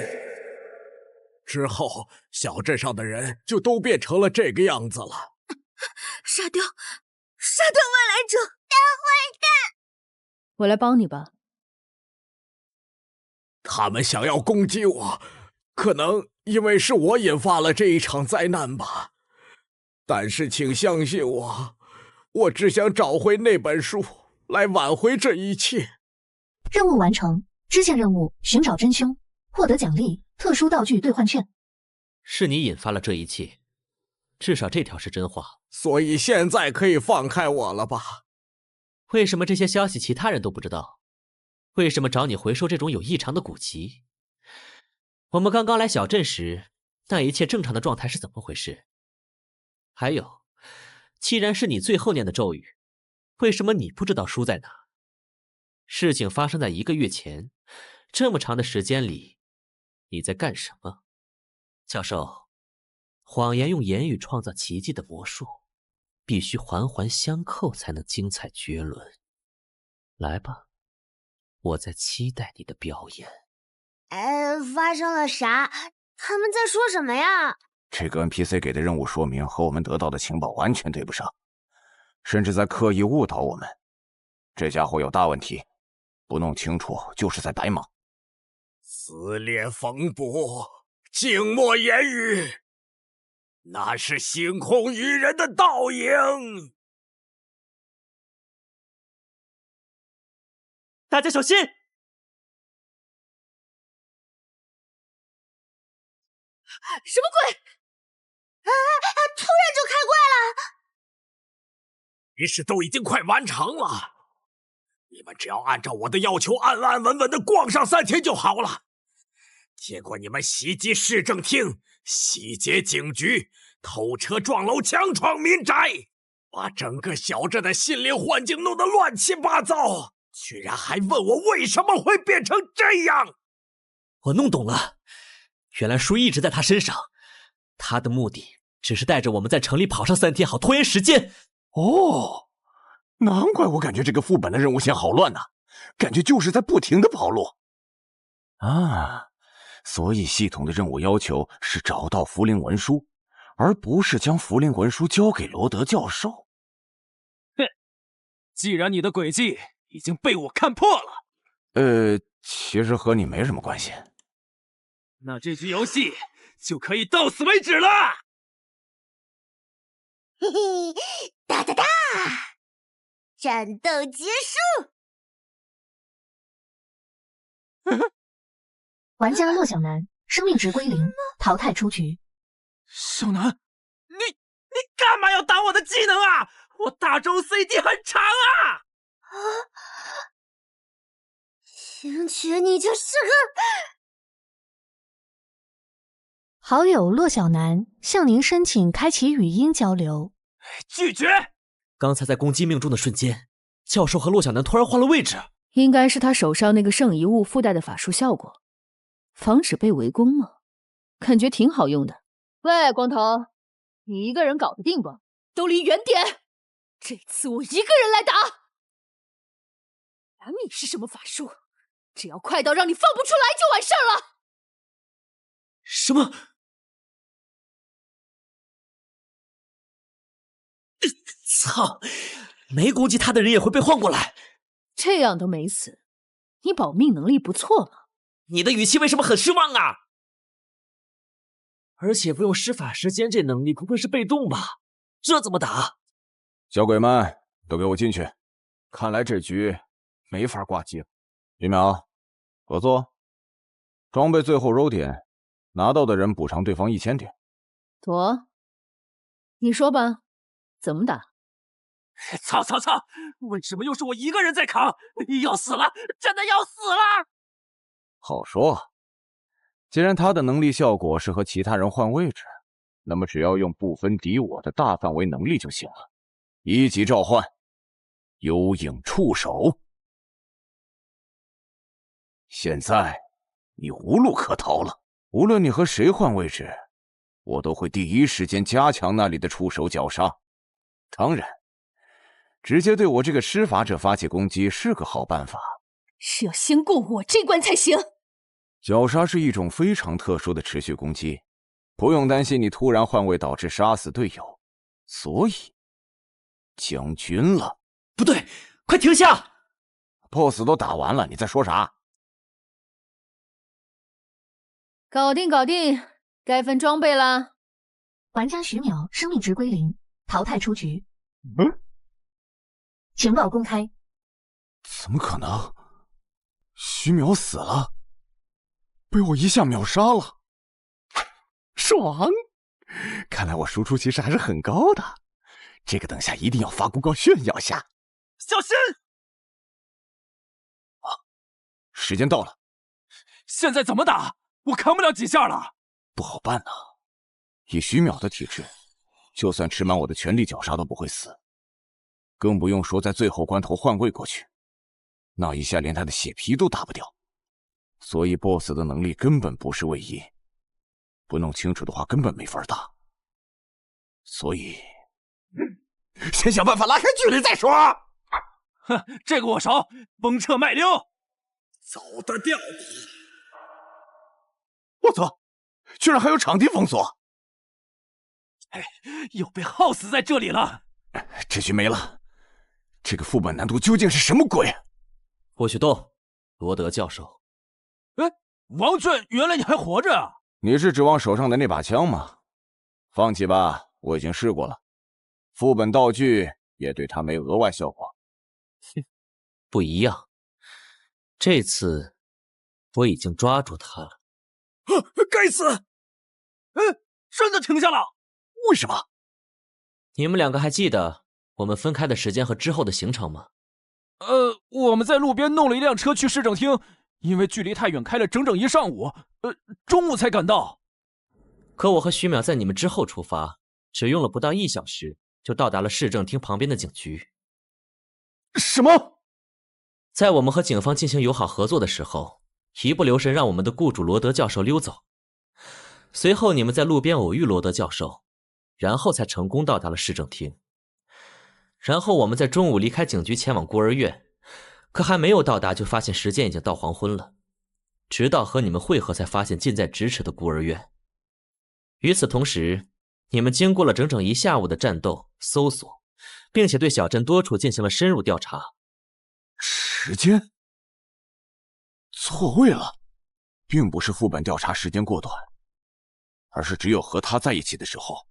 之后，小镇上的人就都变成了这个样子了。杀掉外来者！大坏蛋！我来帮你吧。他们想要攻击我，可能因为是我引发了这一场灾难吧。但是请相信我，我只想找回那本书，来挽回这一切。任务完成，支线任务寻找真凶，获得奖励特殊道具兑换券。是你引发了这一切，至少这条是真话。所以现在可以放开我了吧？为什么这些消息其他人都不知道？为什么找你回收这种有异常的古籍？我们刚刚来小镇时，那一切正常的状态是怎么回事？还有，既然是你最后念的咒语，为什么你不知道书在哪？事情发生在1个月前，这么长的时间里，你在干什么？教授，谎言用言语创造奇迹的魔术，必须环环相扣才能精彩绝伦。来吧，我在期待你的表演。发生了啥？他们在说什么呀？这个 NPC 给的任务说明和我们得到的情报完全对不上，甚至在刻意误导我们。这家伙有大问题，不弄清楚就是在白忙。撕裂风波，静默言语，那是星空与人的倒影。大家小心！什么鬼？突然就开怪了！仪式都已经快完成了，你们只要按照我的要求安安稳稳的逛上3天就好了。结果你们袭击市政厅，洗劫警局，偷车撞楼，强闯民宅，把整个小镇的心灵环境弄得乱七八糟，居然还问我为什么会变成这样。我弄懂了，原来书一直在他身上，他的目的只是带着我们在城里跑上3天，好拖延时间。哦，难怪我感觉这个副本的任务线好乱呐，感觉就是在不停的跑路。啊，所以系统的任务要求是找到符灵文书，而不是将符灵文书交给罗德教授。哼，既然你的诡计已经被我看破了，其实和你没什么关系。那这局游戏就可以到此为止了。嘿嘿，哒哒哒，战斗结束。玩家骆小楠生命值归0，淘汰出局。小南，你干嘛要挡我的技能啊？我大招 CD 很长啊！星爵，你就是个……好友骆小楠向您申请开启语音交流。拒绝！刚才在攻击命中的瞬间，教授和骆小楠突然换了位置，应该是他手上那个圣遗物附带的法术效果，防止被围攻吗？感觉挺好用的。喂，光头，你一个人搞得定不？都离远点！这次我一个人来打。管你是什么法术，只要快到让你放不出来就完事儿了。什么？操！没攻击他的人也会被换过来。这样都没死，你保命能力不错嘛？你的语气为什么很失望啊？而且不用施法时间这能力，不会是被动吧？这怎么打？小鬼们都给我进去！看来这局没法挂机了。徐淼，合作，装备最后揉点，拿到的人补偿对方1000点。妥，你说吧，怎么打？操！为什么又是我一个人在扛？要死了，真的要死了！好说，既然他的能力效果是和其他人换位置，那么只要用不分敌我的大范围能力就行了。1级召唤，幽影触手。现在你无路可逃了，无论你和谁换位置，我都会第一时间加强那里的触手绞杀。当然，直接对我这个施法者发起攻击是个好办法，是要先过我这关才行。绞杀是一种非常特殊的持续攻击，不用担心你突然换位导致杀死队友，所以将军了。不对，快停下 ！BOSS 都打完了，你在说啥？搞定，该分装备啦。玩家徐淼生命值归0，淘汰出局。情报公开。怎么可能？徐淼死了，被我一下秒杀了，爽！看来我输出其实还是很高的，这个等下一定要发公告炫耀下。小心！时间到了，现在怎么打？我扛不了几下了。不好办呐，以徐淼的体质，就算吃满我的全力绞杀都不会死，更不用说在最后关头换位过去，那一下连他的血皮都打不掉。所以 BOSS 的能力根本不是位移，不弄清楚的话根本没法打。所以，先想办法拉开距离再说。哼，这个我熟，崩彻麦溜，走得掉的。我操，居然还有场地封锁！哎，又被耗死在这里了。这局没了，这个副本难度究竟是什么鬼？霍许洞，罗德教授。哎，王俊，原来你还活着啊！你是指望手上的那把枪吗？放弃吧，我已经试过了，副本道具也对他没有额外效果。不一样，这次我已经抓住他了。该死！真的停下了？为什么？你们两个还记得我们分开的时间和之后的行程吗？我们在路边弄了一辆车去市政厅，因为距离太远，开了整整1上午，中午才赶到。可我和徐淼在你们之后出发，只用了不到1小时，就到达了市政厅旁边的警局。什么？在我们和警方进行友好合作的时候，一不留神让我们的雇主罗德教授溜走。随后你们在路边偶遇罗德教授，然后才成功到达了市政厅。然后我们在中午离开警局前往孤儿院，可还没有到达就发现时间已经到黄昏了，直到和你们会合才发现近在咫尺的孤儿院。与此同时，你们经过了整整1下午的战斗、搜索，并且对小镇多处进行了深入调查。时间错位了，并不是副本调查时间过短，而是只有和他在一起的时候，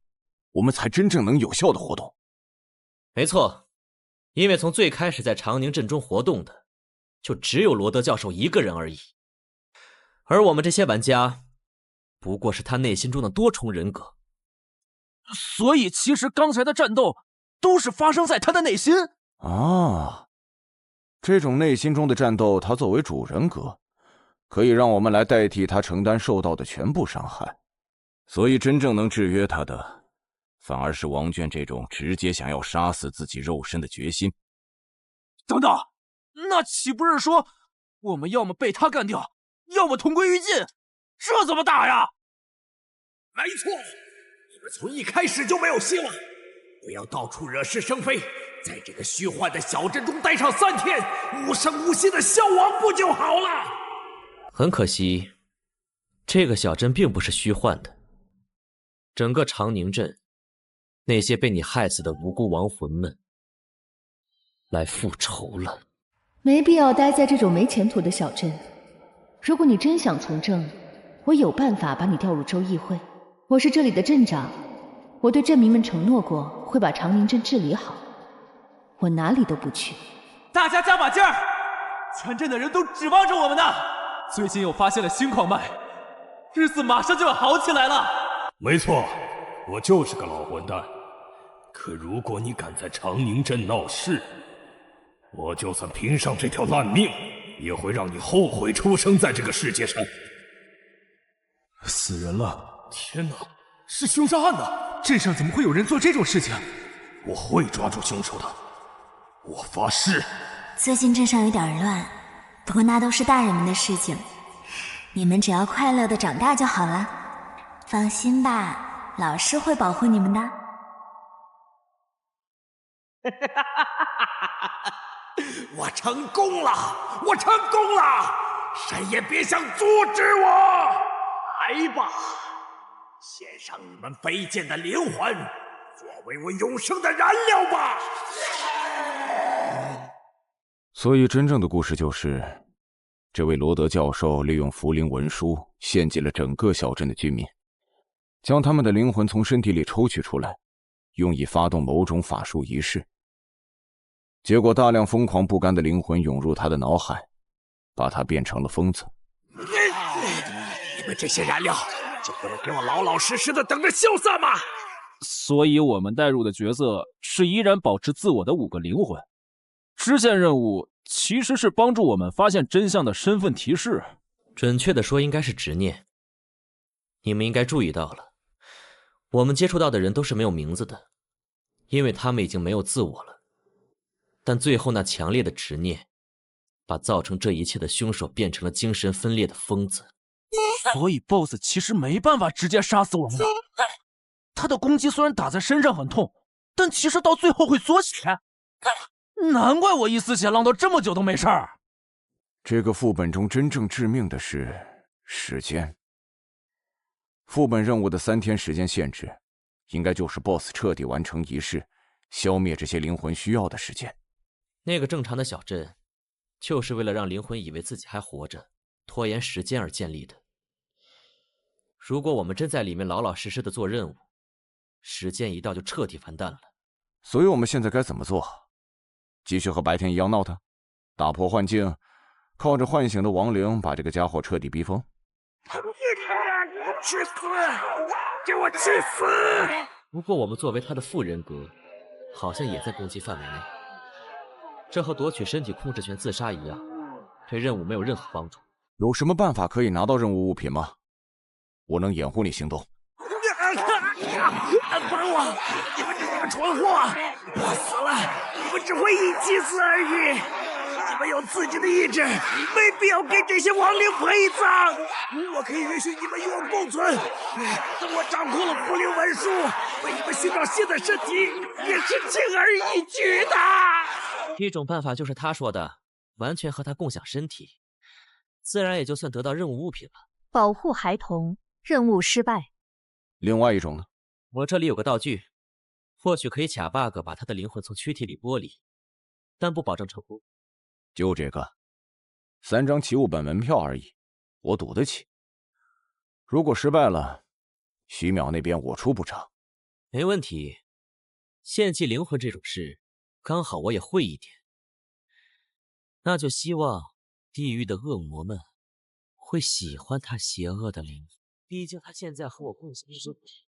我们才真正能有效的活动。没错，因为从最开始在长宁镇中活动的，就只有罗德教授一个人而已。而我们这些玩家，不过是他内心中的多重人格。所以其实刚才的战斗都是发生在他的内心啊！这种内心中的战斗，他作为主人格，可以让我们来代替他承担受到的全部伤害。所以真正能制约他的，反而是王娟这种直接想要杀死自己肉身的决心。等等，那岂不是说我们要么被他干掉，要么同归于尽？这怎么打呀？没错，你们从一开始就没有希望。不要到处惹是生非，在这个虚幻的小镇中待上3天，无声无息的消亡不就好了？很可惜，这个小镇并不是虚幻的。整个长宁镇，那些被你害死的无辜亡魂们，来复仇了。没必要待在这种没前途的小镇。如果你真想从政，我有办法把你调入州议会。我是这里的镇长，我对镇民们承诺过会把长宁镇治理好。我哪里都不去。大家加把劲儿，全镇的人都指望着我们呢。最近又发现了新矿脉，日子马上就要好起来了。没错，我就是个老混蛋。可如果你敢在长宁镇闹事，我就算拼上这条烂命，也会让你后悔出生在这个世界上。死人了！天哪，是凶杀案呢！镇上怎么会有人做这种事情？我会抓住凶手的，我发誓。最近镇上有点乱，不过那都是大人们的事情，你们只要快乐的长大就好了。放心吧，老师会保护你们的。我成功了！我成功了！谁也别想阻止我！来吧，献上你们卑贱的灵魂，作为我永生的燃料吧！所以真正的故事就是，这位罗德教授利用符灵文书献祭了整个小镇的居民，将他们的灵魂从身体里抽取出来，用以发动某种法术仪式。结果大量疯狂不甘的灵魂涌入他的脑海，把他变成了疯子。你们这些燃料就不能给我老老实实的等着消散吗？所以我们带入的角色是依然保持自我的5个灵魂。支线任务其实是帮助我们发现真相的身份提示，准确的说应该是执念。你们应该注意到了，我们接触到的人都是没有名字的，因为他们已经没有自我了。但最后那强烈的执念，把造成这一切的凶手变成了精神分裂的疯子。所以 BOSS 其实没办法直接杀死我们的。他的攻击虽然打在身上很痛，但其实到最后会缩血。难怪我一丝血浪到这么久都没事儿。这个副本中真正致命的是时间。副本任务的3天时间限制，应该就是 BOSS 彻底完成仪式，消灭这些灵魂需要的时间。那个正常的小镇，就是为了让灵魂以为自己还活着，拖延时间而建立的。如果我们真在里面老老实实的做任务，时间一到就彻底完蛋了。所以我们现在该怎么做？继续和白天一样闹腾，打破幻境，靠着唤醒的亡灵把这个家伙彻底逼疯。去死！给我去死！不过我们作为他的副人格，好像也在攻击范围内。这和夺取身体控制权自杀一样，对任务没有任何帮助。有什么办法可以拿到任务物品吗？我能掩护你行动。帮我！你们这几个蠢货！我死了，你们只会一起死而已。你们有自己的意志，没必要给这些亡灵陪葬。我可以允许你们与我共存。等我掌控了符灵文书，为你们寻找新的身体也是轻而易举的。一种办法就是他说的，完全和他共享身体，自然也就算得到任务物品了。保护孩童，任务失败。另外一种呢？我这里有个道具，或许可以卡 bug 把他的灵魂从躯体里剥离，但不保证成功。就这个，3张奇物本门票而已，我赌得起。如果失败了，徐淼那边我出补偿。没问题，献祭灵魂这种事，刚好我也会一点。那就希望地狱的恶魔们会喜欢他邪恶的灵魂，毕竟他现在和我共享身体，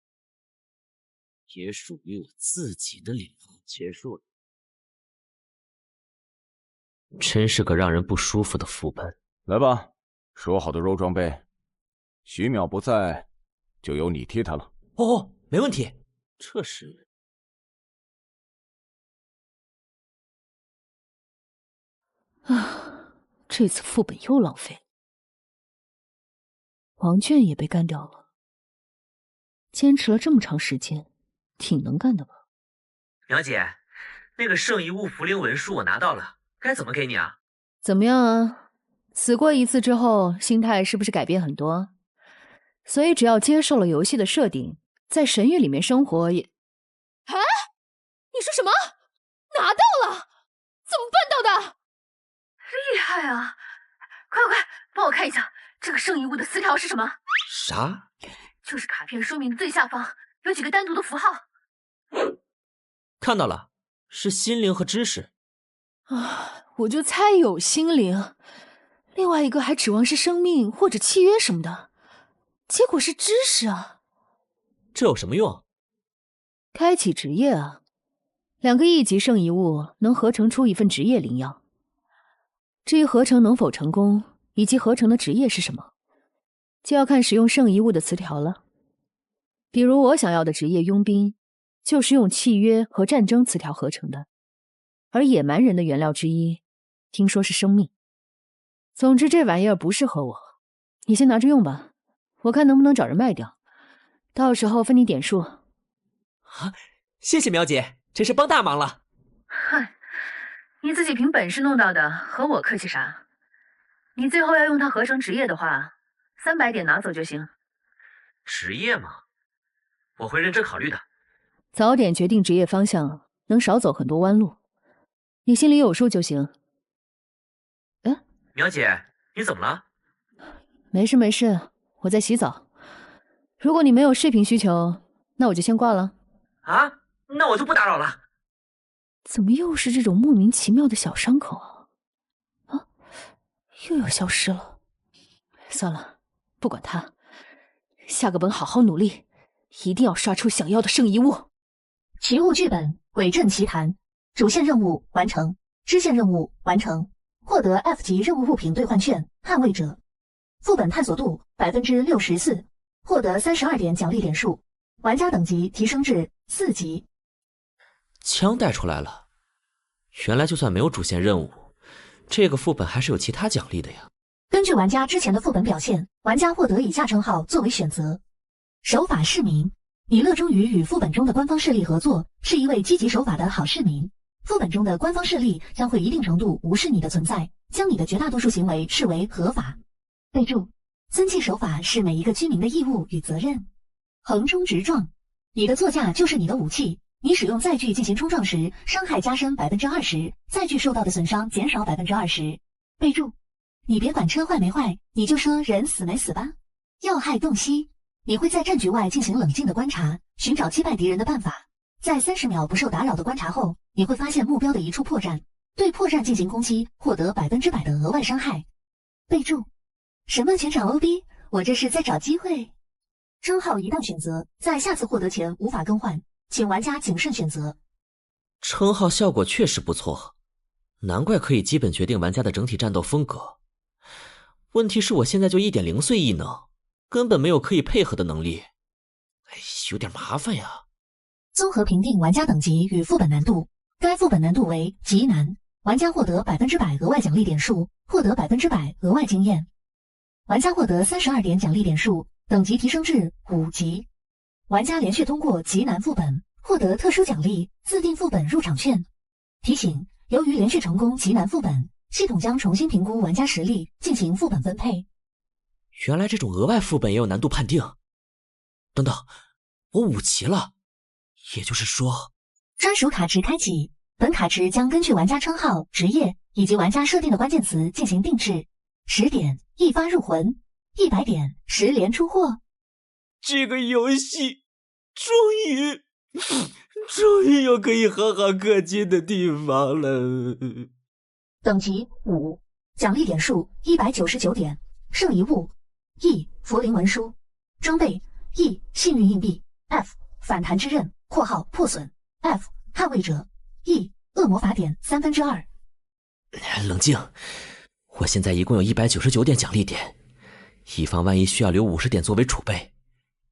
也属于我自己的灵魂。结束了。真是个让人不舒服的副本。来吧，说好的肉装备，徐淼不在，就由你替他了。哦，没问题。这是啊，这次副本又浪费了。王卷也被干掉了，坚持了这么长时间，挺能干的吧？苗姐，那个圣遗物符灵文书我拿到了，该怎么给你啊？怎么样啊？死过一次之后，心态是不是改变很多？所以只要接受了游戏的设定，在神域里面生活也……啊？你说什么？拿到了？怎么办到的？厉害啊！快快快，帮我看一下这个圣遗物的词条是什么？啥？就是卡片说明的最下方有几个单独的符号。看到了，是心灵和知识。啊，我就猜有心灵，另外一个还指望是生命或者契约什么的，结果是知识啊。这有什么用？开启职业啊，2个1级圣遗物能合成出一份职业灵药。至于合成能否成功，以及合成的职业是什么，就要看使用圣遗物的词条了。比如我想要的职业佣兵，就是用契约和战争词条合成的，而野蛮人的原料之一，听说是生命。总之这玩意儿不适合我，你先拿着用吧，我看能不能找人卖掉，到时候分你点数。啊，谢谢苗姐，真是帮大忙了。嗨，你自己凭本事弄到的，和我客气啥？你最后要用它合成职业的话，300点拿走就行。职业嘛，我会认真考虑的。早点决定职业方向，能少走很多弯路。你心里有数就行。苗姐，你怎么了？没事没事，我在洗澡。如果你没有视频需求，那我就先挂了。啊，那我就不打扰了。怎么又是这种莫名其妙的小伤口啊？啊，又要消失了。算了，不管它，下个本好好努力，一定要刷出想要的圣遗物。奇物剧本《鬼阵奇谭》，主线任务完成，支线任务完成，获得 F 级任务物品兑换券《捍卫者》，副本探索度64%，获得32点奖励点数，玩家等级提升至4级。枪带出来了，原来就算没有主线任务，这个副本还是有其他奖励的呀。根据玩家之前的副本表现，玩家获得以下称号作为选择：守法市民，你热衷于与副本中的官方势力合作，是一位积极守法的好市民。副本中的官方势力将会一定程度无视你的存在，将你的绝大多数行为视为合法。备注：遵纪守法是每一个居民的义务与责任。横冲直撞，你的座驾就是你的武器。你使用载具进行冲撞时，伤害加深20%，载具受到的损伤减少20%。备注：你别管车坏没坏，你就说人死没死吧。要害洞悉，你会在战局外进行冷静的观察，寻找击败敌人的办法。在30秒不受打扰的观察后，你会发现目标的一处破绽，对破绽进行攻击，获得100%的额外伤害。备注：什么全场 OB， 我这是在找机会。称号一旦选择，在下次获得前无法更换，请玩家谨慎选择。称号效果确实不错，难怪可以基本决定玩家的整体战斗风格。问题是我现在就1点0碎异能，根本没有可以配合的能力，有点麻烦呀。综合评定玩家等级与副本难度，该副本难度为极难，玩家获得100%额外奖励点数，获得100%额外经验。玩家获得32点奖励点数，等级提升至5级。玩家连续通过极难副本，获得特殊奖励自定副本入场券。提醒：由于连续成功极难副本，系统将重新评估玩家实力，进行副本分配。原来这种额外副本也有难度判定。等等，我5级了，也就是说，专属卡池开启。本卡池将根据玩家称号、职业以及玩家设定的关键词进行定制。10点一发入魂，100点10连出货。这个游戏终于有可以好好氪金的地方了。等级5，奖励点数199点，圣遗物 E 佛灵文书，装备 E 幸运硬币 F 反弹之刃（括号破损 F 捍卫者 E 恶魔法典2/3）。冷静，我现在一共有199点奖励点，以防万一需要留50点作为储备，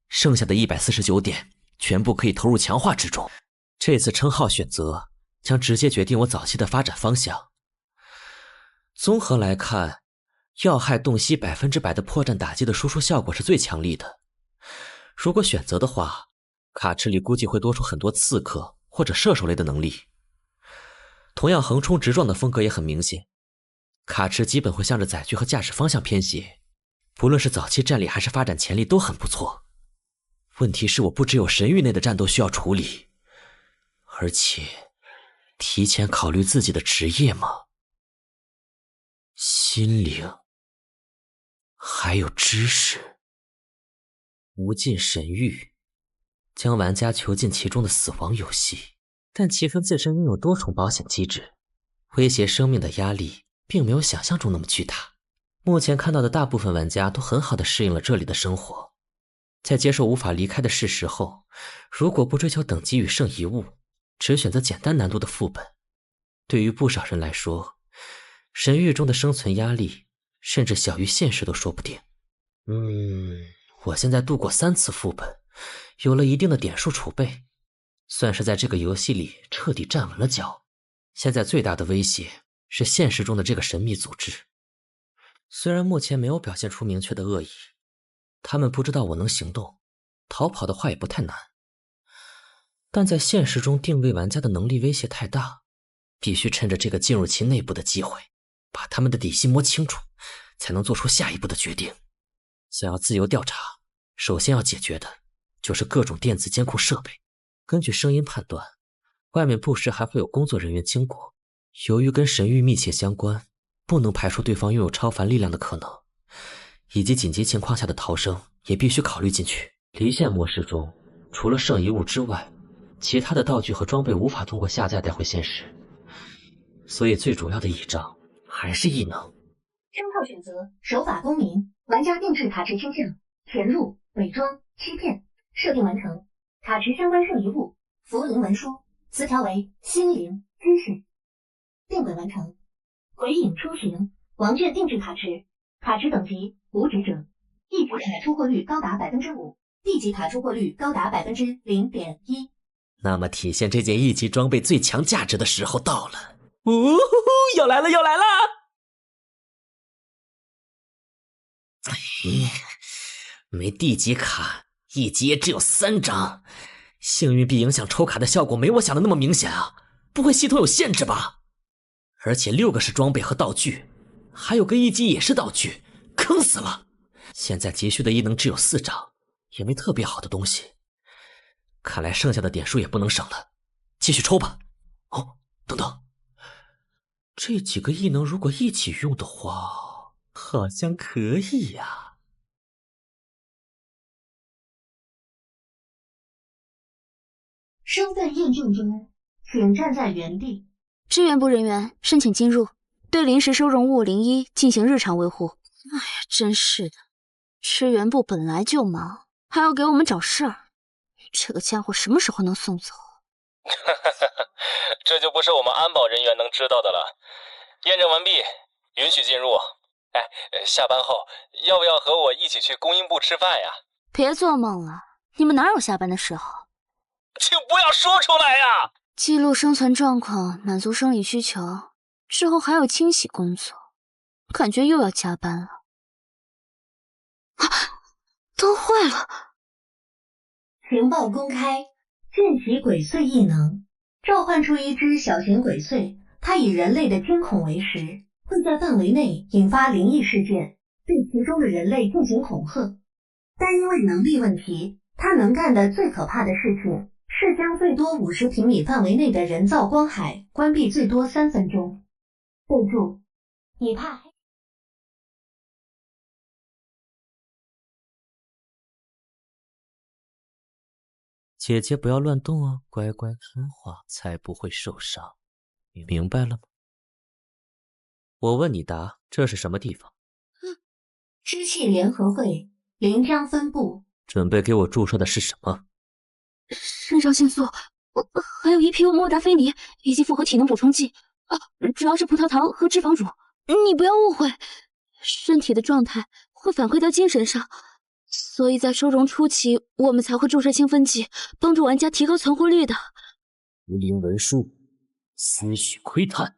剩下的149点全部可以投入强化之中。这次称号选择将直接决定我早期的发展方向。综合来看，要害洞悉100%的破绽打击的输出效果是最强力的。如果选择的话，卡池里估计会多出很多刺客或者射手类的能力。同样横冲直撞的风格也很明显，卡池基本会向着载具和驾驶方向偏斜，不论是早期战力还是发展潜力都很不错。问题是我不只有神域内的战斗需要处理，而且提前考虑自己的职业吗？心灵，还有知识。无尽神域，将玩家囚禁其中的死亡游戏，但其中自身拥有多重保险机制，威胁生命的压力并没有想象中那么巨大。目前看到的大部分玩家都很好地适应了这里的生活，在接受无法离开的事实后，如果不追求等级与圣遗物，只选择简单难度的副本，对于不少人来说，神域中的生存压力甚至小于现实都说不定。我现在度过3次副本，有了一定的点数储备，算是在这个游戏里彻底站稳了脚。现在最大的威胁是现实中的这个神秘组织。虽然目前没有表现出明确的恶意，他们不知道我能行动，逃跑的话也不太难。但在现实中定位玩家的能力威胁太大，必须趁着这个进入其内部的机会，把他们的底细摸清楚，才能做出下一步的决定。想要自由调查，首先要解决的就是各种电子监控设备。根据声音判断，外面不时还会有工作人员经过。由于跟神域密切相关，不能排除对方拥有超凡力量的可能，以及紧急情况下的逃生也必须考虑进去。离线模式中，除了圣遗物之外，其他的道具和装备无法通过下架带回现实，所以最主要的倚仗还是异能。称号选择守法公民，玩家定制卡池倾向，潜入、伪装、欺骗。设定完成。卡池相关圣遗物：符灵文书，词条为心灵、知识。定轨完成。鬼影出行，王卷定制卡池，卡池等级无职者，1级卡出货率高达 5%，B 级卡出货率高达 0.1%。那么体现这件1级装备最强价值的时候到了。要来了要来了！没 D 级卡，1级也只有3张，幸运币影响抽卡的效果没我想的那么明显啊！不会系统有限制吧？而且6个是装备和道具，还有个1级也是道具，坑死了！现在急需的异能只有4张，也没特别好的东西，看来剩下的点数也不能省了，继续抽吧。哦，等等，这几个异能如果一起用的话，好像可以呀。身份验证中，请站在原地。支援部人员申请进入，对临时收容物01进行日常维护。哎呀，真是的，支援部本来就忙，还要给我们找事儿。这个家伙什么时候能送走？这就不是我们安保人员能知道的了。验证完毕，允许进入。哎，下班后要不要和我一起去供应部吃饭呀？别做梦了，你们哪有下班的时候？请不要说出来呀！记录生存状况，满足生理需求，之后还有清洗工作，感觉又要加班了。都坏了！情报公开，见习鬼祟异能，召唤出一只小型鬼祟，它以人类的惊恐为食，会在范围内引发灵异事件，对其中的人类进行恐吓。但因为能力问题，它能干的最可怕的事情是将最多50平米范围内的人造光海关闭最多3分钟。备注：你怕。姐姐不要乱动哦，乖乖听话才不会受伤，明白了吗？我问你答，这是什么地方？知气联合会临江分部。准备给我注射的是什么？肾上腺素，还有1批莫达菲尼以及复合体能补充剂主要是葡萄糖和脂肪乳。你不要误会，身体的状态会反馈到精神上，所以在收容初期我们才会注射兴奋剂，帮助玩家提高存活率的。无灵文书，思绪窥探。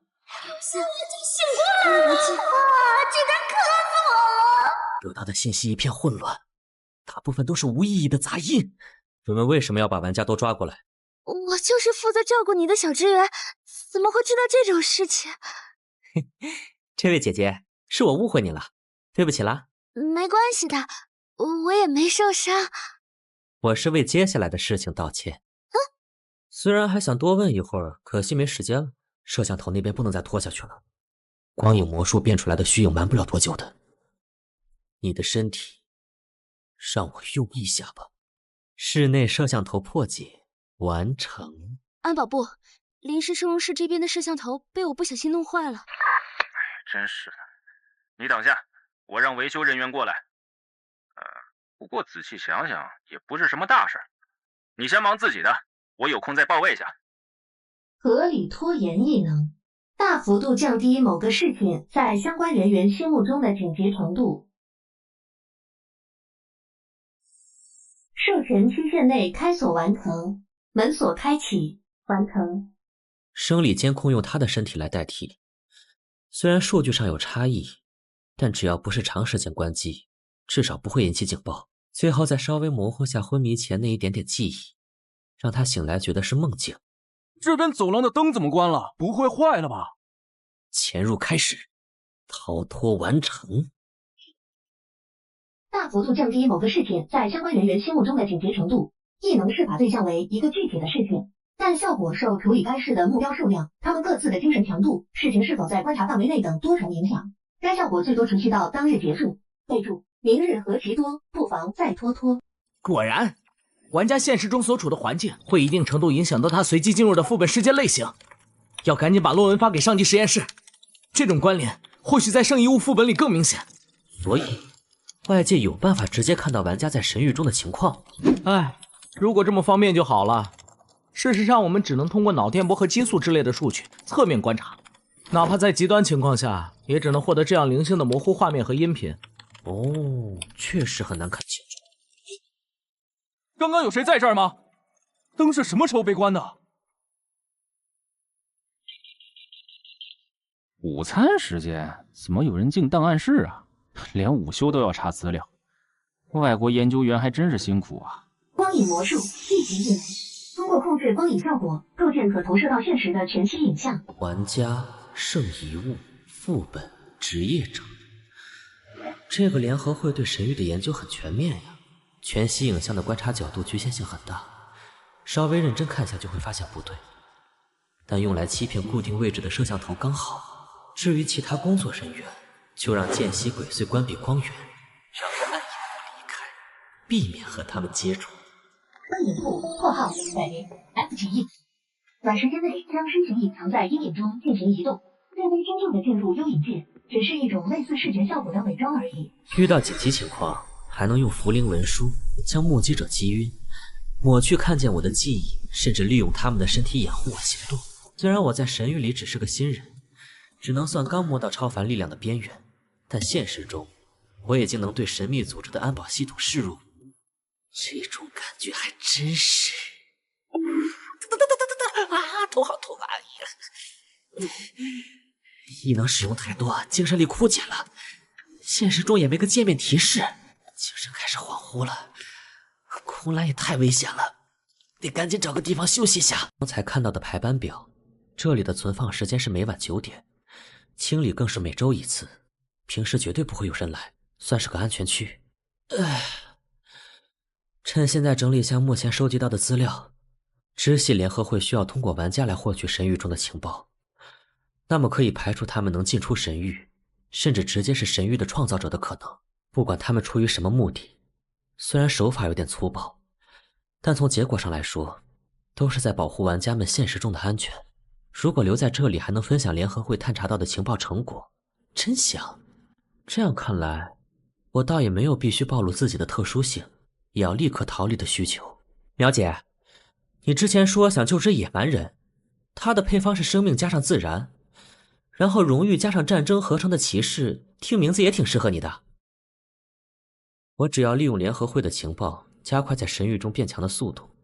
醒过来了！这该渴死我了！得到的信息一片混乱，大部分都是无意义的杂音。你们为什么要把玩家都抓过来？我就是负责照顾你的小职员，怎么会知道这种事情？这位姐姐，是我误会你了，对不起啦。没关系的，我也没受伤。我是为接下来的事情道歉。虽然还想多问一会儿，可惜没时间了。摄像头那边不能再拖下去了，光影魔术变出来的虚影瞒不了多久的。你的身体，让我用一下吧。室内摄像头破解完成。安保部，临时收容室这边的摄像头被我不小心弄坏了。真是的，你等下，我让维修人员过来。不过仔细想想，也不是什么大事儿。你先忙自己的，我有空再报位下。合理拖延异能，大幅度降低某个事件在相关人员心目中的紧急程度。授权期限内开锁完成，门锁开启完成。生理监控用他的身体来代替，虽然数据上有差异，但只要不是长时间关机，至少不会引起警报。最后再稍微模糊下昏迷前那一点点记忆，让他醒来觉得是梦境。这边走廊的灯怎么关了？不会坏了吧？潜入开始，逃脱完成。大幅度降低某个事件在相关人员心目中的紧急程度，异能施法对象为一个具体的事件，但效果受处理该事的目标数量、他们各自的精神强度、事情是否在观察范围内等多重影响。该效果最多持续到当日结束。备注：明日何其多，不妨再拖拖。果然，玩家现实中所处的环境会一定程度影响到他随机进入的副本事件类型。要赶紧把论文发给上级实验室，这种关联或许在圣遗物副本里更明显。所以，外界有办法直接看到玩家在神域中的情况。哎，如果这么方便就好了。事实上，我们只能通过脑电波和激素之类的数据侧面观察，哪怕在极端情况下，也只能获得这样零星的模糊画面和音频。哦，确实很难看清楚。刚刚有谁在这儿吗？灯是什么时候被关的？午餐时间怎么有人进档案室啊？连午休都要查资料，外国研究员还真是辛苦啊。光影魔术一级异能，通过控制光影效果，构建可投射到现实的全息影像。玩家、圣遗物、副本、职业者，这个联合会对神域的研究很全面呀。全息影像的观察角度局限性很大，稍微认真看下就会发现不对。但用来欺骗固定位置的摄像头刚好。至于其他工作人员，就让间隙鬼祟关闭光源，然后按掩护离开，避免和他们接触。暗影部（括号为 F 级异）短时间内将身形隐藏在阴影中进行移动，并非真正的进入幽影界，只是一种类似视觉效果的伪装而已。遇到紧急情况，还能用符灵文书将目击者击晕，抹去看见我的记忆，甚至利用他们的身体掩护我行动。虽然我在神域里只是个新人，只能算刚摸到超凡力量的边缘，但现实中我已经能对神秘组织的安保系统视入。这种感觉还真是……啊，头好痛啊！异能使用太多，精神力枯竭了。现实中也没个界面提示，精神开始恍惚了。空蓝也太危险了，得赶紧找个地方休息一下。刚才看到的排班表，这里的存放时间是每晚9点，清理更是每周一次，平时绝对不会有人来，算是个安全区。趁现在整理一下目前收集到的资料。支系联合会需要通过玩家来获取神域中的情报，那么可以排除他们能进出神域，甚至直接是神域的创造者的可能。不管他们出于什么目的，虽然手法有点粗暴，但从结果上来说，都是在保护玩家们现实中的安全。如果留在这里还能分享联合会探查到的情报成果，真香。这样看来，我倒也没有必须暴露自己的特殊性，也要立刻逃离的需求。苗姐，你之前说想救只野蛮人，他的配方是生命加上自然，然后荣誉加上战争合成的骑士，听名字也挺适合你的。我只要利用联合会的情报，加快在神域中变强的速度，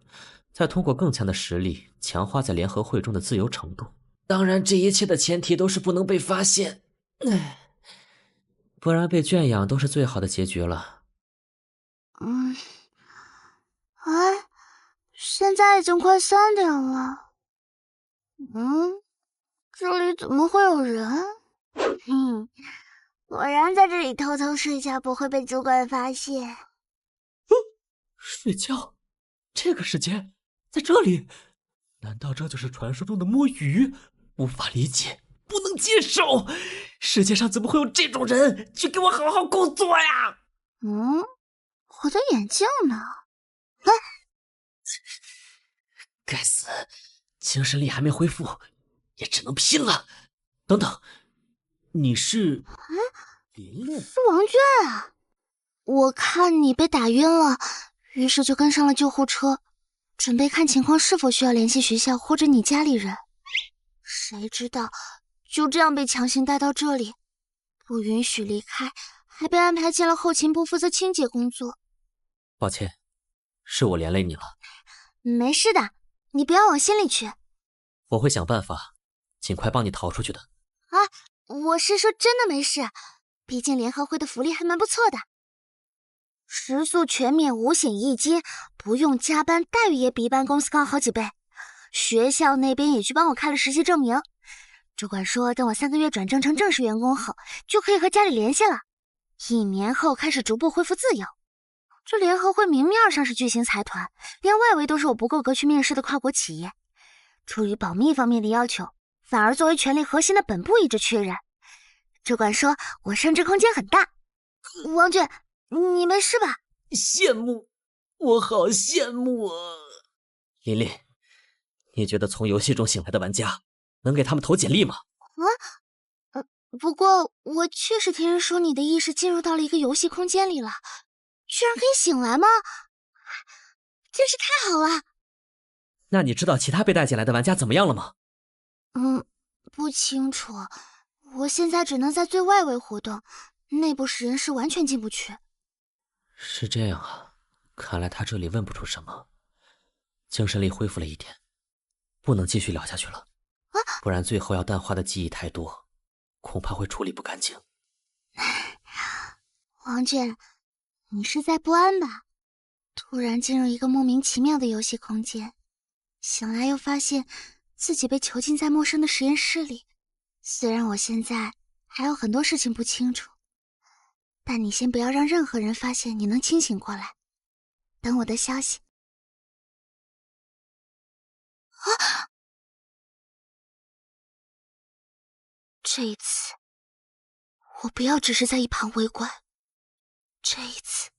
再通过更强的实力强化在联合会中的自由程度。当然，这一切的前提都是不能被发现，不然被圈养都是最好的结局了。现在已经快3点了。这里怎么会有人？果然在这里偷偷睡觉不会被主管发现。睡觉？这个时间在这里？难道这就是传说中的摸鱼？无法理解，不能接受！世界上怎么会有这种人？去给我好好工作呀！我的眼镜呢？哎，该死，精神力还没恢复，也只能拼了。等等，你是？琳琳？是王娟啊！我看你被打晕了，于是就跟上了救护车，准备看情况是否需要联系学校或者你家里人。谁知道就这样被强行带到这里，不允许离开，还被安排进了后勤部负责清洁工作。抱歉，是我连累你了。没事的，你不要往心里去。我会想办法，尽快帮你逃出去的。啊，我是说真的没事，毕竟联合会的福利还蛮不错的，食宿全免，5险1金，不用加班，待遇也比一般公司高好几倍。学校那边也去帮我开了实习证明，主管说等我3个月转正成正式员工后，就可以和家里联系了。1年后开始逐步恢复自由。这联合会明面上是巨型财团，连外围都是我不够格去面试的跨国企业。出于保密方面的要求，反而作为权力核心的本部一直缺人。主管说我升职空间很大。王俊，你没事吧？羡慕，我好羡慕啊！琳琳，你觉得从游戏中醒来的玩家能给他们投简历吗？不过我确实听人说你的意识进入到了一个游戏空间里了，居然可以醒来吗？真是太好了！那你知道其他被带进来的玩家怎么样了吗？不清楚，我现在只能在最外围活动，内部使人是完全进不去。是这样啊，看来他这里问不出什么。精神力恢复了1点，不能继续聊下去了，不然最后要淡化的记忆太多，恐怕会处理不干净。王俊，你是在不安吧？突然进入一个莫名其妙的游戏空间，醒来又发现自己被囚禁在陌生的实验室里。虽然我现在还有很多事情不清楚，但你先不要让任何人发现你能清醒过来，等我的消息。这一次我不要只是在一旁围观，这一次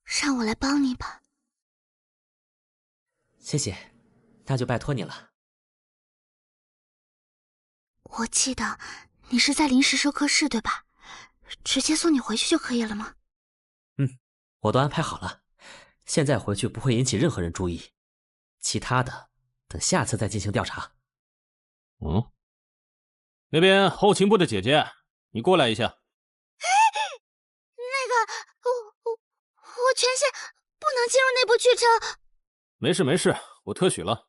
让我来帮你吧。谢谢，那就拜托你了。我记得你是在临时授课室对吧？直接送你回去就可以了吗？我都安排好了，现在回去不会引起任何人注意，其他的等下次再进行调查。那边后勤部的姐姐，你过来一下。那个，我权限不能进入内部剧城。没事没事，我特许了。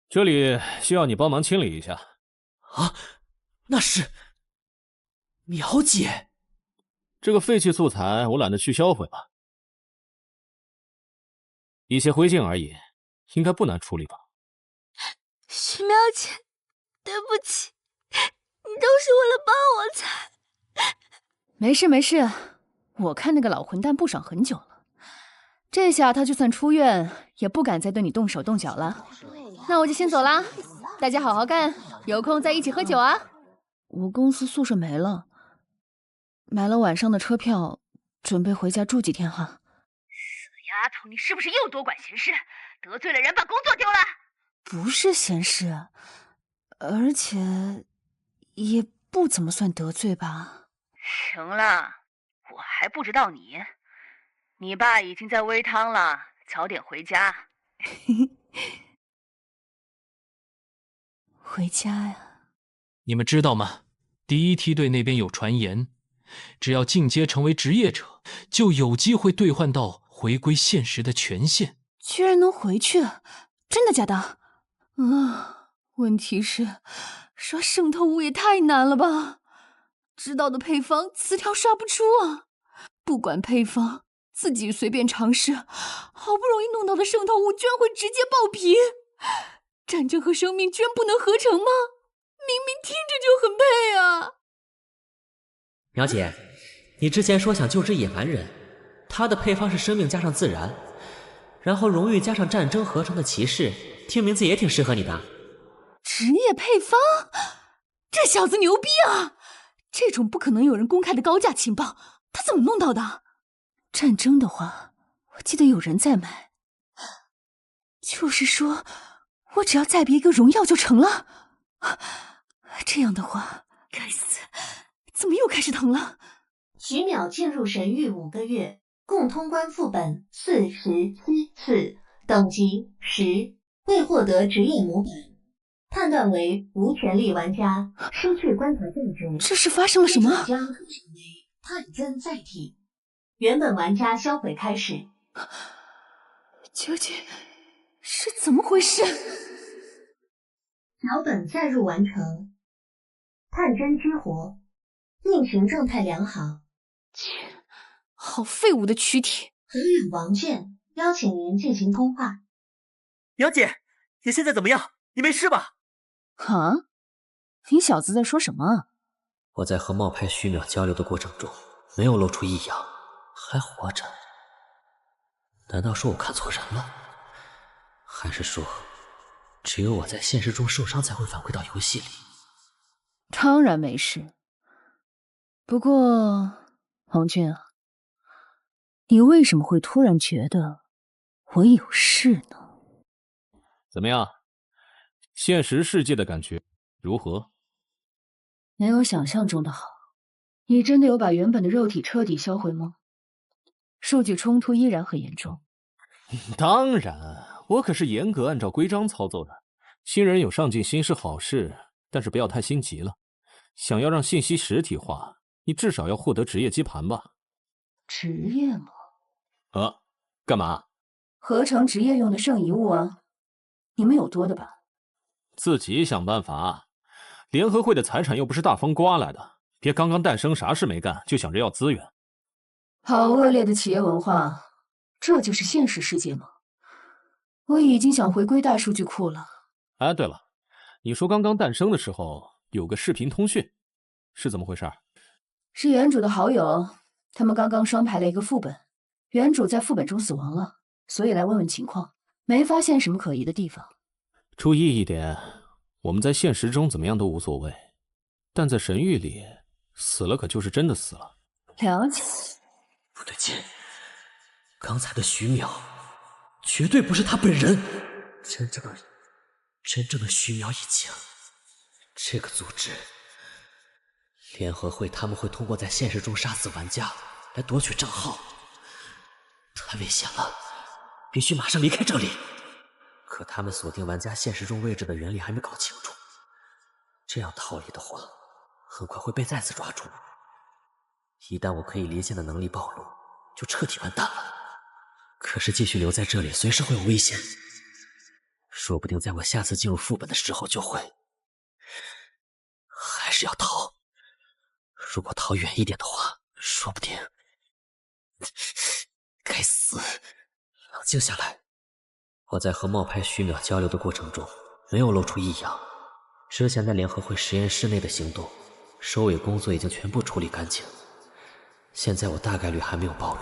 这里需要你帮忙清理一下。啊，那是苗姐。这个废弃素材我懒得去销毁了，一些灰烬而已，应该不难处理吧？徐苗姐，对不起，你都是为了帮我才。没事没事，我看那个老混蛋不爽很久了，这下他就算出院，也不敢再对你动手动脚了。那我就先走啦，大家好好干，有空再一起喝酒啊。我公司宿舍没了，买了晚上的车票，准备回家住几天哈。死丫头，你是不是又多管闲事，得罪了人，把工作丢了？不是闲事，而且也不怎么算得罪吧。行了，我还不知道你爸已经在煨汤了，早点回家。回家呀？你们知道吗？第一梯队那边有传言，只要进阶成为职业者，就有机会兑换到回归现实的权限。居然能回去？真的假的？问题是刷圣透物也太难了吧？知道的配方词条刷不出啊！不管配方，自己随便尝试，好不容易弄到的圣透物居然会直接爆皮！战争和生命居然不能合成吗？明明听着就很配啊！苗姐，你之前说想救治野蛮人，他的配方是生命加上自然，然后荣誉加上战争合成的骑士，听名字也挺适合你的。职业配方，这小子牛逼啊！这种不可能有人公开的高价情报，他怎么弄到的？战争的话，我记得有人在买。就是说，我只要再别一个荣耀就成了。这样的话，该死，怎么又开始疼了？徐淼进入神域5个月，共通关副本47次，等级10，未获得职业模板，判断为无权利玩家，失去观察价值。这是发生了什么？将成为探针载体，原本玩家销毁开始。究竟是怎么回事？脚本载入完成，探针激活，运行状态良好。切，好废物的躯体！合远王卷邀请您进行通话。苗姐，你现在怎么样？你没事吧？啊？你小子在说什么？我在和冒牌徐淼交流的过程中，没有露出异样，还活着。难道说我看错人了？还是说，只有我在现实中受伤才会反馈到游戏里？当然没事。不过，王俊啊，你为什么会突然觉得我有事呢？怎么样？现实世界的感觉如何？没有想象中的好。你真的有把原本的肉体彻底销毁吗？数据冲突依然很严重。当然，我可是严格按照规章操作的。新人有上进心是好事，但是不要太心急了。想要让信息实体化，你至少要获得职业基盘吧？职业吗？干嘛？合成职业用的圣遗物啊，你们有多的吧？自己想办法。联合会的财产又不是大风刮来的，别刚刚诞生啥事没干就想着要资源。好恶劣的企业文化，这就是现实世界吗？我已经想回归大数据库了。哎，对了，你说刚刚诞生的时候有个视频通讯，是怎么回事？是原主的好友，他们刚刚双排了一个副本，原主在副本中死亡了，所以来问问情况，没发现什么可疑的地方。注意一点，我们在现实中怎么样都无所谓，但在神域里，死了可就是真的死了。了解。不对劲，刚才的徐淼绝对不是他本人。真正的徐淼已经，这个组织联合会，他们会通过在现实中杀死玩家来夺取账号，太危险了，必须马上离开这里。可他们锁定玩家现实中位置的原理还没搞清楚，这样逃离的话，很快会被再次抓住。一旦我可以离间的能力暴露，就彻底完蛋了。可是继续留在这里，随时会有危险，说不定在我下次进入副本的时候就会。还是要逃。如果逃远一点的话，说不定……该死！冷静下来。我在和冒牌徐淼交流的过程中，没有露出异样。之前在联合会实验室内的行动，收尾工作已经全部处理干净。现在我大概率还没有暴露。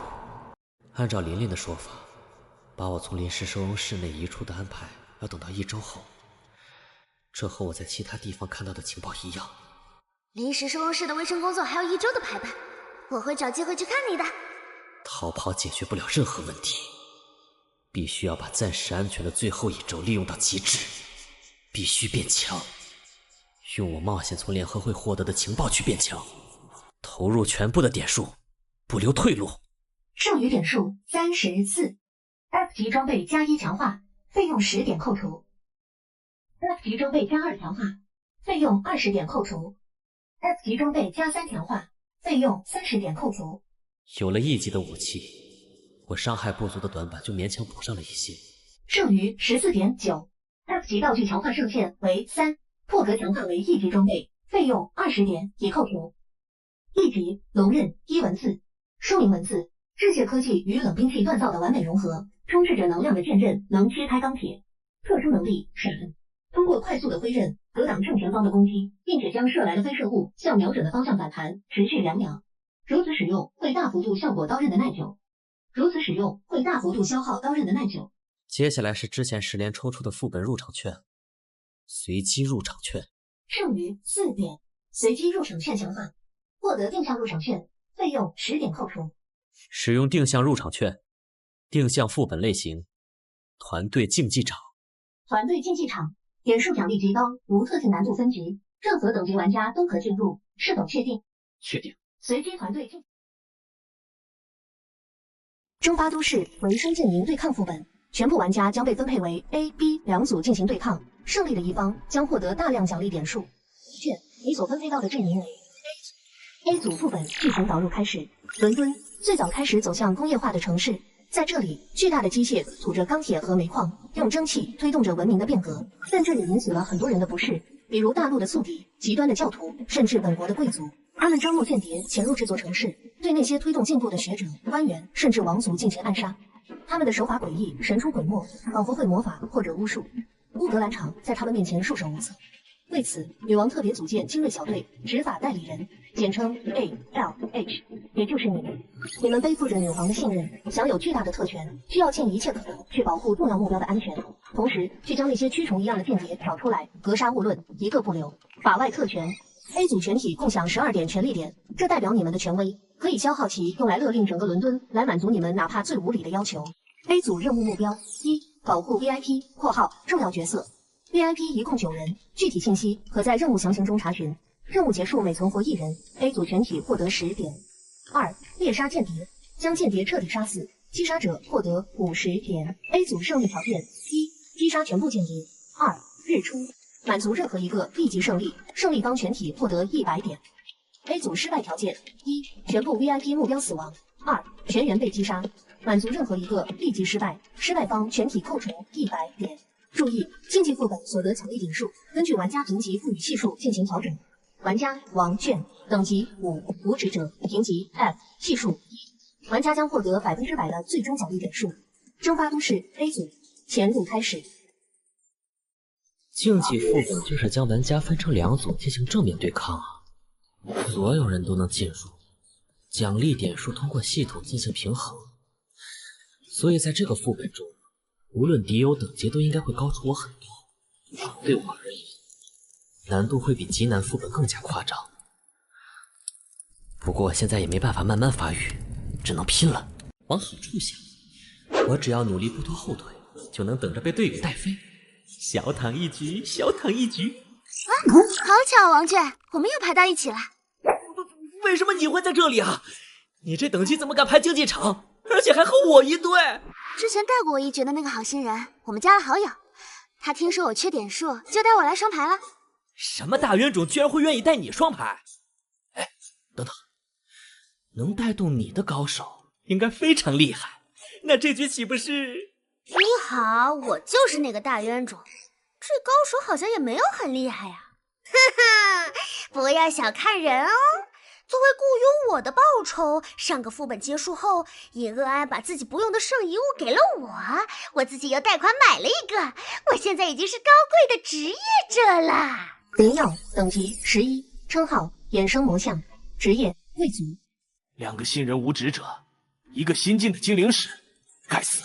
按照琳琳的说法，把我从临时收容室内移出的安排要等到1周后。这和我在其他地方看到的情报一样。临时收容室的卫生工作还有1周的排班，我会找机会去看你的。逃跑解决不了任何问题，必须要把暂时安全的最后1周利用到极致，必须变强，用我冒险从联合会获得的情报去变强，投入全部的点数，不留退路。剩余点数34 ，F 级装备加1强化，费用10点扣除。F 级装备加2强化，费用20点扣除。F 级装备加3强化，费用30点扣除。有了1级的武器，我伤害不足的短板就勉强补上了一些。剩余14.9 ，F 级道具强化上限为3，破格强化为1级装备，费用20点已扣除。1级龙刃1文字，说明文字：制械科技与冷兵器锻造的完美融合，充斥着能量的剑刃能切开钢铁。特殊能力闪，通过快速的挥刃格挡正前方的攻击，并且将射来的飞射物向瞄准的方向反弹，持续2秒。如此使用会大幅度效果刀刃的耐久。如此使用会大幅度消耗刀刃的耐久。接下来是之前10连抽出的副本入场券，随机入场券。剩余4点，随机入场券强化，获得定向入场券，费用10点扣除。使用定向入场券，定向副本类型，团队竞技场。团队竞技场，点数奖励极高，无特定难度分级，任何等级玩家都可进入，是否确定？确定。随机团队竞。征发都市为生阵营对抗副本，全部玩家将被分配为 A、B 2组进行对抗，胜利的一方将获得大量奖励点数。券，你所分配到的阵营为 A 组副本剧情导入开始。伦敦最早开始走向工业化的城市，在这里，巨大的机械吐着钢铁和煤矿，用蒸汽推动着文明的变革。但这也引起了很多人的不适，比如大陆的宿敌、极端的教徒，甚至本国的贵族。他们招募间谍潜入这座城市，对那些推动进步的学者、官员甚至王族进行暗杀。他们的手法诡异，神出鬼没，仿佛会魔法或者巫术。乌格兰场在他们面前束手无策。为此，女王特别组建精锐小队执法代理人，简称 ALH， 也就是你们。你们背负着女皇的信任，享有巨大的特权，需要尽一切可能去保护重要目标的安全，同时去将那些蛆虫一样的间谍挑出来，格杀勿论，一个不留。法外特权。A 组全体共享12点权力点，这代表你们的权威，可以消耗其用来勒令整个伦敦，来满足你们哪怕最无理的要求。A 组任务目标： 1. 保护 VIP（ 括号重要角色）。VIP 一共9人，具体信息可在任务详情中查询。任务结束每存活1人 ，A 组全体获得10点。2. 猎杀间谍，将间谍彻底杀死，击杀者获得50点。A 组胜利条件： 1. 击杀全部间谍。2. 日出。满足任何一个立即胜利，胜利方全体获得100点。A 组失败条件： 1. 全部 VIP 目标死亡； 2. 全员被击杀。满足任何一个立即失败，失败方全体扣除100点。注意，竞技副本所得奖励点数根据玩家评级赋予系数进行调整。玩家王卷等级5，无职者评级 F， 系数1，玩家将获得100%的最终奖励点数。征发都市 A 组，潜入开始。竞技副本就是将玩家分成2组进行正面对抗啊，所有人都能进入，奖励点数通过系统进行平衡，所以在这个副本中，无论敌友等级都应该会高出我很多。对我而言，难度会比极难副本更加夸张。不过现在也没办法慢慢发育，只能拼了。往好处想，我只要努力不拖后腿，就能等着被队友带飞。小躺一局，小躺一局。好巧，王卷，我们又排到一起了。为什么你会在这里啊？你这等级怎么敢排竞技场？而且还和我一队？之前带过我一局的那个好心人，我们加了好友。他听说我缺点数，就带我来双排了。什么大冤种居然会愿意带你双排？哎，等等，能带动你的高手应该非常厉害，那这局岂不是？你好，我就是那个大冤种，这高手好像也没有很厉害呀。哈哈，不要小看人哦。作为雇佣我的报酬，上个副本结束后，尹鄂安把自己不用的圣遗物给了我自己又贷款买了一个，我现在已经是高贵的职业者了。灵药等级11，称号衍生魔像，职业卫族。2个新人无职者，一个新进的精灵使，该死！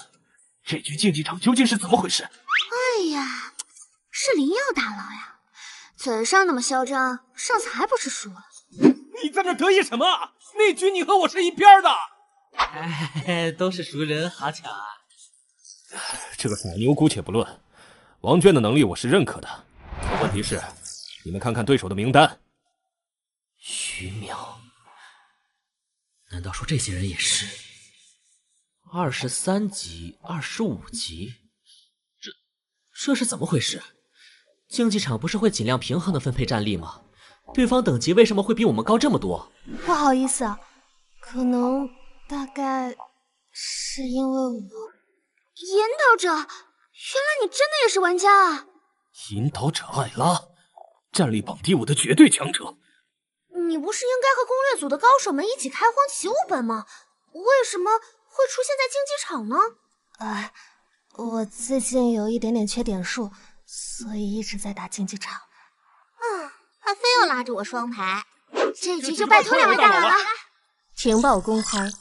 这局竞技场究竟是怎么回事？哎呀，是灵药大佬呀，嘴上那么嚣张，上次还不是输了？你在这得意什么？那局你和我是一边的。哎，都是熟人，好巧啊！这个傻妞姑且不论，王娟的能力我是认可的。可问题是，你们看看对手的名单。徐淼，难道说这些人也是23级、25级？这是怎么回事？竞技场不是会尽量平衡的分配战力吗？对方等级为什么会比我们高这么多？不好意思啊，大概是因为我……引导者，原来你真的也是玩家啊！引导者艾拉，战力榜第5的绝对强者。你不是应该和攻略组的高手们一起开荒起舞本吗？为什么会出现在竞技场呢？我最近有一点点缺点数，所以一直在打竞技场。还非要拉着我双排，这局就拜托2位大佬了。情报公开。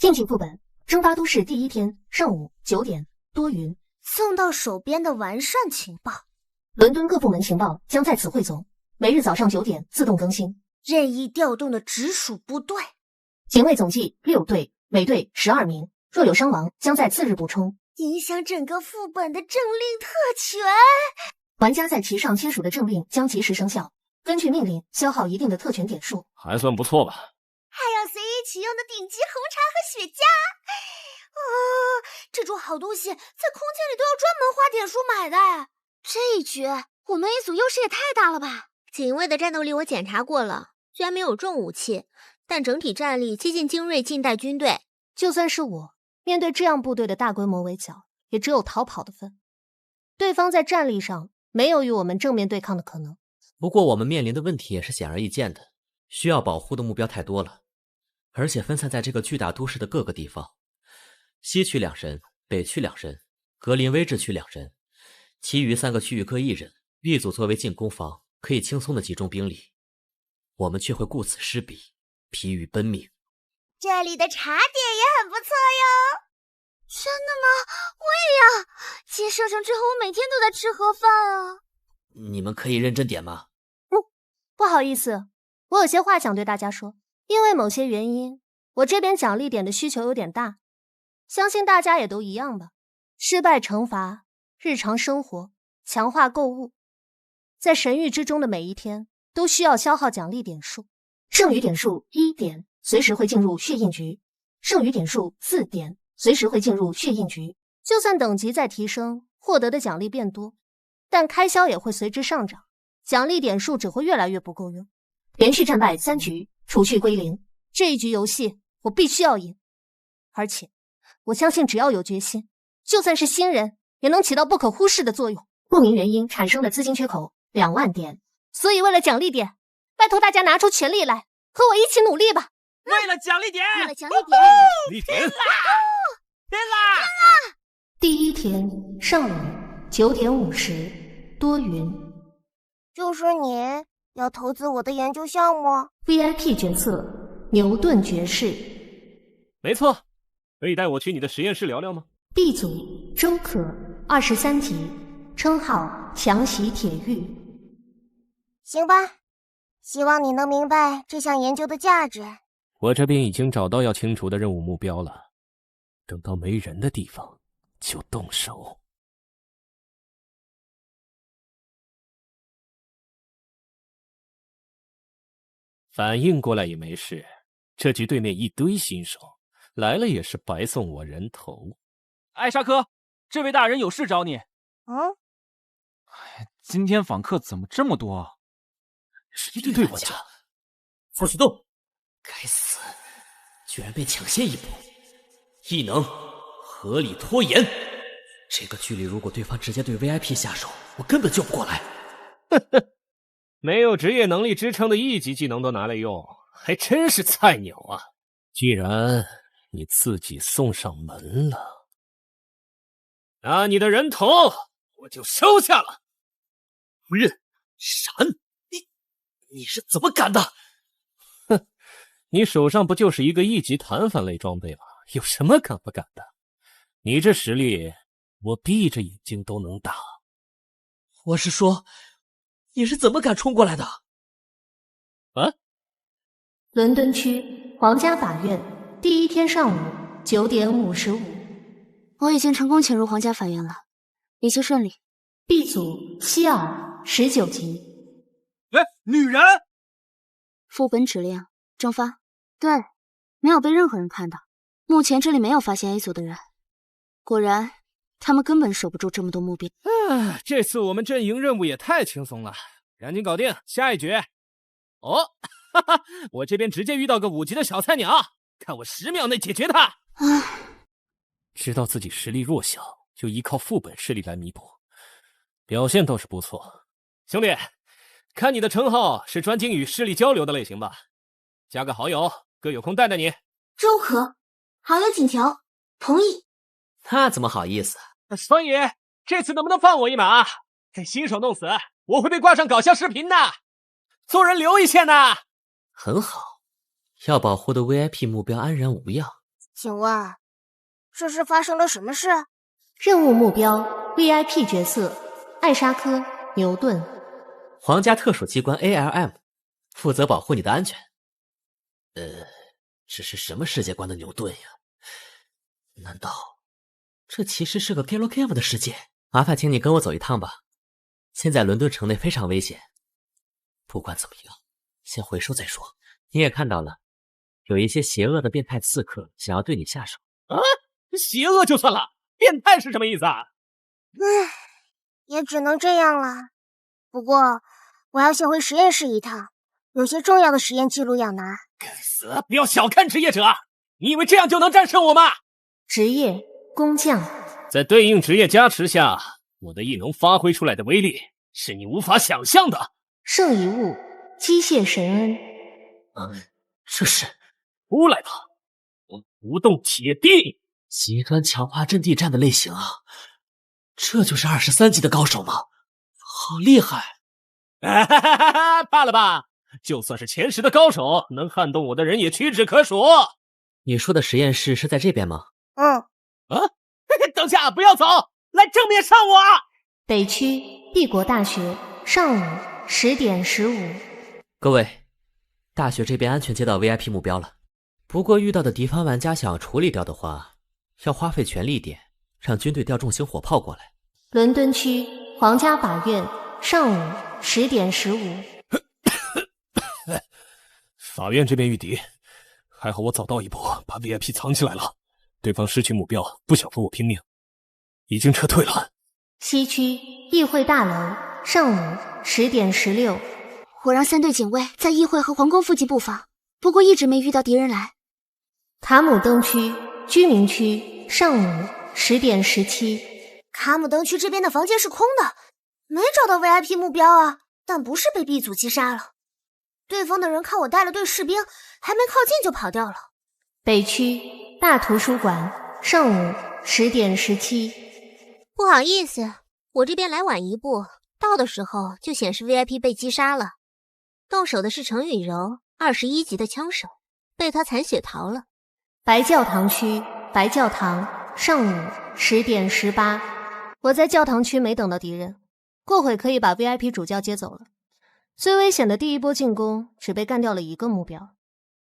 进行副本：征发都市第1天上午9点，多云。送到手边的完善情报。伦敦各部门情报将在此汇总，每日早上9点自动更新。任意调动的直属部队。警卫总计6队，每队12名，若有伤亡将在次日补充。影响整个副本的政令特权。玩家在其上签署的政令将及时生效，根据命令消耗一定的特权点数。还算不错吧？还有随意取用的顶级红茶和雪茄。这种好东西在空间里都要专门花点数买的。这一局我们一组优势也太大了吧！警卫的战斗力我检查过了，虽然没有重武器，但整体战力接近精锐近代军队。就算是我，面对这样部队的大规模围剿，也只有逃跑的份。对方在战力上没有与我们正面对抗的可能。不过我们面临的问题也是显而易见的，需要保护的目标太多了，而且分散在这个巨大都市的各个地方。西区2人，北区2人，格林威治区2人，其余3个区域各1人。一组作为进攻方，可以轻松的集中兵力，我们却会顾此失彼，疲于奔命。这里的茶点也很不错哟。真的吗？我也要。接受上之后，我每天都在吃盒饭啊。你们可以认真点吗？不好意思，我有些话想对大家说。因为某些原因，我这边奖励点的需求有点大，相信大家也都一样吧。失败惩罚、日常生活、强化购物，在神域之中的每一天都需要消耗奖励点数。剩余点数1点，随时会进入血印局；剩余点数4点，随时会进入血印局。就算等级再提升，获得的奖励变多，但开销也会随之上涨，奖励点数只会越来越不够用。连续战败3局，储蓄归0。这一局游戏我必须要赢，而且我相信只要有决心，就算是新人也能起到不可忽视的作用。不明原因产生的资金缺口2万点，所以为了奖励点，拜托大家拿出全力来，和我一起努力吧。为了奖励点，为了奖励点，天啦！第1天上午9点50，多云。就是你要投资我的研究项目 VIP 角色牛顿爵士。没错，可以带我去你的实验室聊聊吗？ B 组周可23级，称号强袭铁玉。行吧，希望你能明白这项研究的价值。我这边已经找到要清除的任务目标了，等到没人的地方就动手。反应过来也没事，这局对面一堆新手，来了也是白送我人头。艾沙科，这位大人有事找你。今天访客怎么这么多？是一队玩家。风启动！该死，居然被抢先一步。异能合理拖延。这个距离，如果对方直接对 VIP 下手，我根本救不过来。没有职业能力支撑的1级技能都拿来用，还真是菜鸟啊！既然你自己送上门了，那你的人头我就收下了。不认，闪！你是怎么敢的？哼，你手上不就是一个1级弹反类装备吗？有什么敢不敢的？你这实力，我闭着眼睛都能打。我是说，你是怎么敢冲过来的？啊？伦敦区皇家法院第1天上午9点55。我已经成功潜入皇家法院了，一切顺利。B 组希尔19级。女人！副本指令蒸发。对，没有被任何人看到。目前这里没有发现 A 组的人。果然，他们根本守不住这么多目标。这次我们阵营任务也太轻松了，赶紧搞定下一局。哦，哈哈，我这边直接遇到个5级的小菜鸟，看我10秒内解决他。知道自己实力弱小，就依靠副本实力来弥补，表现倒是不错。兄弟，看你的称号是专精与势力交流的类型吧？加个好友，哥有空带带你。周可，好友请求，同意。那怎么好意思？所以这次能不能放我一马？被新手弄死，我会被挂上搞笑视频的。做人留一线呐。很好，要保护的 VIP 目标安然无恙，请问，这是发生了什么事？任务目标 VIP 角色艾莎科、牛顿。皇家特属机关 ALM， 负责保护你的安全。这是什么世界观的牛顿呀？难道这其实是个 Galgame 的世界？麻烦请你跟我走一趟吧。现在伦敦城内非常危险，不管怎么样，先回收再说。你也看到了，有一些邪恶的变态刺客想要对你下手。啊，邪恶就算了，变态是什么意思啊？也只能这样了。不过，我要先回实验室一趟，有些重要的实验记录要拿。该死！不要小看职业者，你以为这样就能战胜我吗？职业工匠，在对应职业加持下，我的异能发挥出来的威力是你无法想象的。圣遗物机械神恩。这是出来吧，不动铁地。极端强化阵地战的类型啊，这就是23级的高手吗？好厉害！怕了吧？就算是前10的高手，能撼动我的人也屈指可数。你说的实验室是在这边吗？等下，不要走，来正面上我。北区帝国大学上午10点15。各位，大学这边安全接到 VIP 目标了，不过遇到的敌方玩家想要处理掉的话，要花费全力一点，让军队调重型火炮过来。伦敦区皇家法院上午10点15。法院这边遇敌，还好我早到一步，把 VIP 藏起来了。对方失去目标，不想和我拼命，已经撤退了。西区议会大楼上午10点16。我让3队警卫在议会和皇宫附近布防，不过一直没遇到敌人来。卡姆登区居民区上午10点17。卡姆登区这边的房间是空的，没找到 VIP 目标啊，但不是被 B 组击杀了。对方的人看我带了队士兵，还没靠近就跑掉了。北区大图书馆上午10点17。不好意思，我这边来晚一步，到的时候就显示 VIP 被击杀了。动手的是程雨柔，21级的枪手，被他残血逃了。白教堂区白教堂上午10点18。我在教堂区没等到敌人，过会可以把 VIP 主教接走了。最危险的第一波进攻只被干掉了1个目标，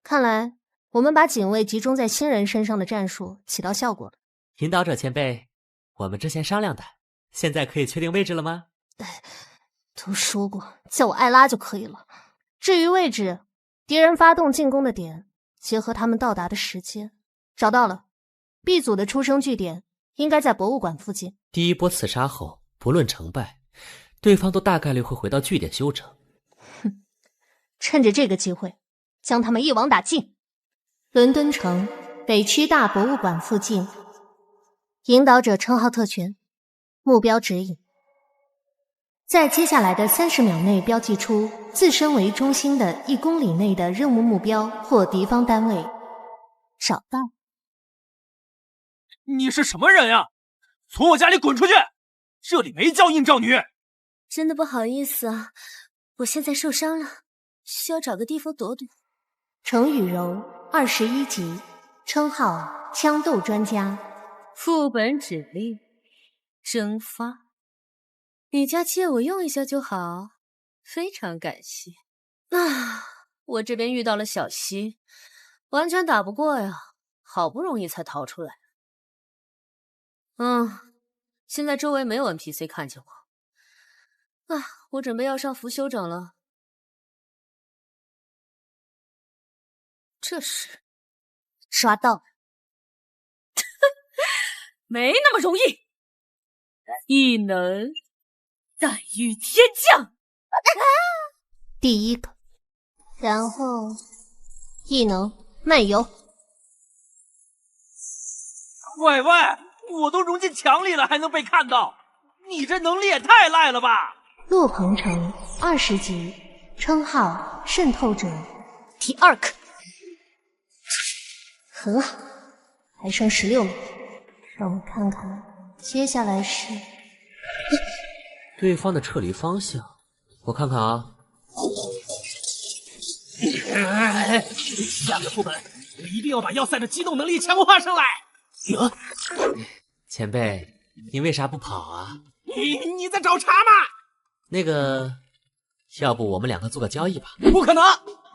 看来我们把警卫集中在新人身上的战术起到效果了。引导者前辈，我们之前商量的，现在可以确定位置了吗？都说过叫我艾拉就可以了。至于位置，敌人发动进攻的点结合他们到达的时间，找到了。B 组的出生据点应该在博物馆附近。第一波刺杀后，不论成败，对方都大概率会回到据点休整。趁着这个机会，将他们一网打尽。伦敦城北区大博物馆附近，引导者称号特权，目标指引。在接下来的30秒内标记出自身为中心的1公里内的任务目标或敌方单位。找到。你是什么人呀？从我家里滚出去！这里没叫应召女。真的不好意思啊，我现在受伤了，需要找个地方躲躲。程雨柔21级，称号枪斗专家。副本指令蒸发，你家借我用一下就好，非常感谢。我这边遇到了小西，完全打不过呀，好不容易才逃出来。现在周围没有 NPC 看见我。我准备要上服休整了。这是抓到了。没那么容易。异能敢于天降。第1个，然后异能漫游。喂，我都融进墙里了，还能被看到？你这能力也太赖了吧！洛鹏程20级，称号渗透者。第2个，很好，还剩16秒，让我看看接下来是对方的撤离方向，我看看啊。下个副本我一定要把要塞的机动能力强化上来。前辈，你为啥不跑啊？你在找茬吗？那个，要不我们两个做个交易吧？不可能！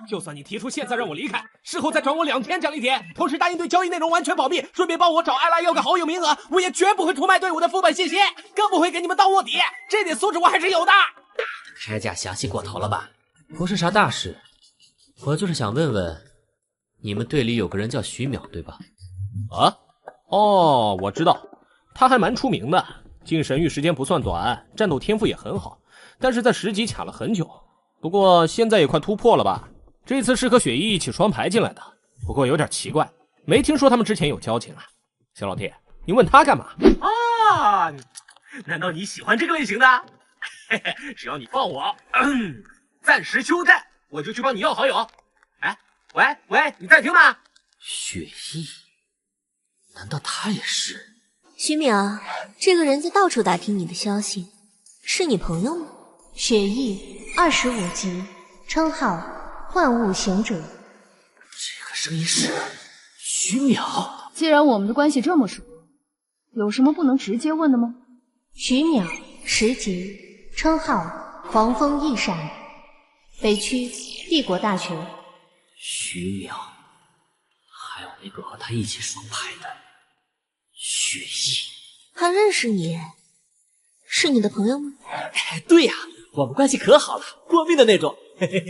就算你提出现在让我离开，事后再转我2天奖励点，同时答应对交易内容完全保密，顺便帮我找艾拉要个好友名额，我也绝不会出卖队伍的副本信息，更不会给你们当卧底。这点素质我还是有的。开价详细过头了吧？不是啥大事，我就是想问问，你们队里有个人叫徐淼，对吧？啊？哦，我知道，他还蛮出名的，进神域时间不算短，战斗天赋也很好，但是在10级卡了很久。不过现在也快突破了吧？这次是和雪姨一起双排进来的，不过有点奇怪，没听说他们之前有交情啊。小老铁，你问他干嘛？啊？难道你喜欢这个类型的？嘿嘿，只要你放我，暂时休战，我就去帮你要好友。哎，喂，你在听吗？雪姨，难道他也是？徐淼，这个人在到处打听你的消息，是你朋友吗？雪翼，25级，称号幻物行者。这个声音是徐淼。既然我们的关系这么熟，有什么不能直接问的吗？徐淼，10级，称号狂风一闪，北区帝国大学。徐淼，还有那个和他一起双排的雪翼。他认识你，是你的朋友吗？对呀，我们关系可好了，过命的那种。嘿嘿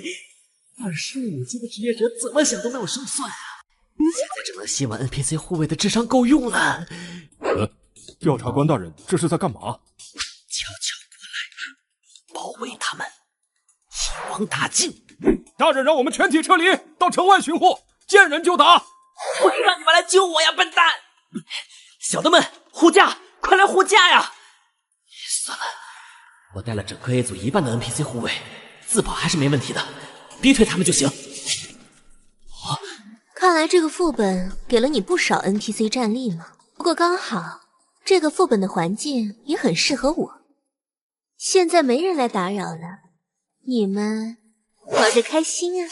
，25级的职业者怎么想都没有胜算啊！现在只能希望 NPC 护卫的智商够用了。调查官大人，这是在干嘛？悄悄过来，包围他们，一网打尽。大人让我们全体撤离，到城外巡护，见人就打。我让你们来救我呀，笨蛋！小的们，护驾，快来护驾呀！算了，我带了整个 A 组1半的 NPC 护卫，自保还是没问题的，逼退他们就行。看来这个副本给了你不少 NPC 战力嘛。不过刚好这个副本的环境也很适合我。现在没人来打扰了，你们玩着开心啊。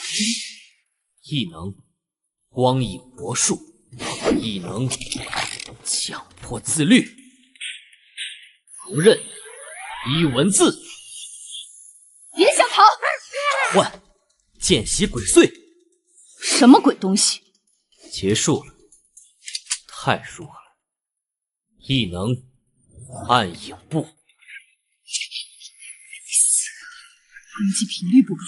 异能光影魔术，异能强迫自律，不认一文字，别想逃！换见习鬼祟。什么鬼东西？结束了，太弱了。异能暗影步，攻击频率不一样，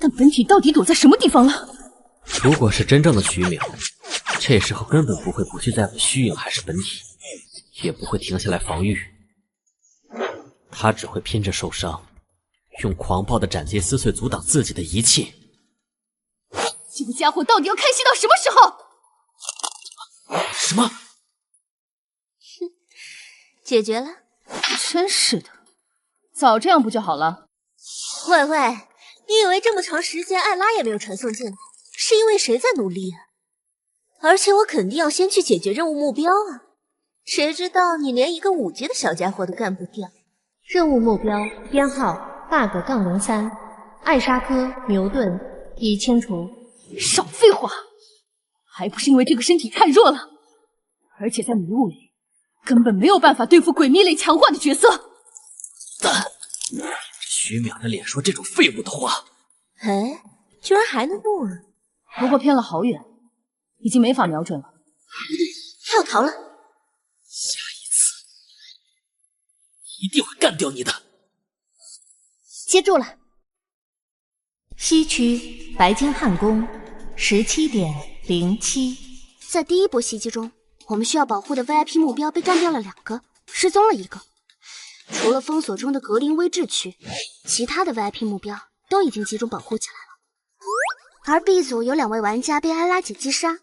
但本体到底躲在什么地方了？如果是真正的徐淼，这时候根本不会不去在乎虚影还是本体，也不会停下来防御，他只会拼着受伤，用狂暴的斩截撕碎阻挡自己的一切。这个家伙到底要开心到什么时候？什么？解决了？真是的，早这样不就好了？喂，你以为这么长时间艾拉也没有传送进来，是因为谁在努力啊？而且我肯定要先去解决任务目标啊！谁知道你连一个5级的小家伙都干不掉。任务目标编号 bug-03，艾莎科牛顿已清除。少废话，还不是因为这个身体太弱了，而且在迷雾里根本没有办法对付鬼秘类强化的角色。徐淼的脸说这种废物的话，哎，居然还能动啊！不过偏了好远，已经没法瞄准了。他要逃了，下一次一定会干掉你的。接住了。西区白金汉宫17.07。在第一波袭击中，我们需要保护的 VIP 目标被干掉了2个，失踪了1个。除了封锁中的格林威治区，其他的 VIP 目标都已经集中保护起来了。而 B 组有2位玩家被艾拉姐击杀，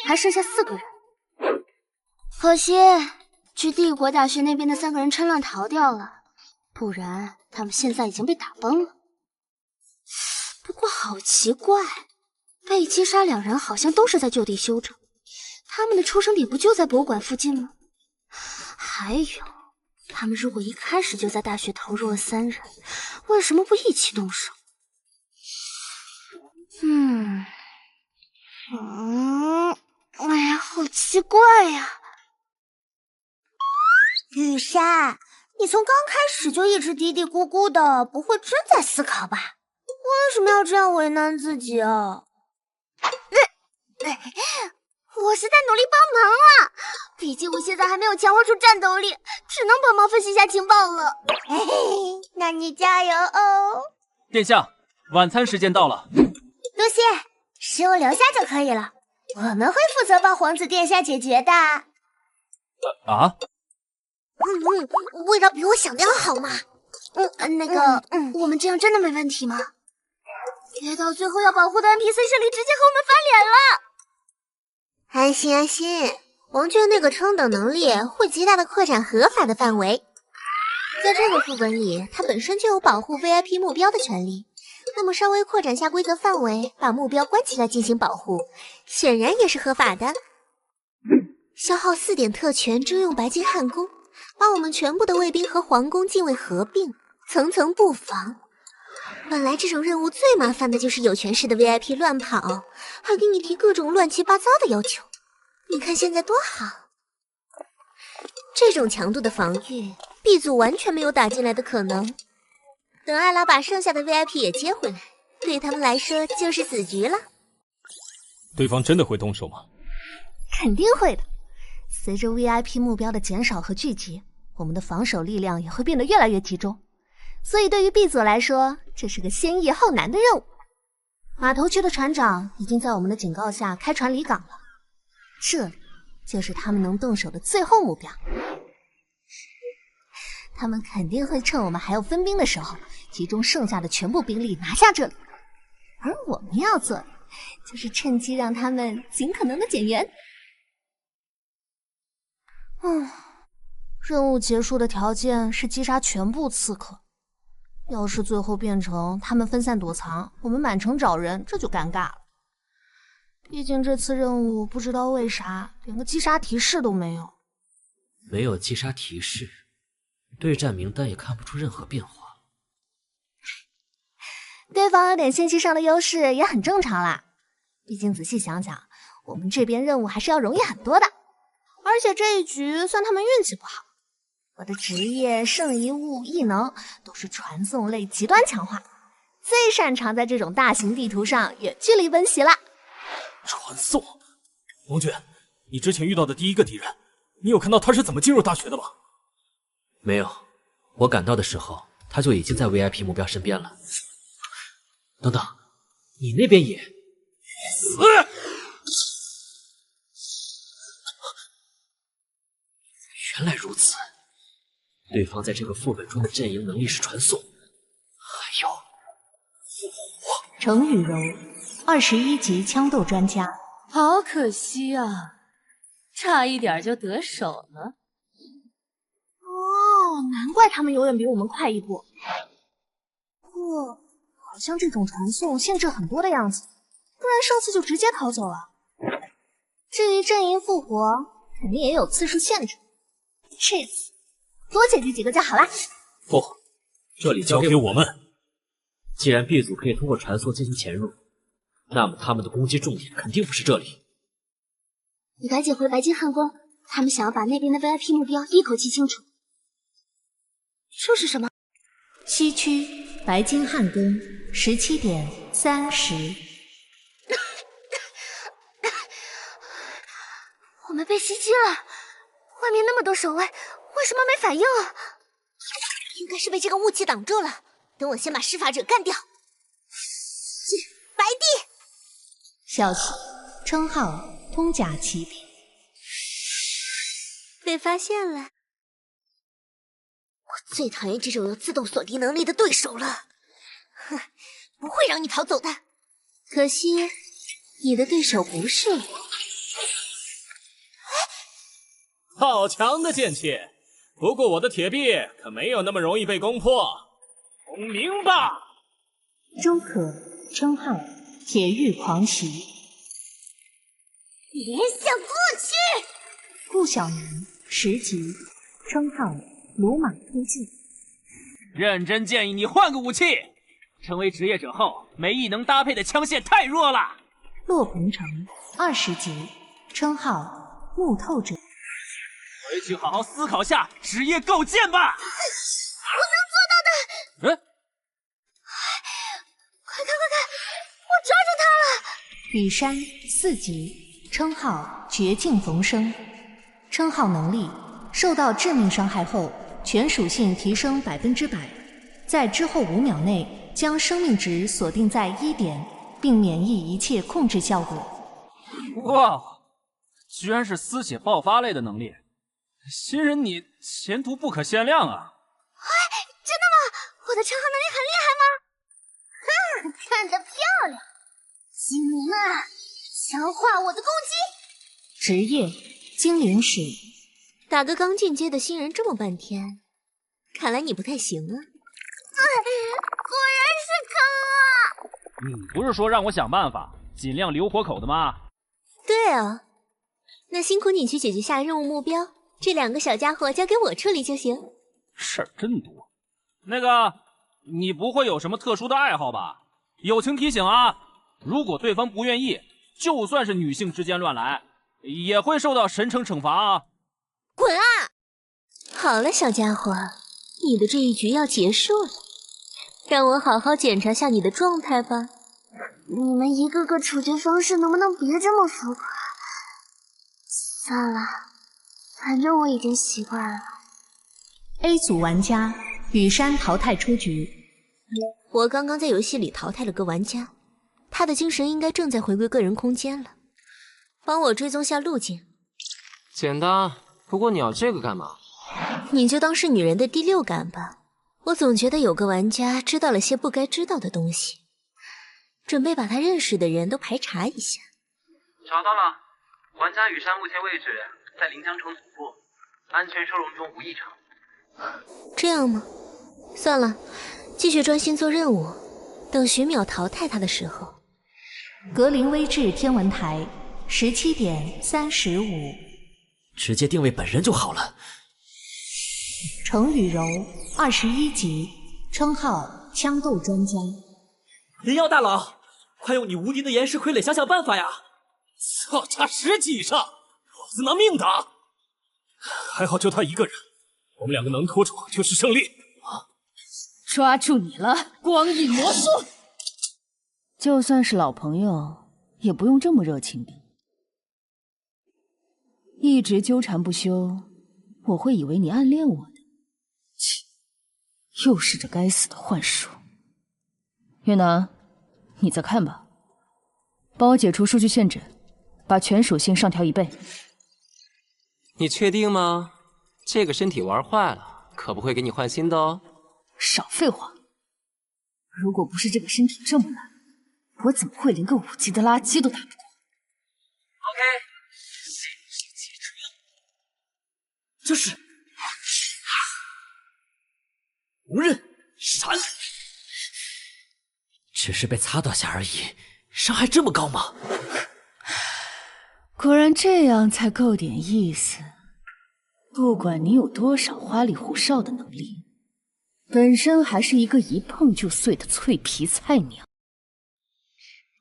还剩下4个人。可惜去帝国大学那边的3个人趁乱逃掉了，不然他们现在已经被打崩了。不过好奇怪，被击杀2人好像都是在就地休整，他们的出生点不就在博物馆附近吗？还有，他们如果一开始就在大学投入了3人，为什么不一起动手？好奇怪呀！雨珊，你从刚开始就一直嘀嘀咕咕的，不会真在思考吧？为什么要这样为难自己啊？我是在努力帮忙啊，毕竟我现在还没有强化出战斗力，只能帮忙分析一下情报了。嘿嘿，那你加油哦！殿下，晚餐时间到了。露西，食物留下就可以了，我们会负责帮皇子殿下解决的。味道比我想的要好嘛。我们这样真的没问题吗？别到最后要保护的 NPC 势力直接和我们翻脸了。安心安心，王娟那个称等能力会极大的扩展合法的范围。在这个副本里，它本身就有保护 VIP 目标的权利，那么稍微扩展下规则范围，把目标关起来进行保护，显然也是合法的。消耗4点特权征用白金汉宫，把我们全部的卫兵和皇宫禁卫合并，层层布防。本来这种任务最麻烦的就是有权势的 VIP 乱跑，还给你提各种乱七八糟的要求。你看现在多好！这种强度的防御 ，B 组完全没有打进来的可能。等艾拉把剩下的 VIP 也接回来，对他们来说就是死局了。对方真的会动手吗？肯定会的。随着 VIP 目标的减少和聚集，我们的防守力量也会变得越来越集中。所以对于 B 组来说，这是个先易后难的任务。码头区的船长已经在我们的警告下开船离港了，这里就是他们能动手的最后目标。他们肯定会趁我们还要分兵的时候，集中剩下的全部兵力拿下这里。而我们要做的，就是趁机让他们尽可能的减员。任务结束的条件是击杀全部刺客。要是最后变成他们分散躲藏，我们满城找人，这就尴尬了。毕竟这次任务不知道为啥连个击杀提示都没有。没有击杀提示，对战名单也看不出任何变化。对方有点信息上的优势也很正常啦。毕竟仔细想想，我们这边任务还是要容易很多的。而且这一局算他们运气不好。我的职业、圣遗物、异能都是传送类极端强化，最擅长在这种大型地图上远距离奔袭了。传送，王娟，你之前遇到的第一个敌人，你有看到他是怎么进入大学的吗？没有，我赶到的时候，他就已经在 VIP 目标身边了。等等，你那边也……原来如此。对方在这个副本中的阵营能力是传送，还有复活。程雨柔，21级枪斗专家。好可惜啊，差一点就得手了。难怪他们永远比我们快一步。不过，好像这种传送限制很多的样子，不然上次就直接逃走了。至于阵营复活，肯定也有次数限制。这次多解决几个就好了。不，这里交给我们。既然 B 组可以通过传送进行潜入，那么他们的攻击重点肯定不是这里。你赶紧回白金汉宫，他们想要把那边的 VIP 目标一口气清除。这是什么？西区白金汉宫17点30。我们被袭击了，外面那么多守卫，为什么没反应啊？应该是被这个雾气挡住了。等我先把施法者干掉。白帝，消息，称号通甲骑兵。被发现了。我最讨厌这种有自动锁敌能力的对手了。哼，不会让你逃走的。可惜，你的对手不是我。好强的剑气！不过我的铁臂可没有那么容易被攻破。孔明吧！周可，称号铁玉狂袭。联想过去。顾小楠10级，称号鲁莽突进。认真建议你换个武器。成为职业者后，没异能搭配的枪械太弱了。骆鹏程20级，称号木透者。回去好好思考下职业构建吧。我能做到的。快看，我抓住他了！羽山4级，称号绝境逢生，称号能力受到致命伤害后，全属性提升100%，在之后5秒内将生命值锁定在1点，并免疫一切控制效果。哇，居然是丝血爆发类的能力，新人你前途不可限量啊！真的吗？我的称号能力很厉害吗？看得漂亮，精灵啊，强化我的攻击！职业精灵使。打个刚进阶的新人这么半天，看来你不太行啊。果然是坑啊！你不是说让我想办法尽量留活口的吗？对啊，那辛苦你去解决下任务目标，这2个小家伙交给我处理就行。事儿真多。那个，你不会有什么特殊的爱好吧？友情提醒啊，如果对方不愿意，就算是女性之间乱来，也会受到神惩惩罚啊！滚啊！好了，小家伙，你的这一局要结束了，让我好好检查下你的状态吧。你们一个个处决方式能不能别这么浮夸？算了，反正我已经习惯了。A 组玩家羽山淘汰出局。我刚刚在游戏里淘汰了个玩家，他的精神应该正在回归个人空间了。帮我追踪下路径。简单，不过你要这个干嘛？你就当是女人的第6感吧。我总觉得有个玩家知道了些不该知道的东西，准备把他认识的人都排查一下。找到了，玩家羽山目前位置在临江城总部，安全收容中无异常。这样吗？算了，继续专心做任务，等徐淼淘汰他的时候。格林威治天文台17点35，直接定位本人就好了。程雨柔21级，称号枪斗专家。林耀大佬，快用你无敌的岩石傀儡想想办法呀！操，差10级以上，老子拿命打！还好就他一个人，我们2个能拖住就是胜利。抓住你了，光影魔术！就算是老朋友，也不用这么热情的。一直纠缠不休，我会以为你暗恋我的。切，又是这该死的幻术。月南，你再看吧，帮我解除数据限制，把全属性上调1倍。你确定吗？这个身体玩坏了，可不会给你换新的哦。少废话！如果不是这个身体这么烂，我怎么会连个5级的垃圾都打不过 ？OK， 信息解除。就是无刃闪，只是被擦到下而已，伤害这么高吗？果然这样才够点意思。不管你有多少花里胡哨的能力，本身还是一个一碰就碎的脆皮菜鸟，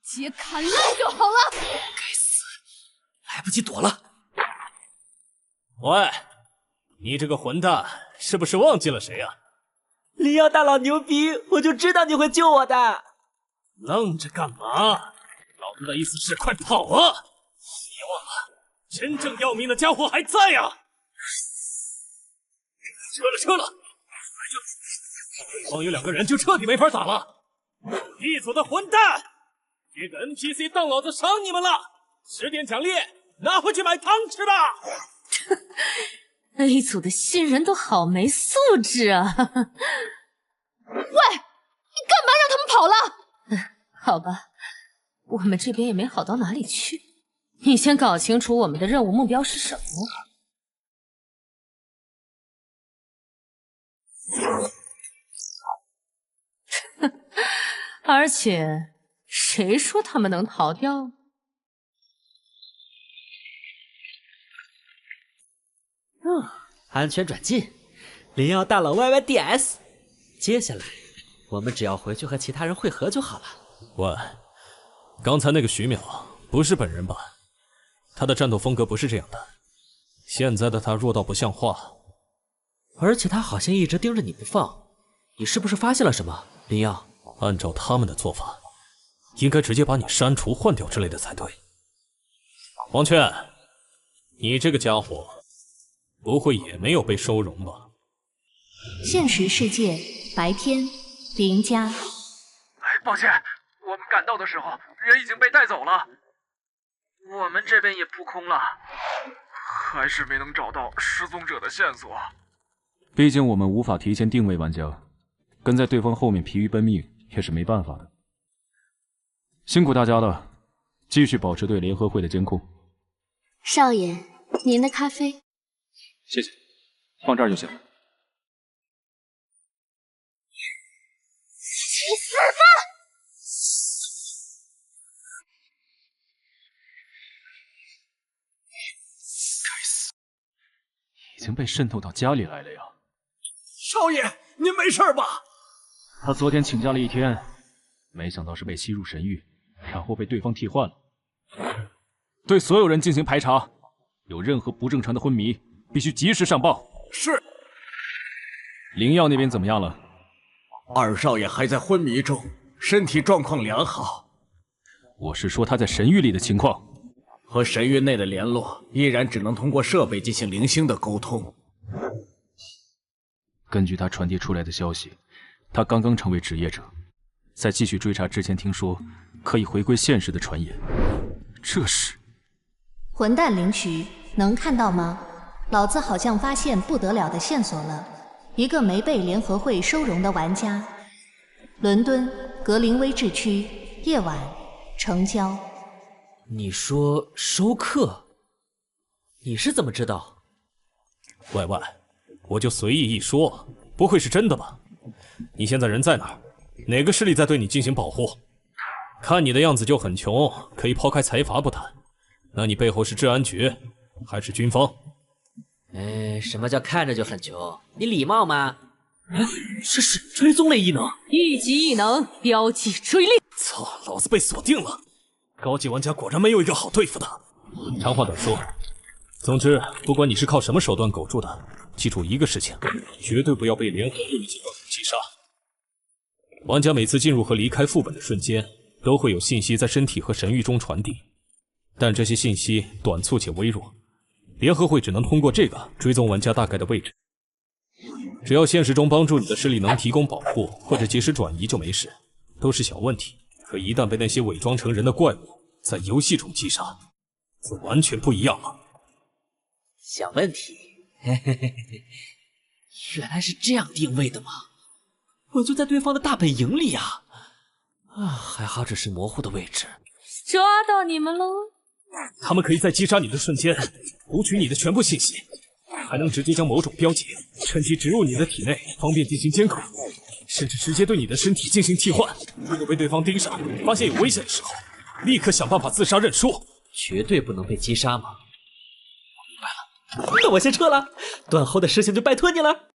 直接砍烂就好了。该死，来不及躲了。喂，你这个混蛋，是不是忘记了谁啊？林耀大佬牛逼，我就知道你会救我的。愣着干嘛？老子的意思是快跑啊！别忘了，真正要命的家伙还在呀！撤了！光有2个人就彻底没法打了。一组的混蛋，这个 NPC 当老子赏你们了，10点奖励拿回去买汤吃吧。A 组的新人都好没素质啊！喂，你干嘛让他们跑了？好吧，我们这边也没好到哪里去。你先搞清楚我们的任务目标是什么。而且，谁说他们能逃掉？安全转进，林耀大佬 YYDS。接下来，我们只要回去和其他人会合就好了。喂，刚才那个徐淼不是本人吧？他的战斗风格不是这样的。现在的他弱到不像话，而且他好像一直盯着你不放，你是不是发现了什么，林耀？按照他们的做法，应该直接把你删除、换掉之类的才对。王劝，你这个家伙，不会也没有被收容吧？现实世界白天，林家。抱歉，我们赶到的时候人已经被带走了，我们这边也扑空了，还是没能找到失踪者的线索。毕竟我们无法提前定位玩家，跟在对方后面疲于奔命也是没办法的。辛苦大家了，继续保持对联合会的监控。少爷，您的咖啡。谢谢，放这儿就行。去死吧！该死，已经被渗透到家里来了呀！少爷，您没事吧？他昨天请假了一天，没想到是被吸入神域，然后被对方替换了。对所有人进行排查，有任何不正常的昏迷，必须及时上报。是。灵药那边怎么样了？二少爷还在昏迷中，身体状况良好。我是说他在神域里的情况。和神域内的联络依然只能通过设备进行零星的沟通。根据他传递出来的消息，他刚刚成为职业者，再继续追查之前听说可以回归现实的传言。这是混蛋灵渠，能看到吗？老子好像发现不得了的线索了。一个没被联合会收容的玩家，伦敦格林威治区，夜晚，城郊。你说收客？你是怎么知道？喂，我就随意一说，不会是真的吧？你现在人在哪儿？哪个势力在对你进行保护？看你的样子就很穷，可以抛开财阀不谈，那你背后是治安局还是军方？什么叫看着就很穷？你礼貌吗？这是追踪类异能，一级异能标记追猎。操，老子被锁定了！高级玩家果然没有一个好对付的。长话短说，总之，不管你是靠什么手段苟住的，记住一个事情，绝对不要被联合会警告击杀。玩家每次进入和离开副本的瞬间，都会有信息在身体和神域中传递，但这些信息短促且微弱。联合会只能通过这个追踪玩家大概的位置。只要现实中帮助你的势力能提供保护或者及时转移就没事，都是小问题。可一旦被那些伪装成人的怪物在游戏中击杀，就完全不一样了。小问题，原来是这样定位的吗？我就在对方的大本营里啊！还好只是模糊的位置。抓到你们喽！他们可以在击杀你的瞬间读取你的全部信息，还能直接将某种标记趁机植入你的体内，方便进行监控，甚至直接对你的身体进行替换。如果被对方盯上，发现有危险的时候，立刻想办法自杀认输。绝对不能被击杀吗？明白了，那我先撤了，断后的事情就拜托你了。